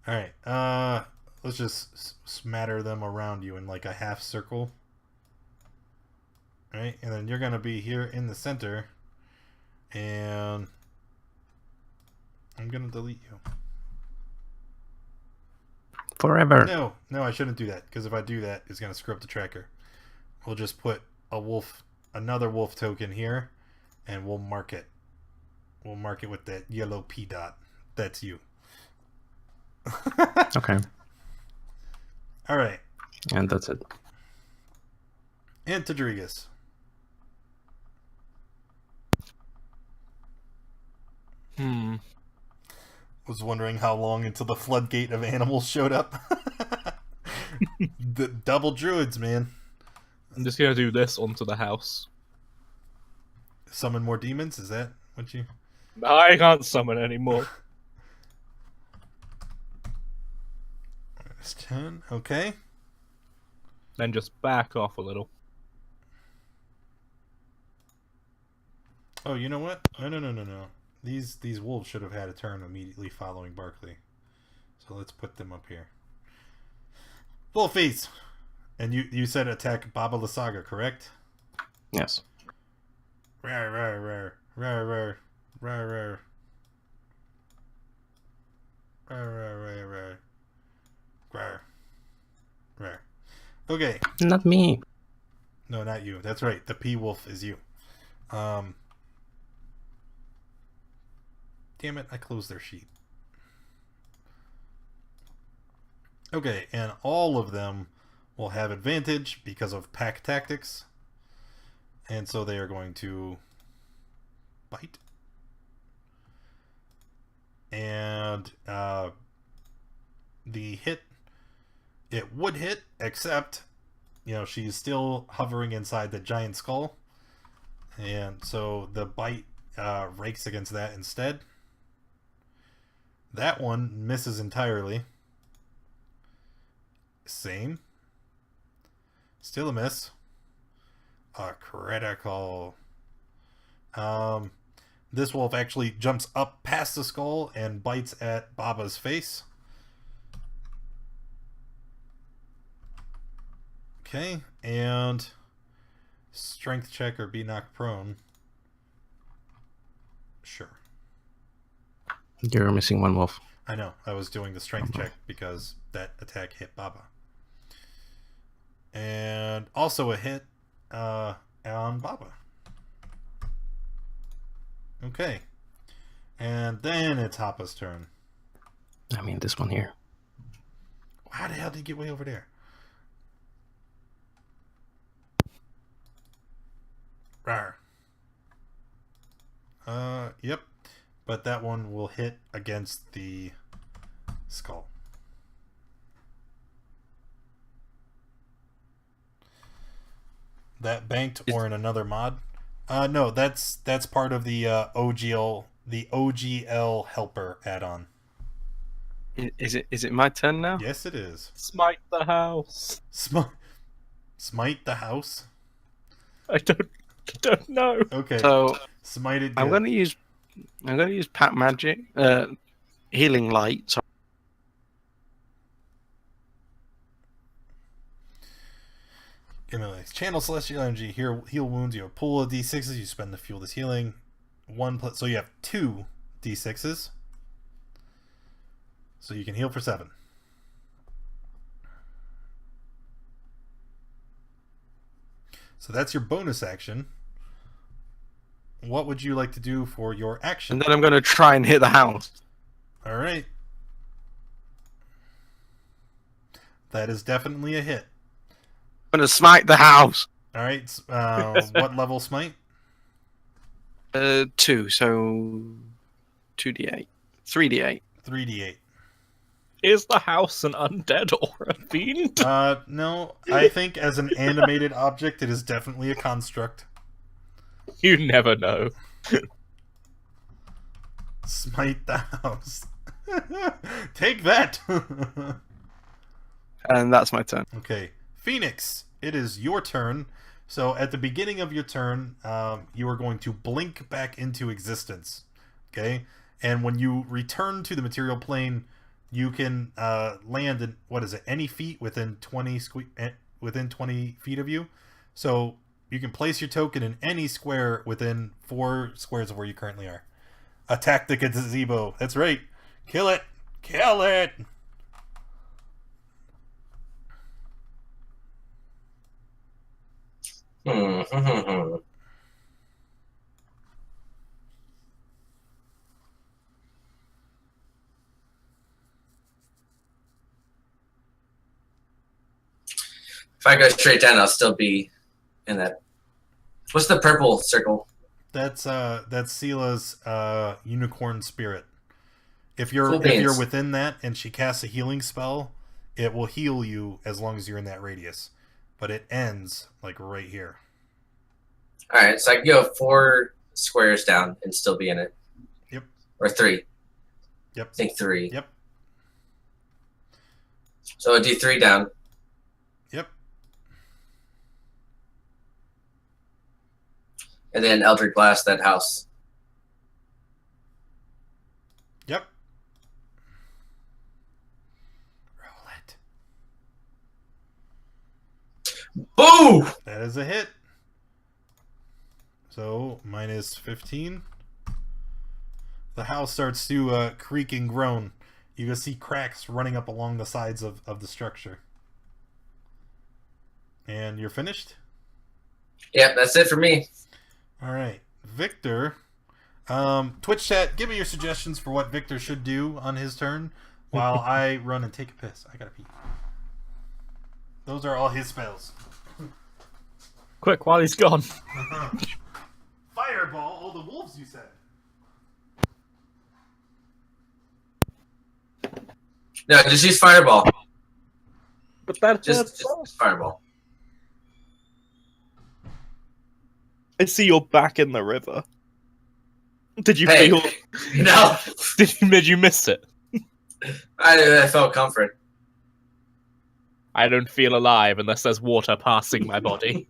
right. Let's just smatter them around you in like a half circle. All right, and then you're gonna be here in the center, and I'm gonna delete you. Forever. No, I shouldn't do that, because if I do that, it's going to screw up the tracker. We'll just put another wolf token here, and we'll mark it. We'll mark it with that yellow P dot. That's you. Okay. All right. And that's it. And Tadrigas. Was wondering how long until the floodgate of animals showed up. The double druids, man. I'm just gonna do this onto the house. Summon more demons? Is that what you... I can't summon anymore. That's 10. Okay. Then just back off a little. Oh, you know what? No. These wolves should have had a turn immediately following Barkley. So let's put them up here. Wolfies! And you said attack Baba Lysaga, correct? Yes. Rar, rar, rar, rar, rar, rar, rar. Rar, rar, rar, rar. Rar. Rar. Okay. Not me. No, not you. That's right. The P-Wolf is you. Damn it, I closed their sheet. Okay, and all of them will have advantage because of pack tactics. And so they are going to bite. And the hit, it would hit, except, she's still hovering inside the giant skull. And so the bite rakes against that instead. That one misses entirely. Same. Still a miss. A critical. This wolf actually jumps up past the skull and bites at Baba's face. Okay, and strength check or be knocked prone. Sure. You're missing one wolf. I know. I was doing the strength check because that attack hit Baba. And also a hit on Baba. Okay. And then it's Hoppa's turn. I mean, this one here. How the hell did he get way over there? Rawr. Yep. But that one will hit against the skull. That banked or in another mod? No, that's part of the OGL helper add-on. Is it my turn now? Yes, it is. Smite the house. Smite the house? I don't know. Okay. So smite it. I'm gonna use Pack Magic, Healing Light. So Channel Celestial Energy. Here, heal wounds. You have a pool of D6s. You spend to fuel this healing. So you have 2 D6s. So you can heal for 7. So that's your bonus action. What would you like to do for your action? and then I'm gonna try and hit the house. All right. That is definitely a hit. I'm gonna smite the house. All right. What level smite? 2, so 2d8, 3d8. 3d8. Is the house an undead or a fiend? No. I think as an animated object, it is definitely a construct. You never know. Smite the house. Take that. And that's my turn. Okay. Phoenix, it is your turn. So at the beginning of your turn, you are going to blink back into existence. Okay? And when you return to the material plane, you can land in, any feet within 20 feet of you. So you can place your token in any square within 4 squares of where you currently are. Attack the gazebo. That's right. Kill it. Kill it. Hmm. If I go straight down, I'll still be in that. What's the purple circle? That's Sela's unicorn spirit. If you're Cool beans. within that and she casts a healing spell, it will heal you as long as you're in that radius. But it ends like right here. All right, so I can go 4 squares down and still be in it. Yep. Or 3. Yep. I think 3. Yep. So I'll do 3 down. Yep. And then Eldritch Blast that house. Yep. Roll it. Boo! That is a hit. So minus 15. The house starts to creak and groan. You can see cracks running up along the sides of the structure. And you're finished? Yep, that's it for me. All right. Victor. Twitch chat, give me your suggestions for what Victor should do on his turn while I run and take a piss. I gotta pee. Those are all his spells. Quick, while he's gone. Fireball, all the wolves you said. No, just use Fireball. But that Just Fireball. I see you're back in the river. Did you Hey. feel? No, Did you miss it? I felt comfort. I don't feel alive unless there's water passing my body.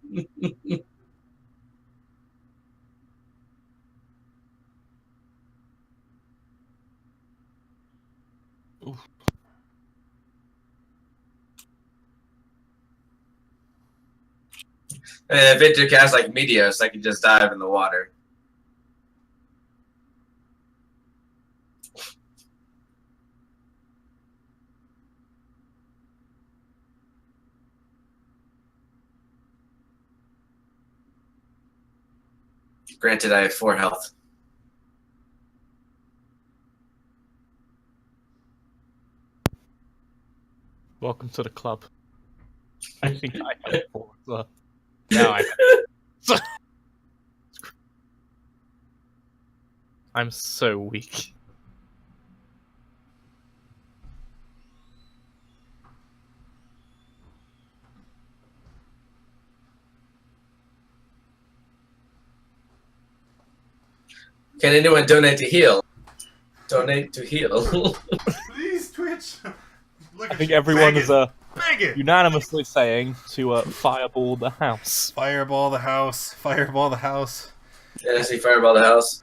And if Victor casts like Meteos, I can just dive in the water. Granted, I have 4 health. Welcome to the club. I think I have 4 as well. Now I'm so weak. Can anyone donate to heal? Donate to heal. Please, Twitch. Look I at think you. everyone Bang is it. Bang it. unanimously saying to fireball the house. Fireball the house. Fireball the house. Yeah, I see Fireball the house.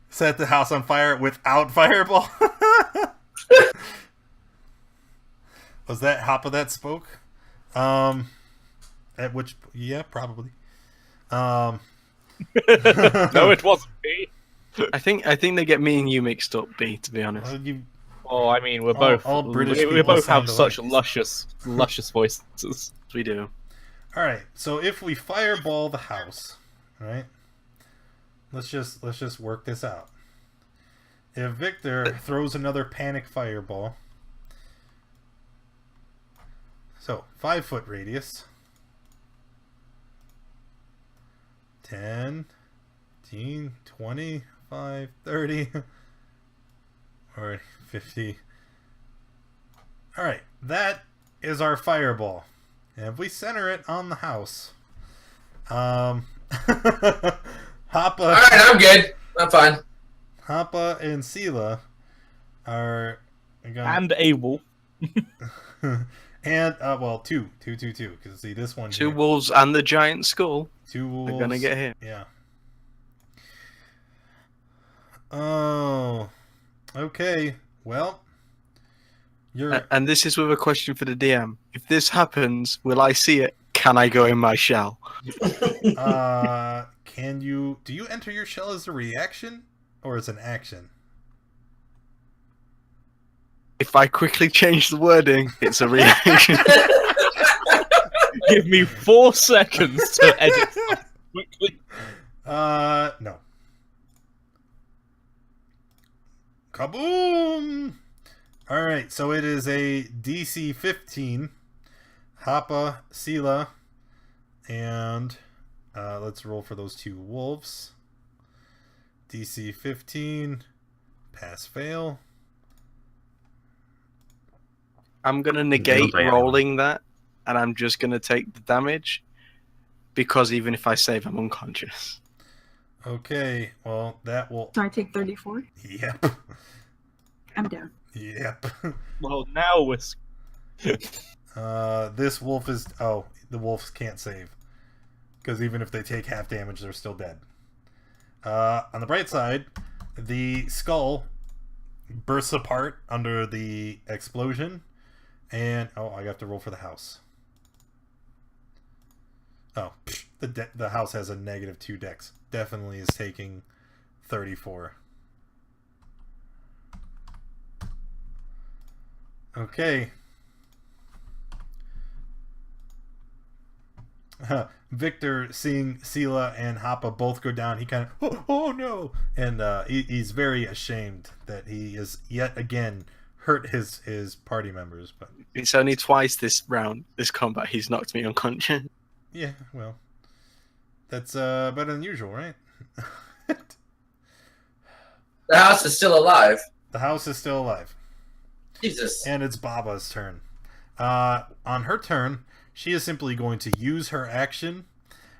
Set the house on fire without fireball. Was that Hoppa that spoke? At which, yeah, probably. No, it wasn't me. I think they get me and you mixed up, B, to be honest. Oh, I mean, we're both all British we people both have sound such alike. luscious voices. We do. All right, so if we fireball the house, right? Let's just work this out. If Victor throws another panic fireball, so 5-foot radius, 10, 15, 20, 5, 30, or 50. All right, that is our fireball. And if we center it on the house, Hoppa. All right, I'm good. I'm fine. Hoppa and Sela are And able. and well, two, because see this one. 2 here, wolves and the giant skull 2 wolves. are gonna get hit. Yeah. Oh. Okay. Well. You're. And this is with a question for the DM. If this happens, will I see it? Can I go in my shell? Can you? Do you enter your shell as a reaction or as an action? If I quickly change the wording, it's a reaction. Give me 4 seconds to edit something quickly. No. Kaboom! Alright, so it is a DC 15. Hapa, Sela, and let's roll for those 2 wolves. DC 15. Pass, fail. I'm going to negate Don't I- rolling that, and I'm just going to take the damage, because even if I save, I'm unconscious. Okay, well, that will... So I take 34. Yep. I'm down. Yep. Well, now we're... This wolf is... Oh, the wolves can't save. Because even if they take half damage, they're still dead. On the bright side, the skull bursts apart under the explosion. And... Oh, I have to roll for the house. Oh, the house has a -2 dex. Definitely is taking 34. Okay. Victor, seeing Sela and Hapa both go down, he kind of, oh no! And he's very ashamed that he is yet again hurt his party members. But It's only twice this combat, he's knocked me unconscious. yeah, well, that's better than usual, right? The house is still alive. The house is still alive. Jesus. And it's Baba's turn. On her turn, she is simply going to use her action,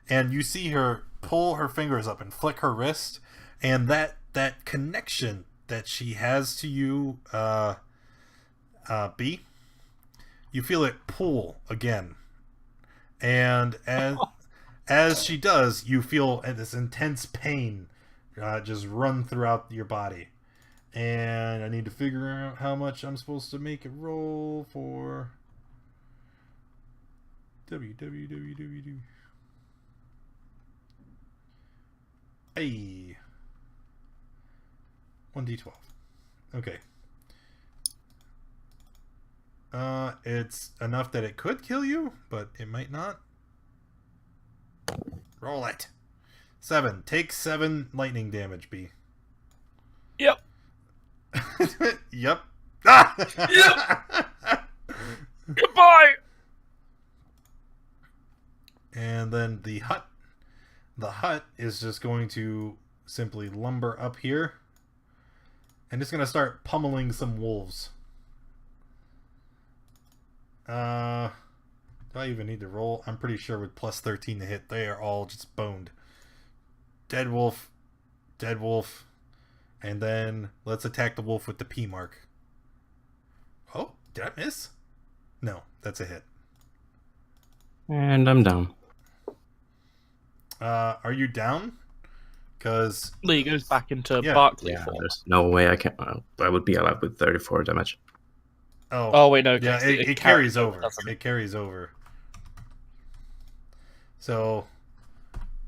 and you see her pull her fingers up and flick her wrist, and that connection that she has to you, B, you feel it pull again. And as she does, you feel this intense pain just run throughout your body. And I need to figure out how much I'm supposed to make it roll for. W. Hey. 1d12. Okay. It's enough that it could kill you, but it might not. Roll it. 7. Take 7 lightning damage, B. Yep. Yep. Goodbye! And then the hut is just going to simply lumber up here and it's going to start pummeling some wolves. Do I even need to roll? I'm pretty sure with plus 13 to hit, they are all just boned. Dead wolf, and then let's attack the wolf with the P mark. Oh, did I miss? No, that's a hit. And I'm down. Are you down? Because Lee goes back into Yeah. Barkley Yeah, form. there's no way I can. I would be allowed with 34 damage. Oh wait, no. yeah, okay, it carries over. doesn't it? It carries over. So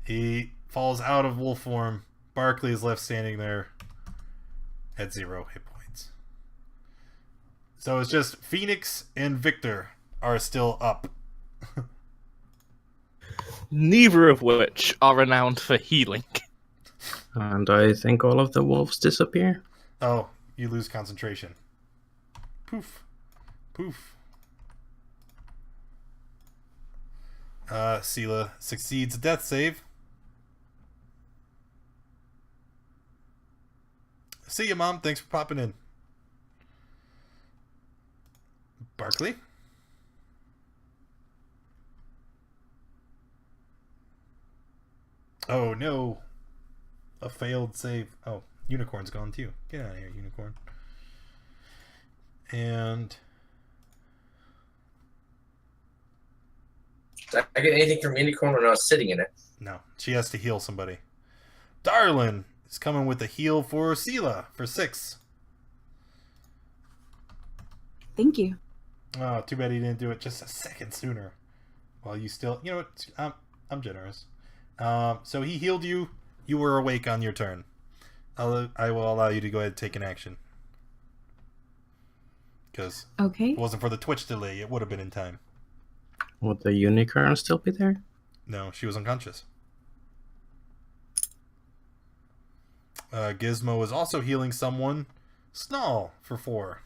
he falls out of wolf form. Barkley is left standing there at 0 hit points. So it's just Phoenix and Victor are still up. Neither of which are renowned for healing. And I think all of the wolves disappear. Oh, you lose concentration. Poof. Poof. Sela succeeds a death save. See you, Mom. Thanks for popping in. Barkley? Oh, no. A failed save. Oh, Unicorn's gone too. Get out of here, Unicorn. And Did I get anything from Unicorn when I was sitting in it? no, she has to heal somebody. Darlin is coming with a heal for Sela for 6. Thank you. Oh, too bad he didn't do it just a second sooner. While you still, you know what? I'm generous. So he healed you. You were awake on your turn. I will allow you to go ahead and take an action. Because Okay. if it wasn't for the Twitch delay, it would have been in time. Would the unicorn still be there? No, she was unconscious. Gizmo is also healing someone. Snarl for 4.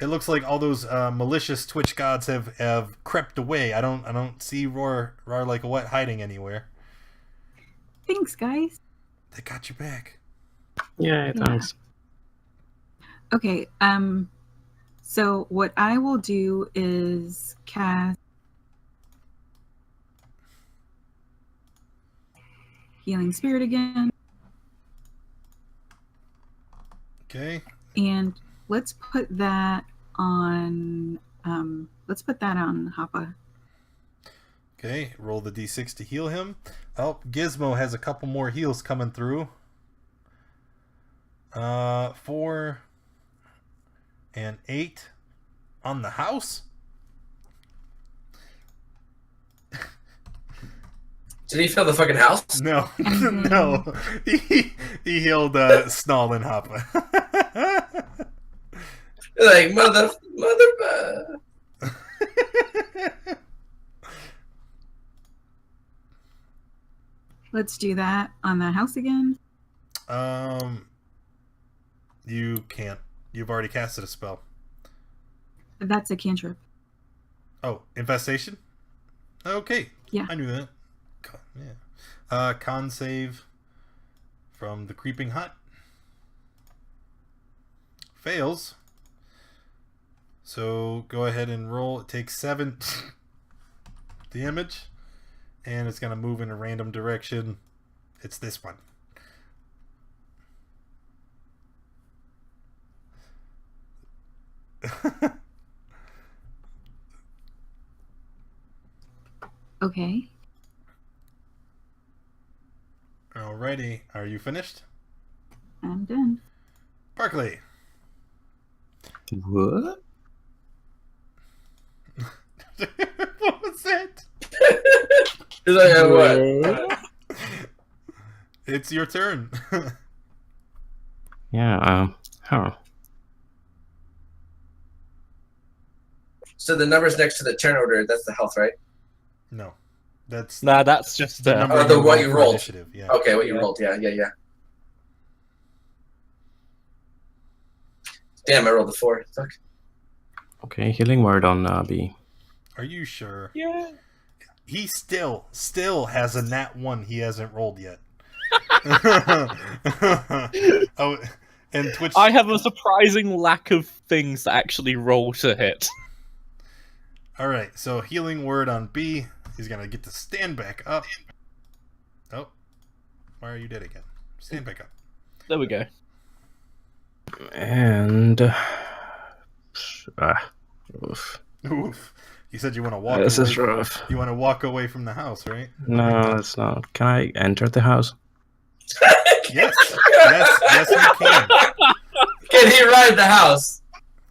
It looks like all those malicious Twitch gods have crept away. I don't see Roar like a wet hiding anywhere. Thanks, guys. They got you back. Yeah, thanks. Okay, so what I will do is cast Healing Spirit again. Okay. And let's put that on Hoppa. Okay, roll the d6 to heal him. Oh, Gizmo has a couple more heals coming through. 4 and 8 on the house. Did he fill the fucking house? No, no. He healed Snarl and Hoppa. Like mother. Let's do that on the house again. You can't. You've already casted a spell. That's a cantrip. Oh, infestation? Okay. Yeah. I knew that. Yeah. Con save from the creeping hut. Fails. So go ahead and roll. It takes 7 damage. And it's going to move in a random direction. It's this one. Okay. Alrighty. Are you finished? I'm done. Barkley. What? What was it? He's like, what? It's your turn. Yeah, huh. So the numbers next to the turn order, that's the health, right? No. That's Nah, that's just the number the what you for rolled. initiative. Yeah. Okay, what you Yeah. rolled. Yeah. Damn, I rolled a 4. Fuck. Okay, healing word on B. Are you sure? Yeah. He still has a nat 1 he hasn't rolled yet. Oh, and Twitch. I have a surprising lack of things that actually roll to hit. All right, so healing word on B. He's gonna get to stand back up. Oh, why are you dead again? Stand back up. There we go. And oof. Oof. You said you want to walk. This away is rough. You want to walk away from the house, right? No, it's not. Can I enter the house? Yes. Yes, you can. Can he ride the house?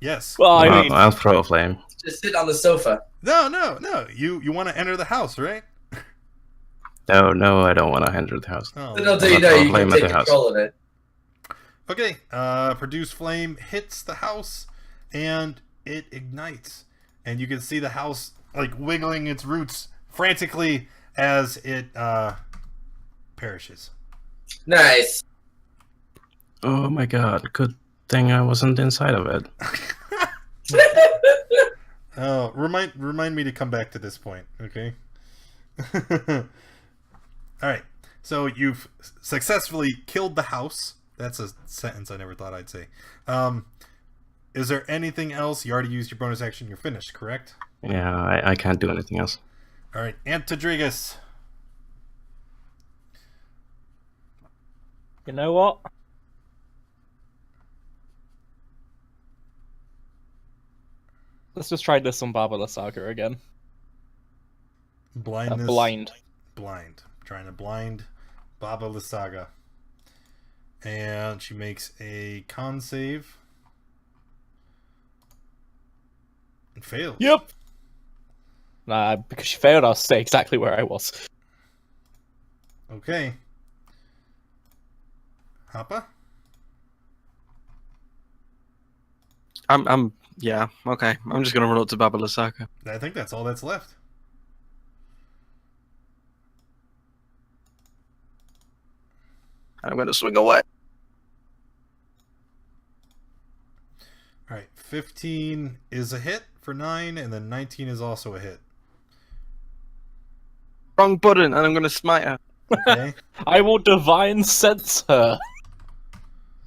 Yes. Well, I mean, I'll throw a flame. Just sit on the sofa. No. You want to enter the house, right? No, I don't want to enter the house. Oh. Little do you know, you can take control of it. Okay, produce flame hits the house, and it ignites. And you can see the house, like, wiggling its roots frantically as it, perishes. Nice. Oh my god, good thing I wasn't inside of it. Oh, remind me to come back to this point, okay? Alright, so you've successfully killed the house. That's a sentence I never thought I'd say. Is there anything else? You already used your bonus action. You're finished, correct? Yeah, I can't do anything else. All right, Antadrigus. you know what? Let's just try this on Baba Lasogga again. Blindness. Blind. Blind. Trying to blind Baba Lysaga. And she makes a con save. And fails. Yep. Nah, because she failed, I'll stay exactly where I was. Okay. Hoppa? I'm Yeah, okay. I'm just gonna run up to Baba Lysaga. I think that's all that's left. I'm gonna swing away. All right, 15 is a hit for 9, and then 19 is also a hit. Wrong button, and I'm gonna smite her. Okay. I will divine sense her.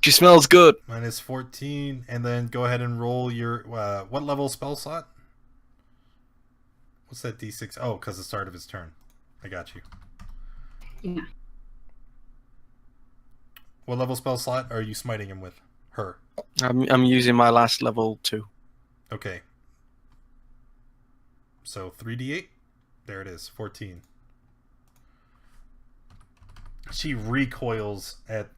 She smells good. Minus 14, and then go ahead and roll your what level spell slot? What's that D6? Oh, because the start of his turn. I got you. Yeah. What level spell slot are you smiting him with? Her. I'm using my last level 2. Okay. So 3d8. There it is. 14. She recoils at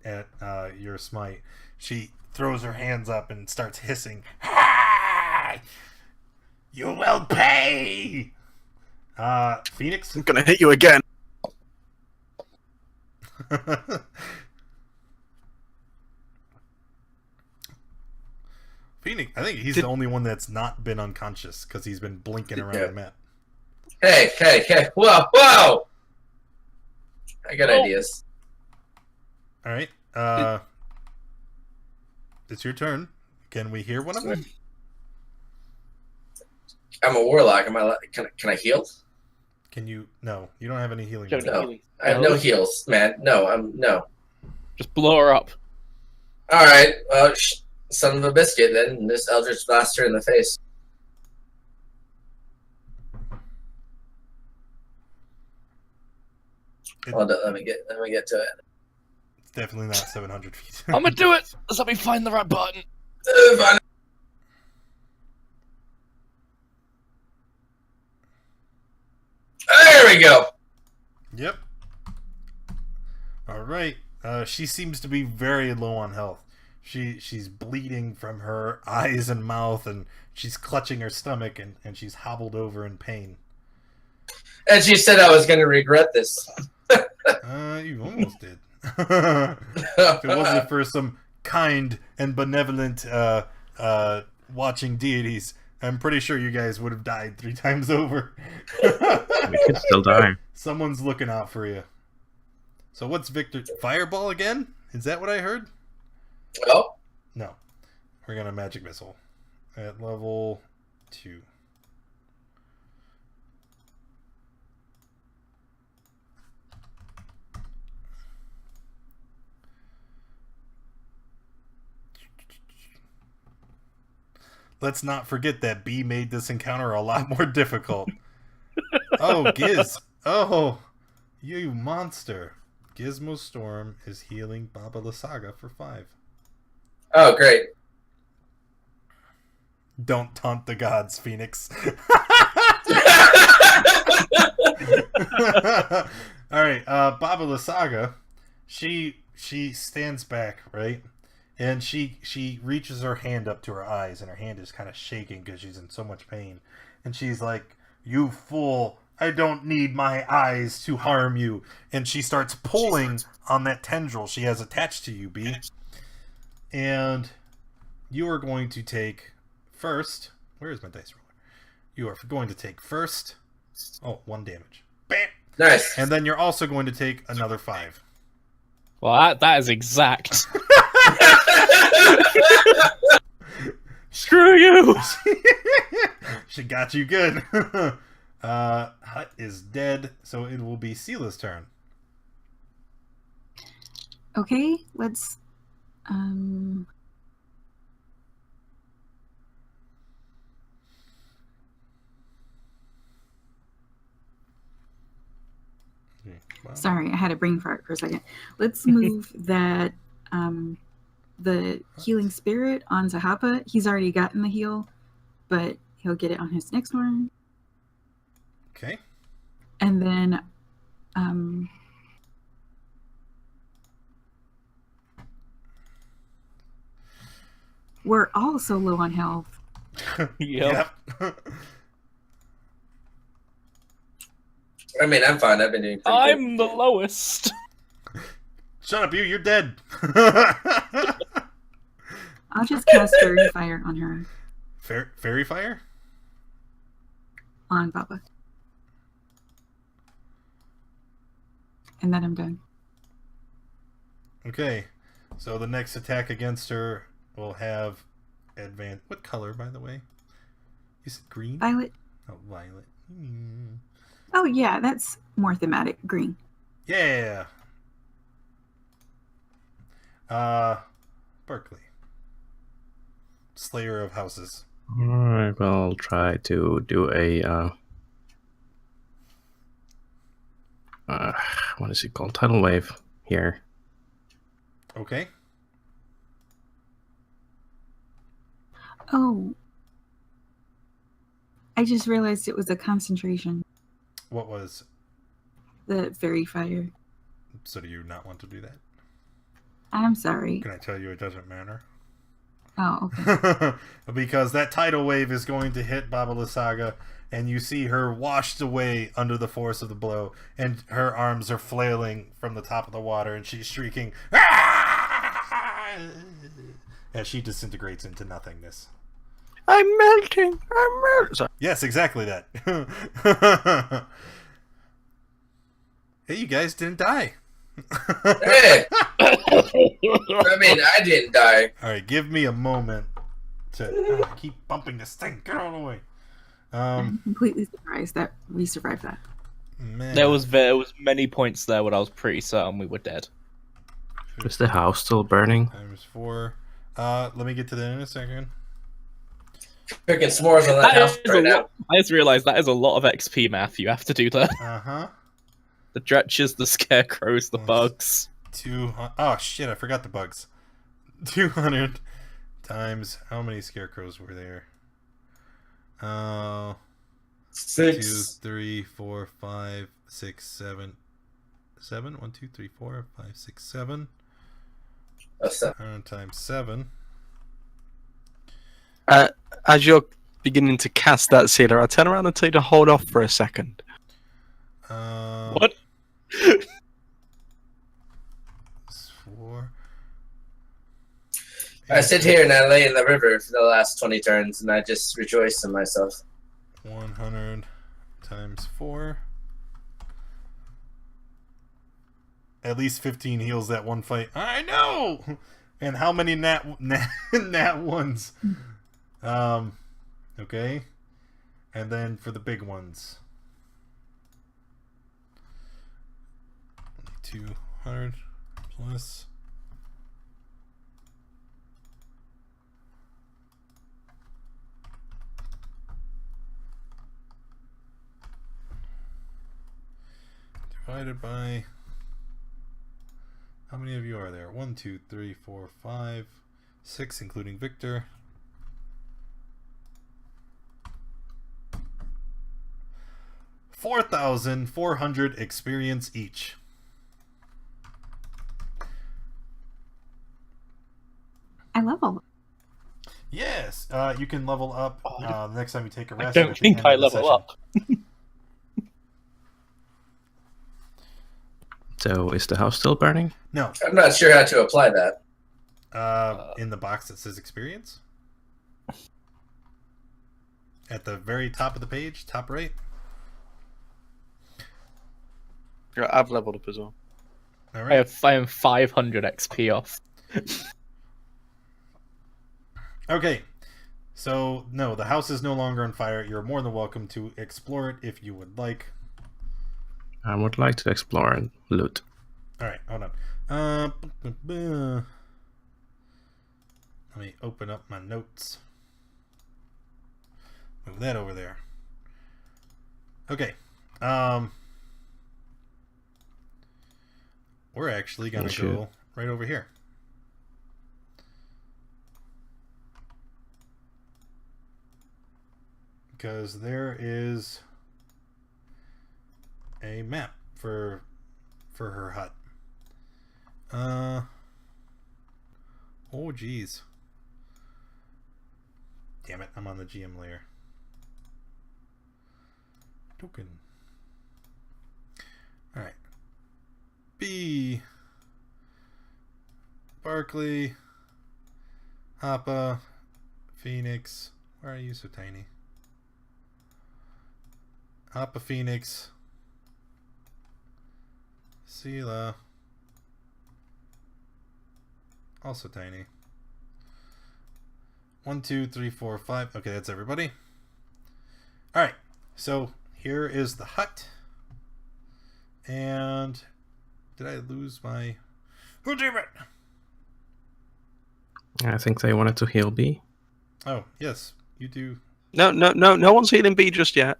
your smite. She throws her hands up and starts hissing. "Ha! You will pay!" Phoenix? I'm gonna hit you again. Phoenix, I think he's the only one that's not been unconscious because he's been blinking around the map. Hey, whoa, whoa! I got ideas. All right. It's your turn. Can we hear one of them? I'm a warlock. Can I heal? Can you? No, you don't have any healing. Don't spells. No, I have no heals, man. No. Just blow her up. All right, son of a biscuit. Then this Eldritch blasts her in the face. Hold on, let me get to it. It's definitely not 700 feet. I'm gonna do it. Let me find the right button. Fine. There we go. Yep. All right. She seems to be very low on health. She's bleeding from her eyes and mouth, and she's clutching her stomach, and she's hobbled over in pain. And she said I was going to regret this. You almost did. If it wasn't for some kind and benevolent watching deities, I'm pretty sure you guys would have died 3 times over. We could still die. Someone's looking out for you. So what's Victor? Fireball again? Is that what I heard? Oh, No. We're gonna magic missile at level 2. Let's not forget that B made this encounter a lot more difficult. Oh, Giz. Oh, you monster. Gizmo Storm is healing Baba Lysaga for 5. oh, great. Don't taunt the gods, Phoenix. All right, Baba Lysaga, she stands back, right? And she reaches her hand up to her eyes, and her hand is kind of shaking because she's in so much pain. And she's like, "You fool, I don't need my eyes to harm you." And she starts pulling on that tendril she has attached to you, B. And you are going to take first... Where is my dice roller? You are going to take first... 1 damage. Bam! Nice. And then you're also going to take another 5. Well, that is exact. Screw you! She got you good. Hut is dead, so it will be Sela's turn. Okay, let's Wow. sorry, I had a brain fart for a second. Let's move that the healing spirit onto Hapa. He's already gotten the heal, but he'll get it on his next one. Okay. And then we're all so low on health. Yep. I mean, I'm fine. I've been doing pretty good. I'm the lowest. Shut up, you're dead. I'll just cast Fairy Fire on her. Fairy fire? on Baba. And then I'm done. Okay. So the next attack against her will have advance. What color, by the way? You said green? Violet. Oh, violet. Hmm. Oh yeah, that's more thematic. Green. Yeah. Berkeley. Slayer of houses. Alright, we'll try to do a what is it called? Tidal wave here. Okay. Oh. I just realized it was a concentration. What was? The fairy fire. So do you not want to do that? I'm sorry. Can I tell you it doesn't matter? Oh, okay. Because that tidal wave is going to hit Baba Lysaga, and you see her washed away under the force of the blow, and her arms are flailing from the top of the water, and she's shrieking as she disintegrates into nothingness. I'm melting. I'm melting. Sorry. Yes, exactly that. Hey, you guys didn't die. Hey! I mean, I didn't die. All right, give me a moment to keep bumping this thing. Get out of the way. I'm completely surprised that we survived that. Man. There was many points there when I was pretty certain we were dead. Is the house still burning? Times 4. Let me get to that in a second. Cooking s'mores on that house right now. I just realised that is a lot of XP math you have to do there. Uh-huh. The dretches, the scarecrows, the bugs. Oh, shit, I forgot the bugs. 200 times... How many scarecrows were there? 6. 2, 3, 4, 5, 6, 7. 7? 1, 2, 3, 4, 5, 6, 7. That's 100 times 7. As you're beginning to cast that sealer, I turn around and tell you to hold off for a second. What? 4. I sit here and I lay in the river for the last 20 turns, and I just rejoice in myself. 100 times 4. At least 15 heals that one fight. I know! And how many nat ones? Okay. And then for the big ones. 200 plus. Divided by... How many of you are there? 1, 2, 3, 4, 5, 6, including Victor. 4,400 experience each. I level. Yes, you can level up the next time you take a rest. I don't think I level up. So is the house still burning? No. I'm not sure how to apply that. In the box that says experience. At the very top of the page, top right. Yeah, I've leveled up as well. All I right. am 500 XP off. Okay. So, no, the house is no longer on fire. You're more than welcome to explore it if you would like. I would like to explore and loot. All right, hold on. Let me open up my notes. Move that over there. Okay. We're actually gonna go right over here. Because there is a map for her hut. Oh geez. Damn it, I'm on the GM layer. Token. Alright. B. Barkley. Hoppa. Phoenix. Why are you so tiny? Hop a Phoenix. Sela. Also tiny. 1, 2, 3, 4, 5. Okay, that's everybody. Alright, so here is the hut. And did I lose my... Oh, damn it! I think they wanted to heal B. Oh, yes, you do. No one's healing B just yet.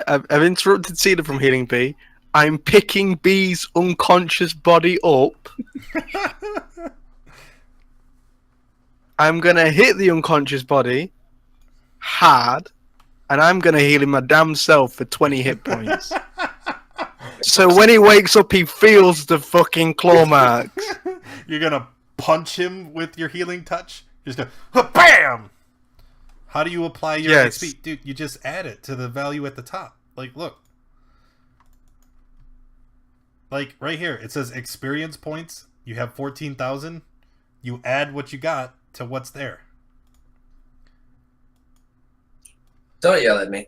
I've interrupted Cedar from healing B. I'm picking B's unconscious body up. I'm gonna hit the unconscious body hard, and I'm gonna heal him my damn self for 20 hit points. So when he wakes up, he feels the fucking claw marks. You're gonna punch him with your healing touch? Just go, BAM! How do you apply your XP? Dude, you just add it to the value at the top. Like, look. Like, right here, it says experience points. You have 14,000. You add what you got to what's there. Don't yell at me.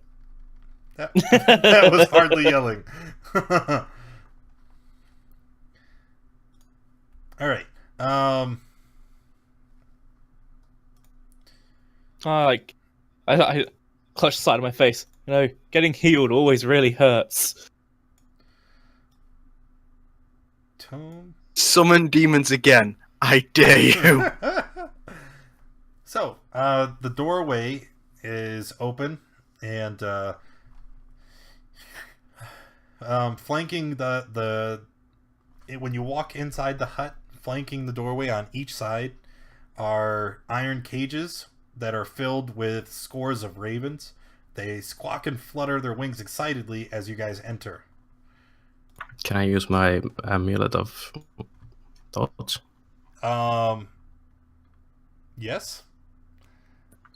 That was hardly yelling. Alright. I clutched the side of my face. You know, getting healed always really hurts. Tone. Summon demons again. I dare you. So, the doorway is open, and flanking when you walk inside the hut, flanking the doorway on each side are iron cages that are filled with scores of ravens. They squawk and flutter their wings excitedly as you guys enter. Can I use my amulet of thoughts Yes.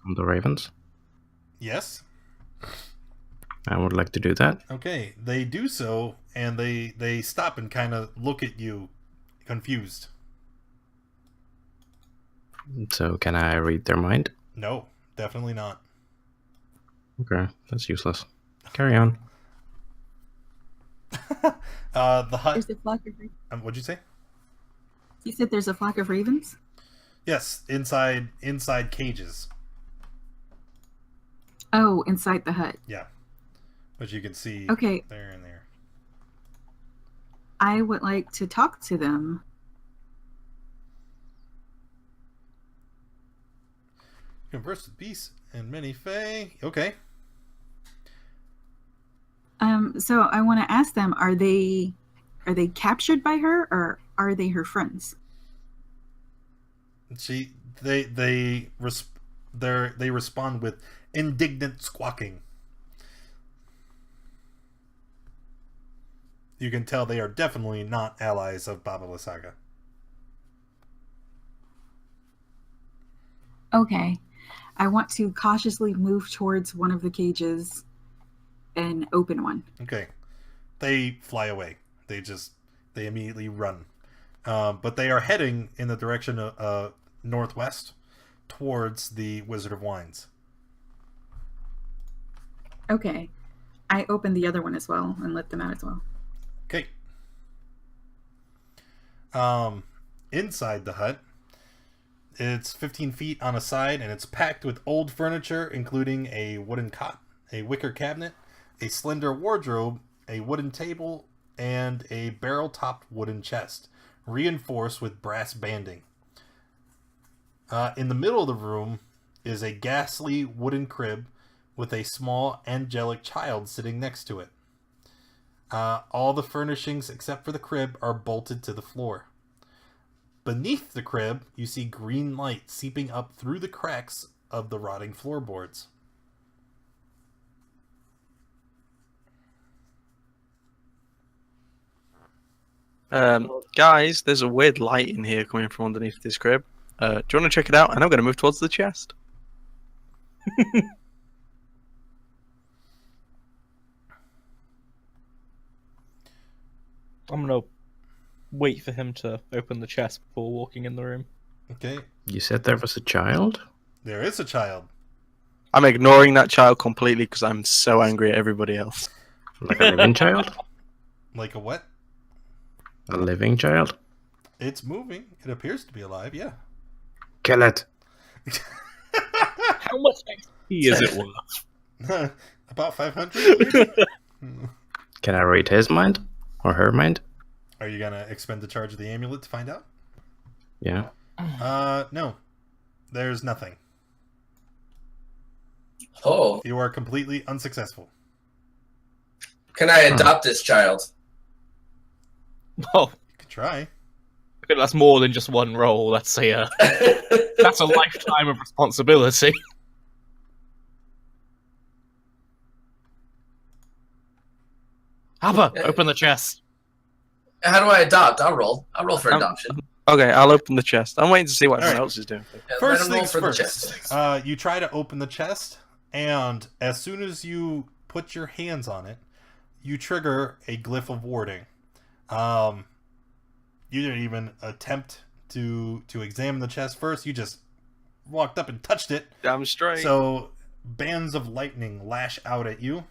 on the ravens? Yes. I would like to do that. Okay, they do so, and they stop and kind of look at you, confused. So can I read their mind? No, definitely not. Okay, that's useless. Carry on. The hut. There's a flock of ravens. What'd you say? You said there's a flock of ravens? Yes, inside cages. Oh, inside the hut. Yeah, which you can see. Okay. There and there. I would like to talk to them. Converse with beasts and many fae. Okay. So I want to ask them: Are they captured by her, or are they her friends? They respond with indignant squawking. You can tell they are definitely not allies of Baba Lysaga. Okay. I want to cautiously move towards one of the cages and open one. Okay. They fly away. They immediately run. But they are heading in the direction of northwest towards the Wizard of Wines. Okay. I open the other one as well and let them out as well. Okay. Inside the hut, it's 15 feet on a side, and it's packed with old furniture, including a wooden cot, a wicker cabinet, a slender wardrobe, a wooden table, and a barrel-topped wooden chest, reinforced with brass banding. In the middle of the room is a ghastly wooden crib with a small angelic child sitting next to it. All the furnishings except for the crib are bolted to the floor. Beneath the crib, you see green light seeping up through the cracks of the rotting floorboards. Guys, there's a weird light in here coming from underneath this crib. Do you want to check it out? And I'm going to move towards the chest. I'm gonna wait for him to open the chest before walking in the room. Okay. You said there was a child? There is a child. I'm ignoring that child completely because I'm so angry at everybody else. Like a living child? Like a what? A living child? It's moving. It appears to be alive, yeah. Kill it. How much XP is it worth? About 500? Can I read his mind? Or her mind? Are you gonna expend the charge of the amulet to find out? Yeah. No. There's nothing. Oh, You are completely unsuccessful. can I adopt this child? Oh, You could try. okay, that's more than just one role. That's a lifetime of responsibility. Hopper, open the chest. How do I adopt? I'll roll. I'll roll for adoption. Okay, I'll open the chest. I'm waiting to see what everyone Alright. else is doing. Yeah, First let him roll things for the first. chest. You try to open the chest, and as soon as you put your hands on it, you trigger a glyph of warding. You didn't even attempt to examine the chest first. You just walked up and touched it. Damn straight. So bands of lightning lash out at you,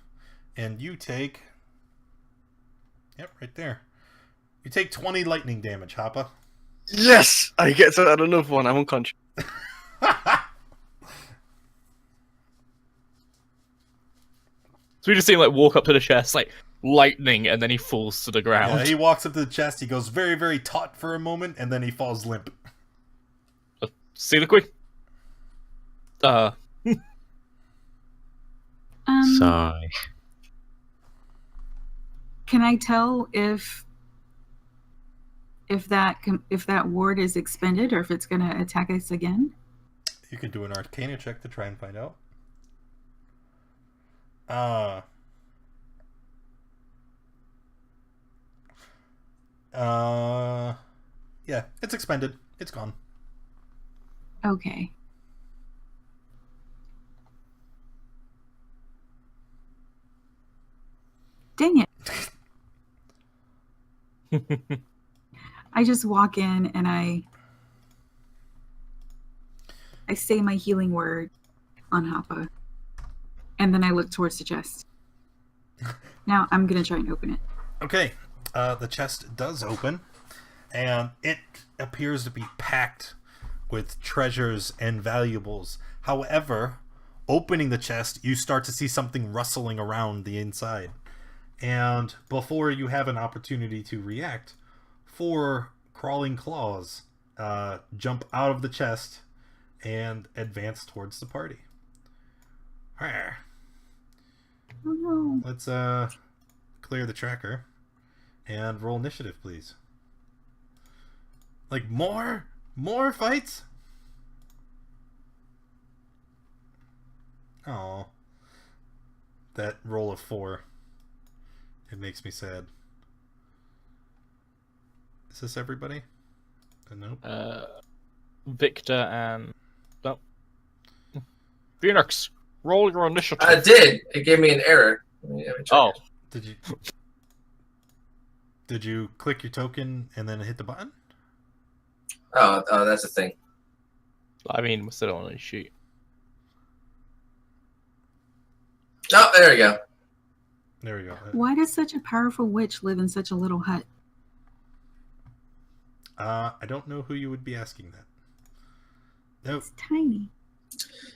and you take... Yep, right there. You take 20 lightning damage, Hoppa. Yes! I get to add another one. I'm unconscious. So we just see him like walk up to the chest, like lightning, and then he falls to the Yeah, ground. he walks up to the chest, he goes very, very taut for a moment, and then he falls limp. See the queen? Sorry. Can I tell if that ward is expended or if it's going to attack us again? You can do an Arcana check to try and find out. Yeah, it's expended. It's gone. Okay. Dang it. I just walk in and I say my healing word on Hoppa. And then I look towards the chest. Now I'm going to try and open it. Okay, the chest does open, and it appears to be packed with treasures and valuables. However, opening the chest, you start to see something rustling around the inside. And before you have an opportunity to react, 4 crawling claws jump out of the chest and advance towards the party. Arrgh. Oh no. Let's clear the tracker and roll initiative, please. Like more fights? Oh, that roll of 4. It makes me sad. Is this everybody? Nope. Victor and... No. Phoenix, roll your initiative. I did. It gave me an error. Let me check. Oh. Did you click your token and then hit the button? Oh, that's a thing. I mean, we're still on his sheet. Oh, there we go. There we go. Why does such a powerful witch live in such a little hut? I don't know who you would be asking that. Nope. It's tiny.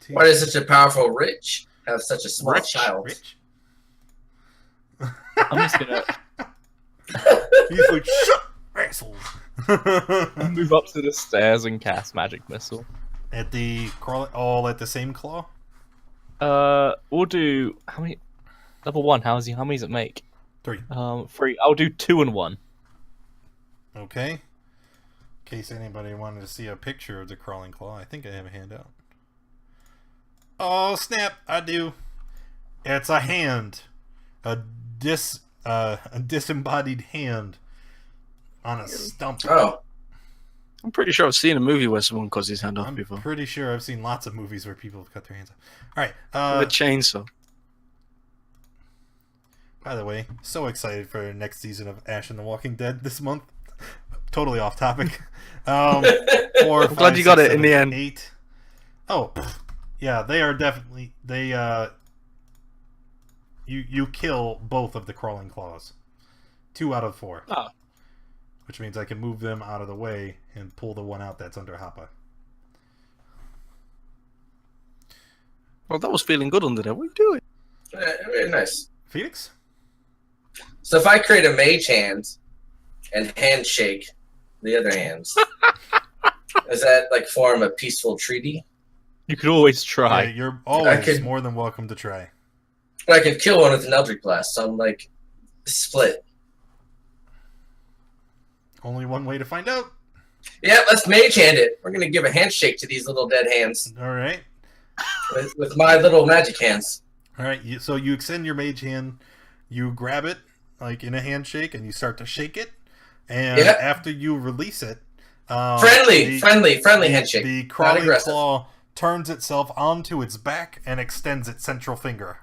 Why does such a powerful rich have such a small child? Rich? I'm just gonna He's like, shut, assholes. move up to the stairs and cast magic missile. At the crawl, all at the same claw. We'll do how many? Level 1. How many does it make? 3. 3. I'll do 2 and 1. Okay. In case anybody wanted to see a picture of the crawling claw, I think I have a handout. Oh snap! I do. It's a hand, a disembodied hand on a stump. Oh, I'm pretty sure I've seen a movie where someone cuts his hand off I'm before. pretty sure I've seen lots of movies where people have cut their hands off. All right. With a chainsaw. By the way, so excited for the next season of Ash and the Walking Dead this month. Totally off topic. 4, I'm glad you got it in the end. 8. Oh, Yeah, they are definitely you kill both of the crawling claws. 2 out of 4. Oh. Which means I can move them out of the way and pull the one out that's under Hoppa. Well, that was feeling good under there. What are you doing? Very nice. Phoenix? So if I create a mage hand and handshake the other hands, does that like form a peaceful treaty? You could always try. Yeah, you're always could- more than welcome to try. But I could kill one with an Eldritch Blast, so I'm like split. Only one way to find out. Yeah, let's mage hand it. We're gonna give a handshake to these little dead hands All right. with my little magic hands. All right. So you extend your mage hand, you grab it like in a handshake, and you start to shake it. And Yeah. after you release it, Friendly handshake. The Not crawling aggressive. claw turns itself onto its back and extends its central finger.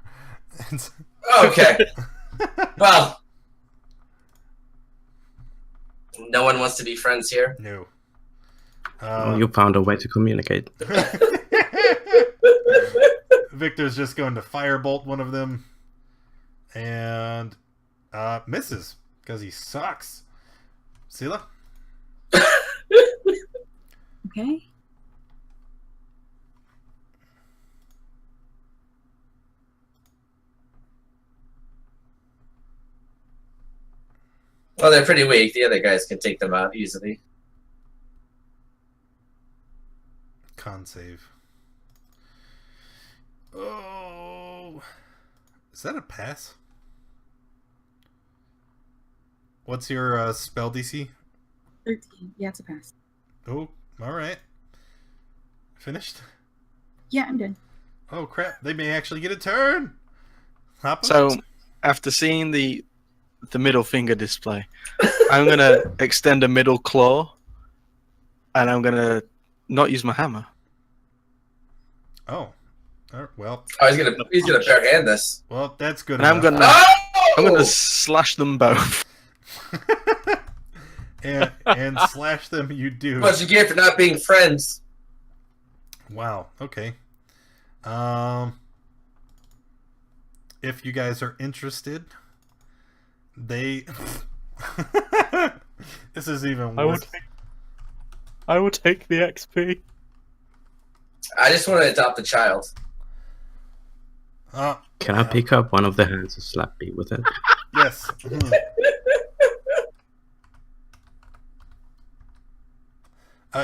Okay. Well, no one wants to be friends here. No. Well, you found a way to communicate. Victor's just going to firebolt one of them, and misses because he sucks. Sela? Okay. Well, they're pretty weak. The other guys can take them out easily. Con save. Oh, is that a pass? What's your spell DC? 13. Yeah, it's a pass. Oh, all right. Finished? Yeah, I'm done. Oh crap! They may actually get a turn. Hop So, after seeing the middle finger display, I'm gonna extend a middle claw, and I'm gonna not use my hammer. Oh, all right, well, Oh, he's gonna bare hand this. well, that's good. And I'm enough. gonna Oh! I'm gonna slash them both. and slash them. You do. What you get for not being friends? Wow. Okay. If you guys are interested, they. This is even worse. I will take the XP. I just want to adopt a child. Can I pick up one of the hands and slap me with it? Yes.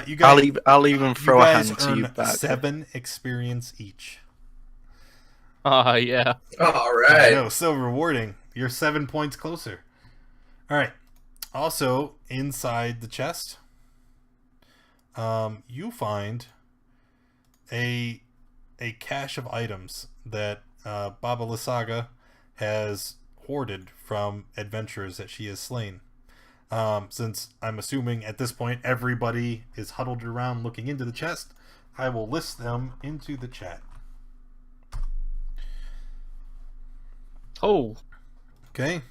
You guys. I'll even throw you a guys hand to you earn back. 7 experience each. Ah, yeah. All I right. know, so rewarding. You're 7 points closer. All right. Also, inside the chest, you find a cache of items that Baba Lysaga has hoarded from adventurers that she has slain. Since I'm assuming at this point everybody is huddled around looking into the chest, I will list them into the chat. Oh, Okay.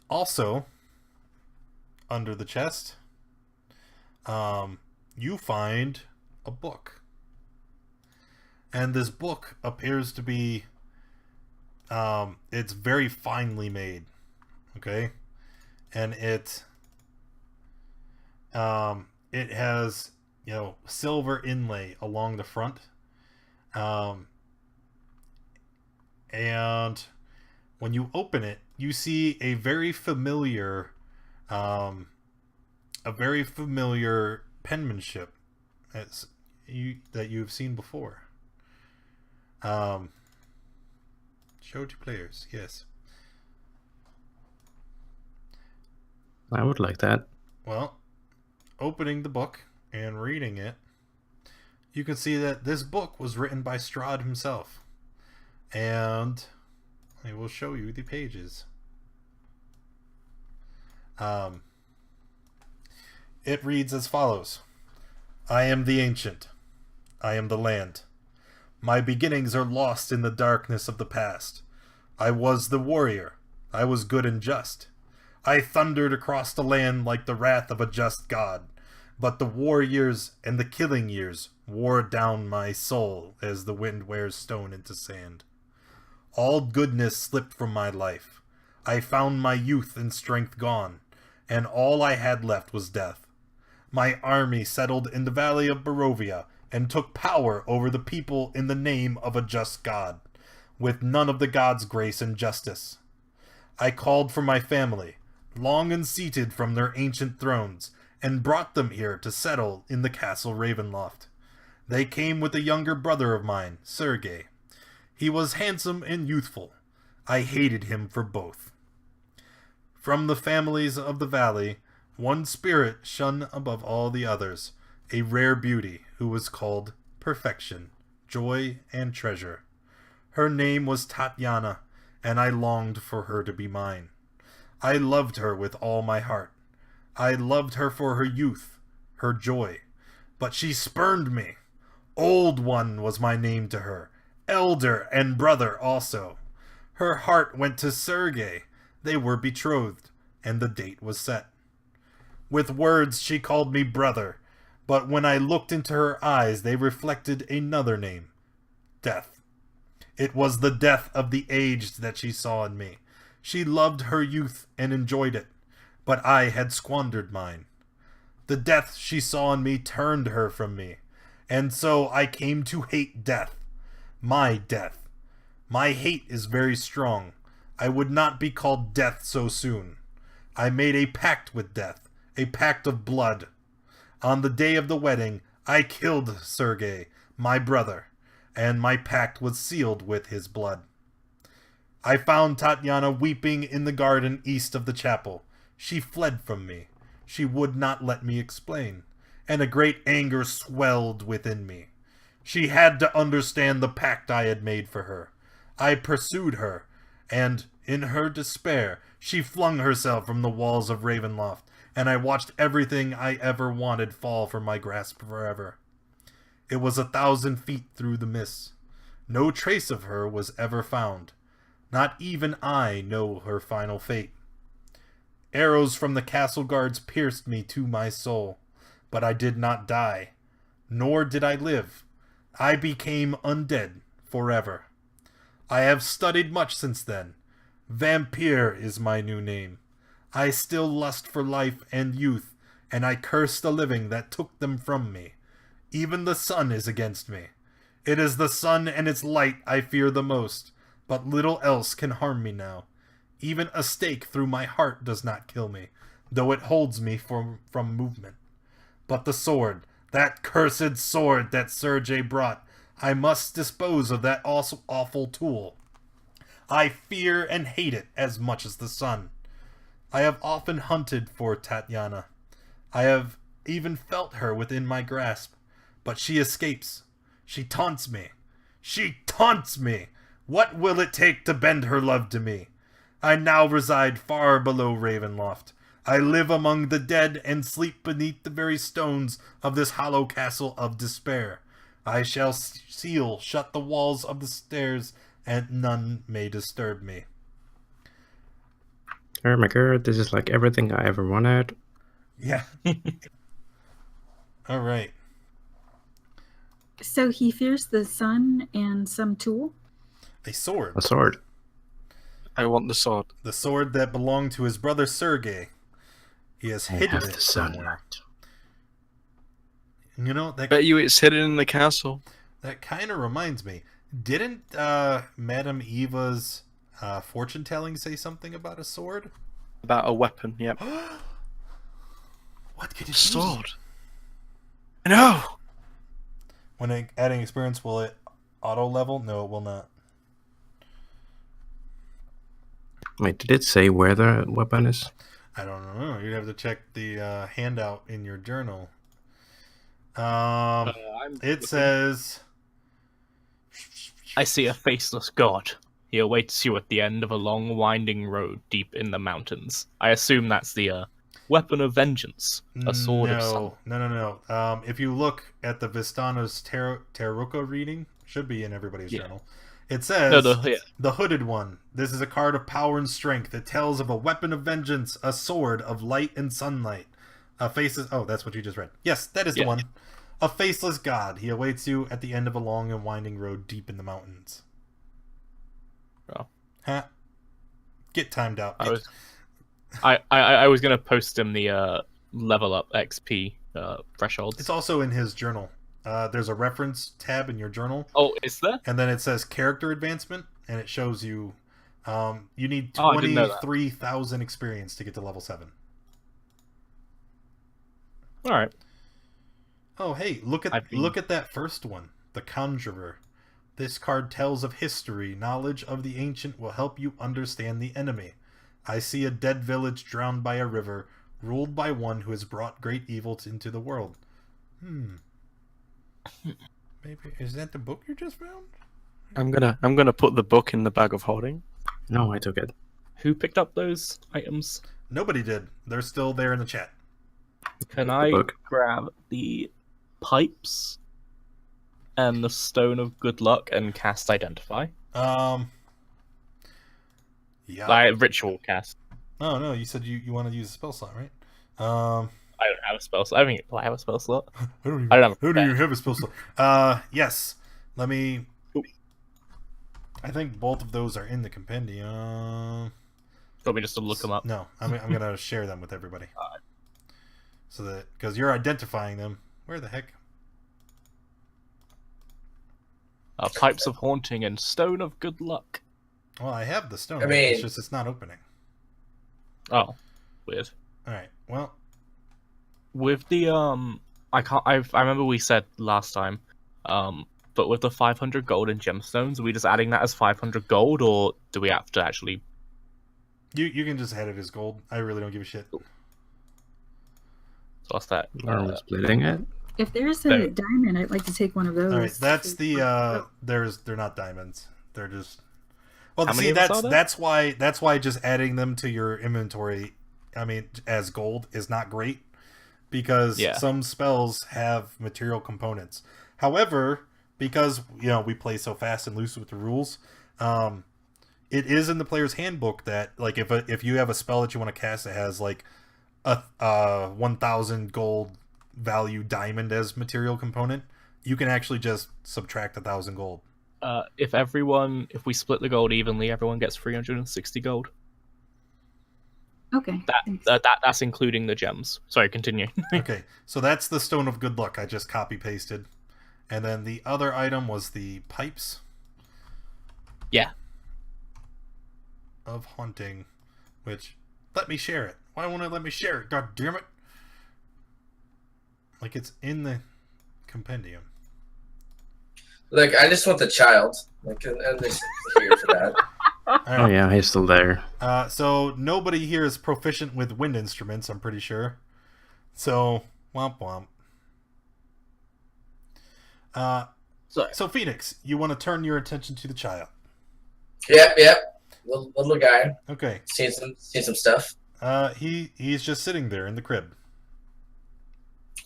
Also, under the chest, you find a book. And this book appears to be, it's very finely made. Okay? And it has, silver inlay along the front. And when you open it, you see a very familiar penmanship that you've seen before. Show to players, yes. I would like that. Well, opening the book and reading it, you can see that this book was written by Strahd himself. And I will show you the pages. It reads as follows. I am the ancient. I am the land. My beginnings are lost in the darkness of the past. I was the warrior. I was good and just. I thundered across the land like the wrath of a just god. But the war years and the killing years wore down my soul as the wind wears stone into sand. All goodness slipped from my life. I found my youth and strength gone, and all I had left was death. My army settled in the valley of Barovia and took power over the people in the name of a just god, with none of the gods' grace and justice. I called for my family, long unseated from their ancient thrones, and brought them here to settle in the castle Ravenloft. They came with a younger brother of mine, Sergei. He was handsome and youthful. I hated him for both. From the families of the valley, one spirit shone above all the others, a rare beauty who was called Perfection, Joy, and Treasure. Her name was Tatiana, and I longed for her to be mine. I loved her with all my heart. I loved her for her youth, her joy. But she spurned me. Old One was my name to her, elder and brother also. Her heart went to Sergei. They were betrothed, and the date was set. With words she called me brother, but when I looked into her eyes they reflected another name, death. It was the death of the aged that she saw in me. She loved her youth and enjoyed it, but I had squandered mine. The death she saw in me turned her from me, and so I came to hate death. My death. My hate is very strong. I would not be called death so soon. I made a pact with death, a pact of blood. On the day of the wedding, I killed Sergei, my brother, and my pact was sealed with his blood. I found Tatiana weeping in the garden east of the chapel. She fled from me. She would not let me explain, and a great anger swelled within me. She had to understand the pact I had made for her. I pursued her, and, in her despair, she flung herself from the walls of Ravenloft, and I watched everything I ever wanted fall from my grasp forever. It was 1,000 feet through the mists. No trace of her was ever found. Not even I know her final fate. Arrows from the castle guards pierced me to my soul, but I did not die, nor did I live. I became undead forever. I have studied much since then. Vampire is my new name. I still lust for life and youth, and I curse the living that took them from me. Even the sun is against me. It is the sun and its light I fear the most, but little else can harm me now. Even a stake through my heart does not kill me, though it holds me from movement. But the sword, that cursed sword that Sergei brought, I must dispose of that awful tool. I fear and hate it as much as the sun. I have often hunted for Tatiana. I have even felt her within my grasp, but she escapes. She taunts me. She taunts me! What will it take to bend her love to me? I now reside far below Ravenloft. I live among the dead and sleep beneath the very stones of this hollow castle of despair. I shall shut the walls of the stairs, and none may disturb me. Oh my god, this is like everything I ever wanted. Yeah. All right. So he fears the sun and some tool? A sword. A sword. I want the sword. The sword that belonged to his brother Sergei. He has hidden it somewhere. You know, that Bet you it's hidden in the castle. That kind of reminds me. Didn't Madame Eva's fortune telling say something about a sword? About a weapon, yep. What could it Sword. be? I know! When adding experience, will it auto level? No, it will not. Wait, did it say where the weapon is? I don't know. You'd have to check the handout in your journal. It says... I see a faceless god. He awaits you at the end of a long, winding road deep in the mountains. I assume that's the weapon of vengeance, a sword of sun. No. If you look at the Vistana's Taroko reading, should be in everybody's journal. It says, No, yeah. the Hooded One. This is a card of power and strength. It tells of a weapon of vengeance, a sword of light and sunlight. A faceless... Oh, that's what you just read. Yes, that is the one. A faceless god. He awaits you at the end of a long and winding road deep in the mountains. Oh. Huh? Get timed out. I was gonna post him the level up XP thresholds. It's also in his journal. There's a reference tab in your journal. Oh, is there? And then it says character advancement, and it shows you you need I didn't know that. 23,000 experience to get to level 7. All right. Oh, hey, look at that first one, the Conjurer. This card tells of history. Knowledge of the ancient will help you understand the enemy. I see a dead village drowned by a river, ruled by one who has brought great evil into the world. Maybe is that the book you just found? I'm gonna put the book in the bag of holding. No, I took it. Who picked up those items? Nobody did. They're still there in the chat. Can I book. grab the pipes and the stone of good luck and cast identify? Yeah. Like ritual cast. Oh no, you said you want to use a spell slot, right? I don't have a spell slot. I mean, do I have a spell slot? I don't even have a spell slot. Yes. Let me. I think both of those are in the compendium. Want me just to look them up? No, I'm gonna share them with everybody. So that because you're identifying them. Where the heck? Pipes of haunting and stone of good luck. Well, I have the stone. I mean- it's just it's not opening. Oh, weird. All right. Well, With the I remember we said last time, but with the 500 gold and gemstones, are we just adding that as 500 gold, or do we have to actually? you can just add it as gold. I really don't give a shit. So what's that? Are we splitting it? If there's a There. diamond, I'd like to take one of those. All right. That's the they're not diamonds. They're just. Well, How many see, of us are there? that's why just adding them to your inventory, I mean, as gold is not great because some spells have material components. However, because we play so fast and loose with the rules, it is in the player's handbook that like if you have a spell that you want to cast that has like a 1,000 gold value diamond as material component, you can actually just subtract 1,000 gold. If we split the gold evenly, everyone gets 360 gold. Okay. thanks. That's including the gems. Sorry, continue. Okay, so that's the Stone of Good Luck I just copy pasted, and then the other item was the pipes. Yeah. Of haunting, which let me share it. Why won't it let me share it? God damn it! Like it's in the compendium. Look, I just want the child. Like, I'm just here for that. All Oh right. yeah, he's still there. So nobody here is proficient with wind instruments, I'm pretty sure. So womp womp. So Phoenix, you want to turn your attention to the child? Yep. Little guy. Okay. Seen some stuff. He's just sitting there in the crib.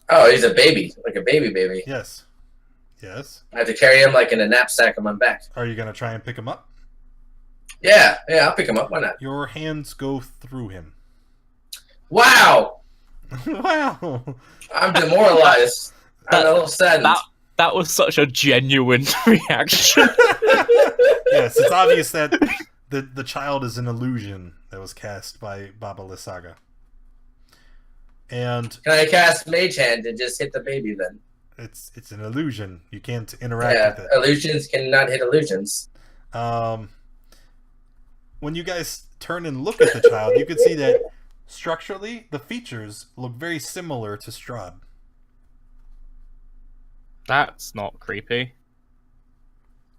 Oh, he's a baby, like a baby. Yes. I have to carry him like in a knapsack on my back. Are you gonna try and pick him up? Yeah, I'll pick him up. Why not? Your hands go through him. Wow, Wow. I'm demoralized. I'm a little saddened. That was such a genuine reaction. Yes, it's obvious that the child is an illusion that was cast by Baba Lysaga. And Can I cast Mage Hand and just hit the baby then? it's an illusion. You can't interact with it. Illusions cannot hit illusions. When you guys turn and look at the child, you can see that structurally the features look very similar to Strahd. That's not creepy.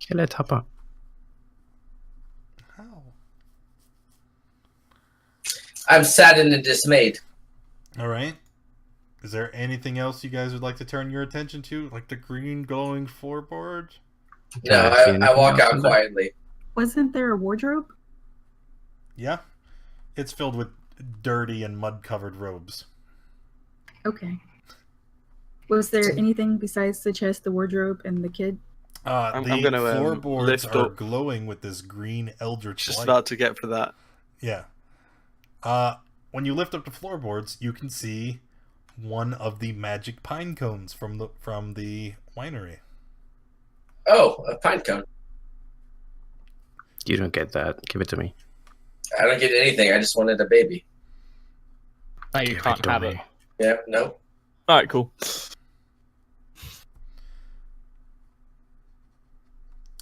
Kill it, Hopper. How? I'm saddened and dismayed. All right. Is there anything else you guys would like to turn your attention to, like the green glowing floorboard? No, I walk out quietly. Wasn't there a wardrobe? Yeah, it's filled with dirty and mud-covered robes. Okay. Was there anything besides the chest, the wardrobe, and the kid? I'm The gonna, floorboards lift are up. glowing with this green eldritch Just light. about to get for that. Yeah. When you lift up the floorboards, you can see one of the magic pine cones from the winery. Oh, a pine cone. You don't get that. Give it to me. I don't get anything. I just wanted a baby. No, you Give can't to have me. it. Yeah, no. Alright, cool.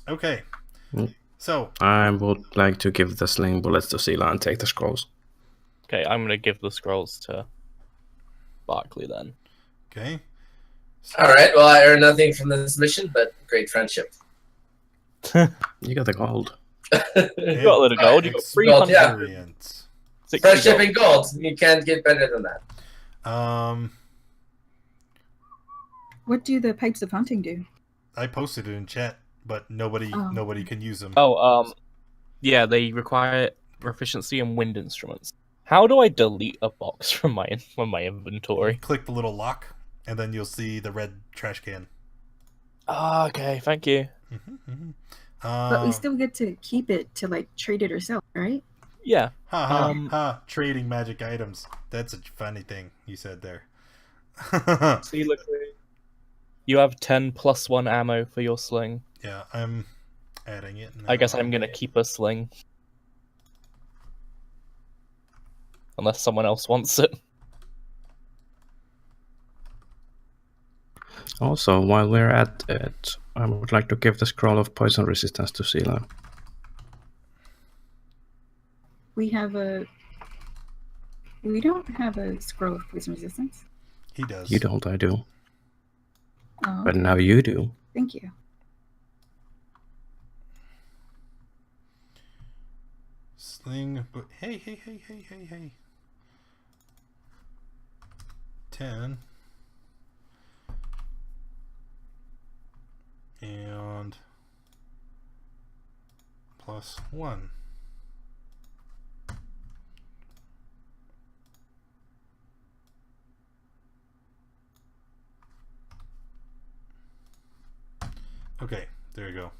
Okay. Mm. So, I would like to give the sling bullets to Sela and take the scrolls. Okay, I'm gonna give the scrolls to Barkley then. okay. All right. Well, I earned nothing from this mission, but great friendship. You got the gold. You got a little gold, you got Gold, 360 yeah. Experience. Friendship gold. and gold. You can't get better than that. What do the pipes of hunting do? I posted it in chat, but nobody Oh. can use them. Yeah, they require proficiency in wind instruments. How do I delete a box from my inventory? Click the little lock, and then you'll see the red trash can. Ah, okay, thank you. But we still get to keep it to like trade it or sell, right? Yeah. Trading magic items. That's a funny thing you said there. See, look, you have 10 plus 1 ammo for your sling. Yeah, I'm adding it. Now. I guess I'm gonna keep a sling. Unless someone else wants it. Also, while we're at it, I would like to give the scroll of poison resistance to Sela. We don't have a scroll of poison resistance. He does. You don't, I do. Oh, But now you do. thank you. Sling, but hey. 10. And plus 1. Okay, there you go.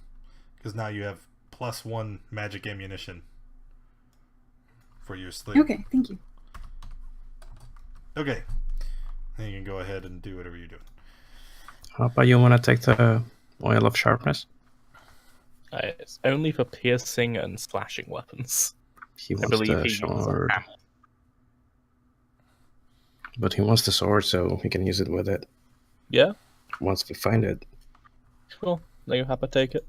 Because now you have plus 1 magic ammunition for your sling. Okay, thank you. Okay. Then you can go ahead and do whatever you're doing. How about you want to take the oil of sharpness? It's only for piercing and slashing weapons. He I wants believe the he uses a sword. hammer. But he wants the sword so he can use it with it Yeah? once we find it. Cool. There you have to take it.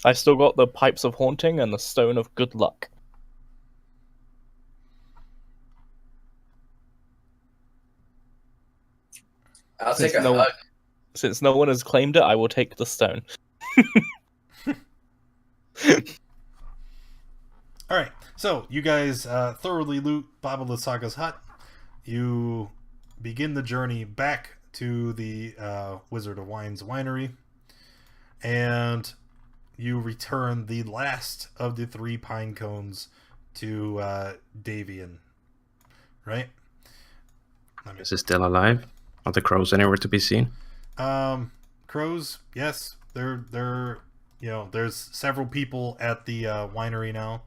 I've still got the Pipes of Haunting and the Stone of Good Luck. I'll take Since a hug. Since no one has claimed it, I will take the stone. Alright, so you guys thoroughly loot Baba Lysaga's hut. You begin the journey back to the Wizard of Wine's winery. And you return the last of the 3 pine cones to Davian. Right? Is he still alive? Are the crows anywhere to be seen? Crows, yes. They're there's several people at the winery now.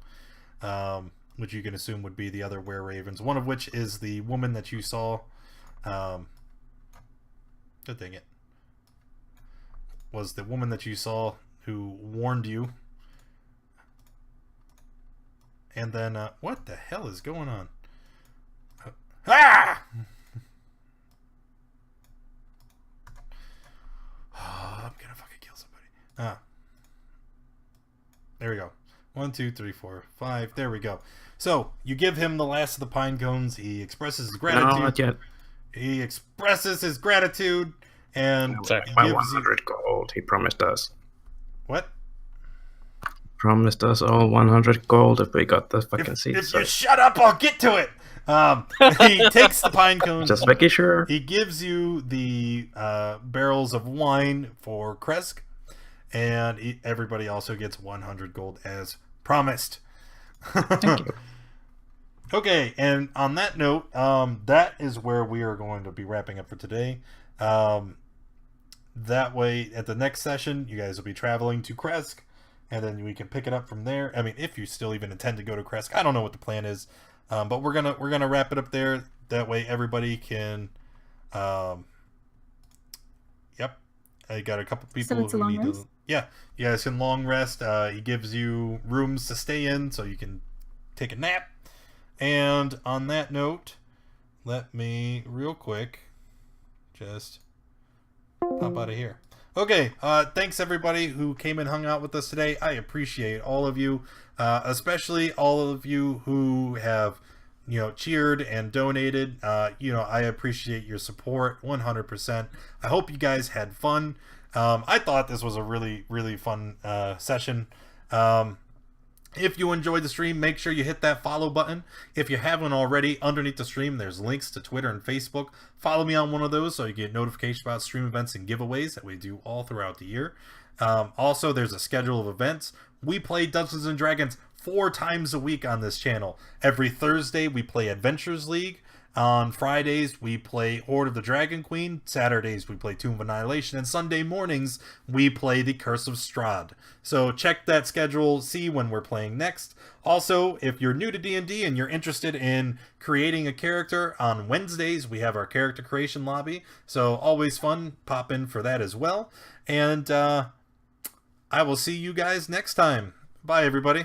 Which you can assume would be the other were-ravens. One of which is the woman that you saw. God dang it. Was the woman that you saw who warned you. And then, what the hell is going on? Ah! Oh, I'm gonna fucking kill somebody. There we go. 1, 2, 3, 4, 5. There we go. So, you give him the last of the pine cones. He expresses his gratitude. No, not yet. He expresses his gratitude and My gives 100 gold, he promised us. What? Promised us all 100 gold if we got the fucking seeds. If you shut up, I'll get to it. He takes the pine cones. Just making sure. He gives you the barrels of wine for Kresk, and everybody also gets 100 gold as promised. Thank you. Okay, and on that note, that is where we are going to be wrapping up for today. that way, at the next session, you guys will be traveling to Kresk, and then we can pick it up from there. I mean, if you still even intend to go to Kresk, I don't know what the plan is, but we're gonna wrap it up there. That way, everybody can. Yep, I got a couple people So it's a who long need rest? to. Yeah, you guys can long rest. He gives you rooms to stay in, so you can take a nap. And on that note, let me real quick just pop out of here. Okay, thanks everybody who came and hung out with us today. I appreciate all of you, especially all of you who have, cheered and donated. I appreciate your support 100%. I hope you guys had fun. I thought this was a really, really fun session. If you enjoyed the stream, make sure you hit that follow button. If you haven't already, underneath the stream, there's links to Twitter and Facebook. Follow me on one of those so you get notifications about stream events and giveaways that we do all throughout the year. Also, there's a schedule of events. We play Dungeons & Dragons 4 times a week on this channel. Every Thursday, we play Adventures League. On Fridays, we play Horde of the Dragon Queen. Saturdays, we play Tomb of Annihilation. And Sunday mornings, we play The Curse of Strahd. So check that schedule, see when we're playing next. Also, if you're new to D&D and you're interested in creating a character, on Wednesdays, we have our character creation lobby. So always fun. Pop in for that as well. And I will see you guys next time. Bye, everybody.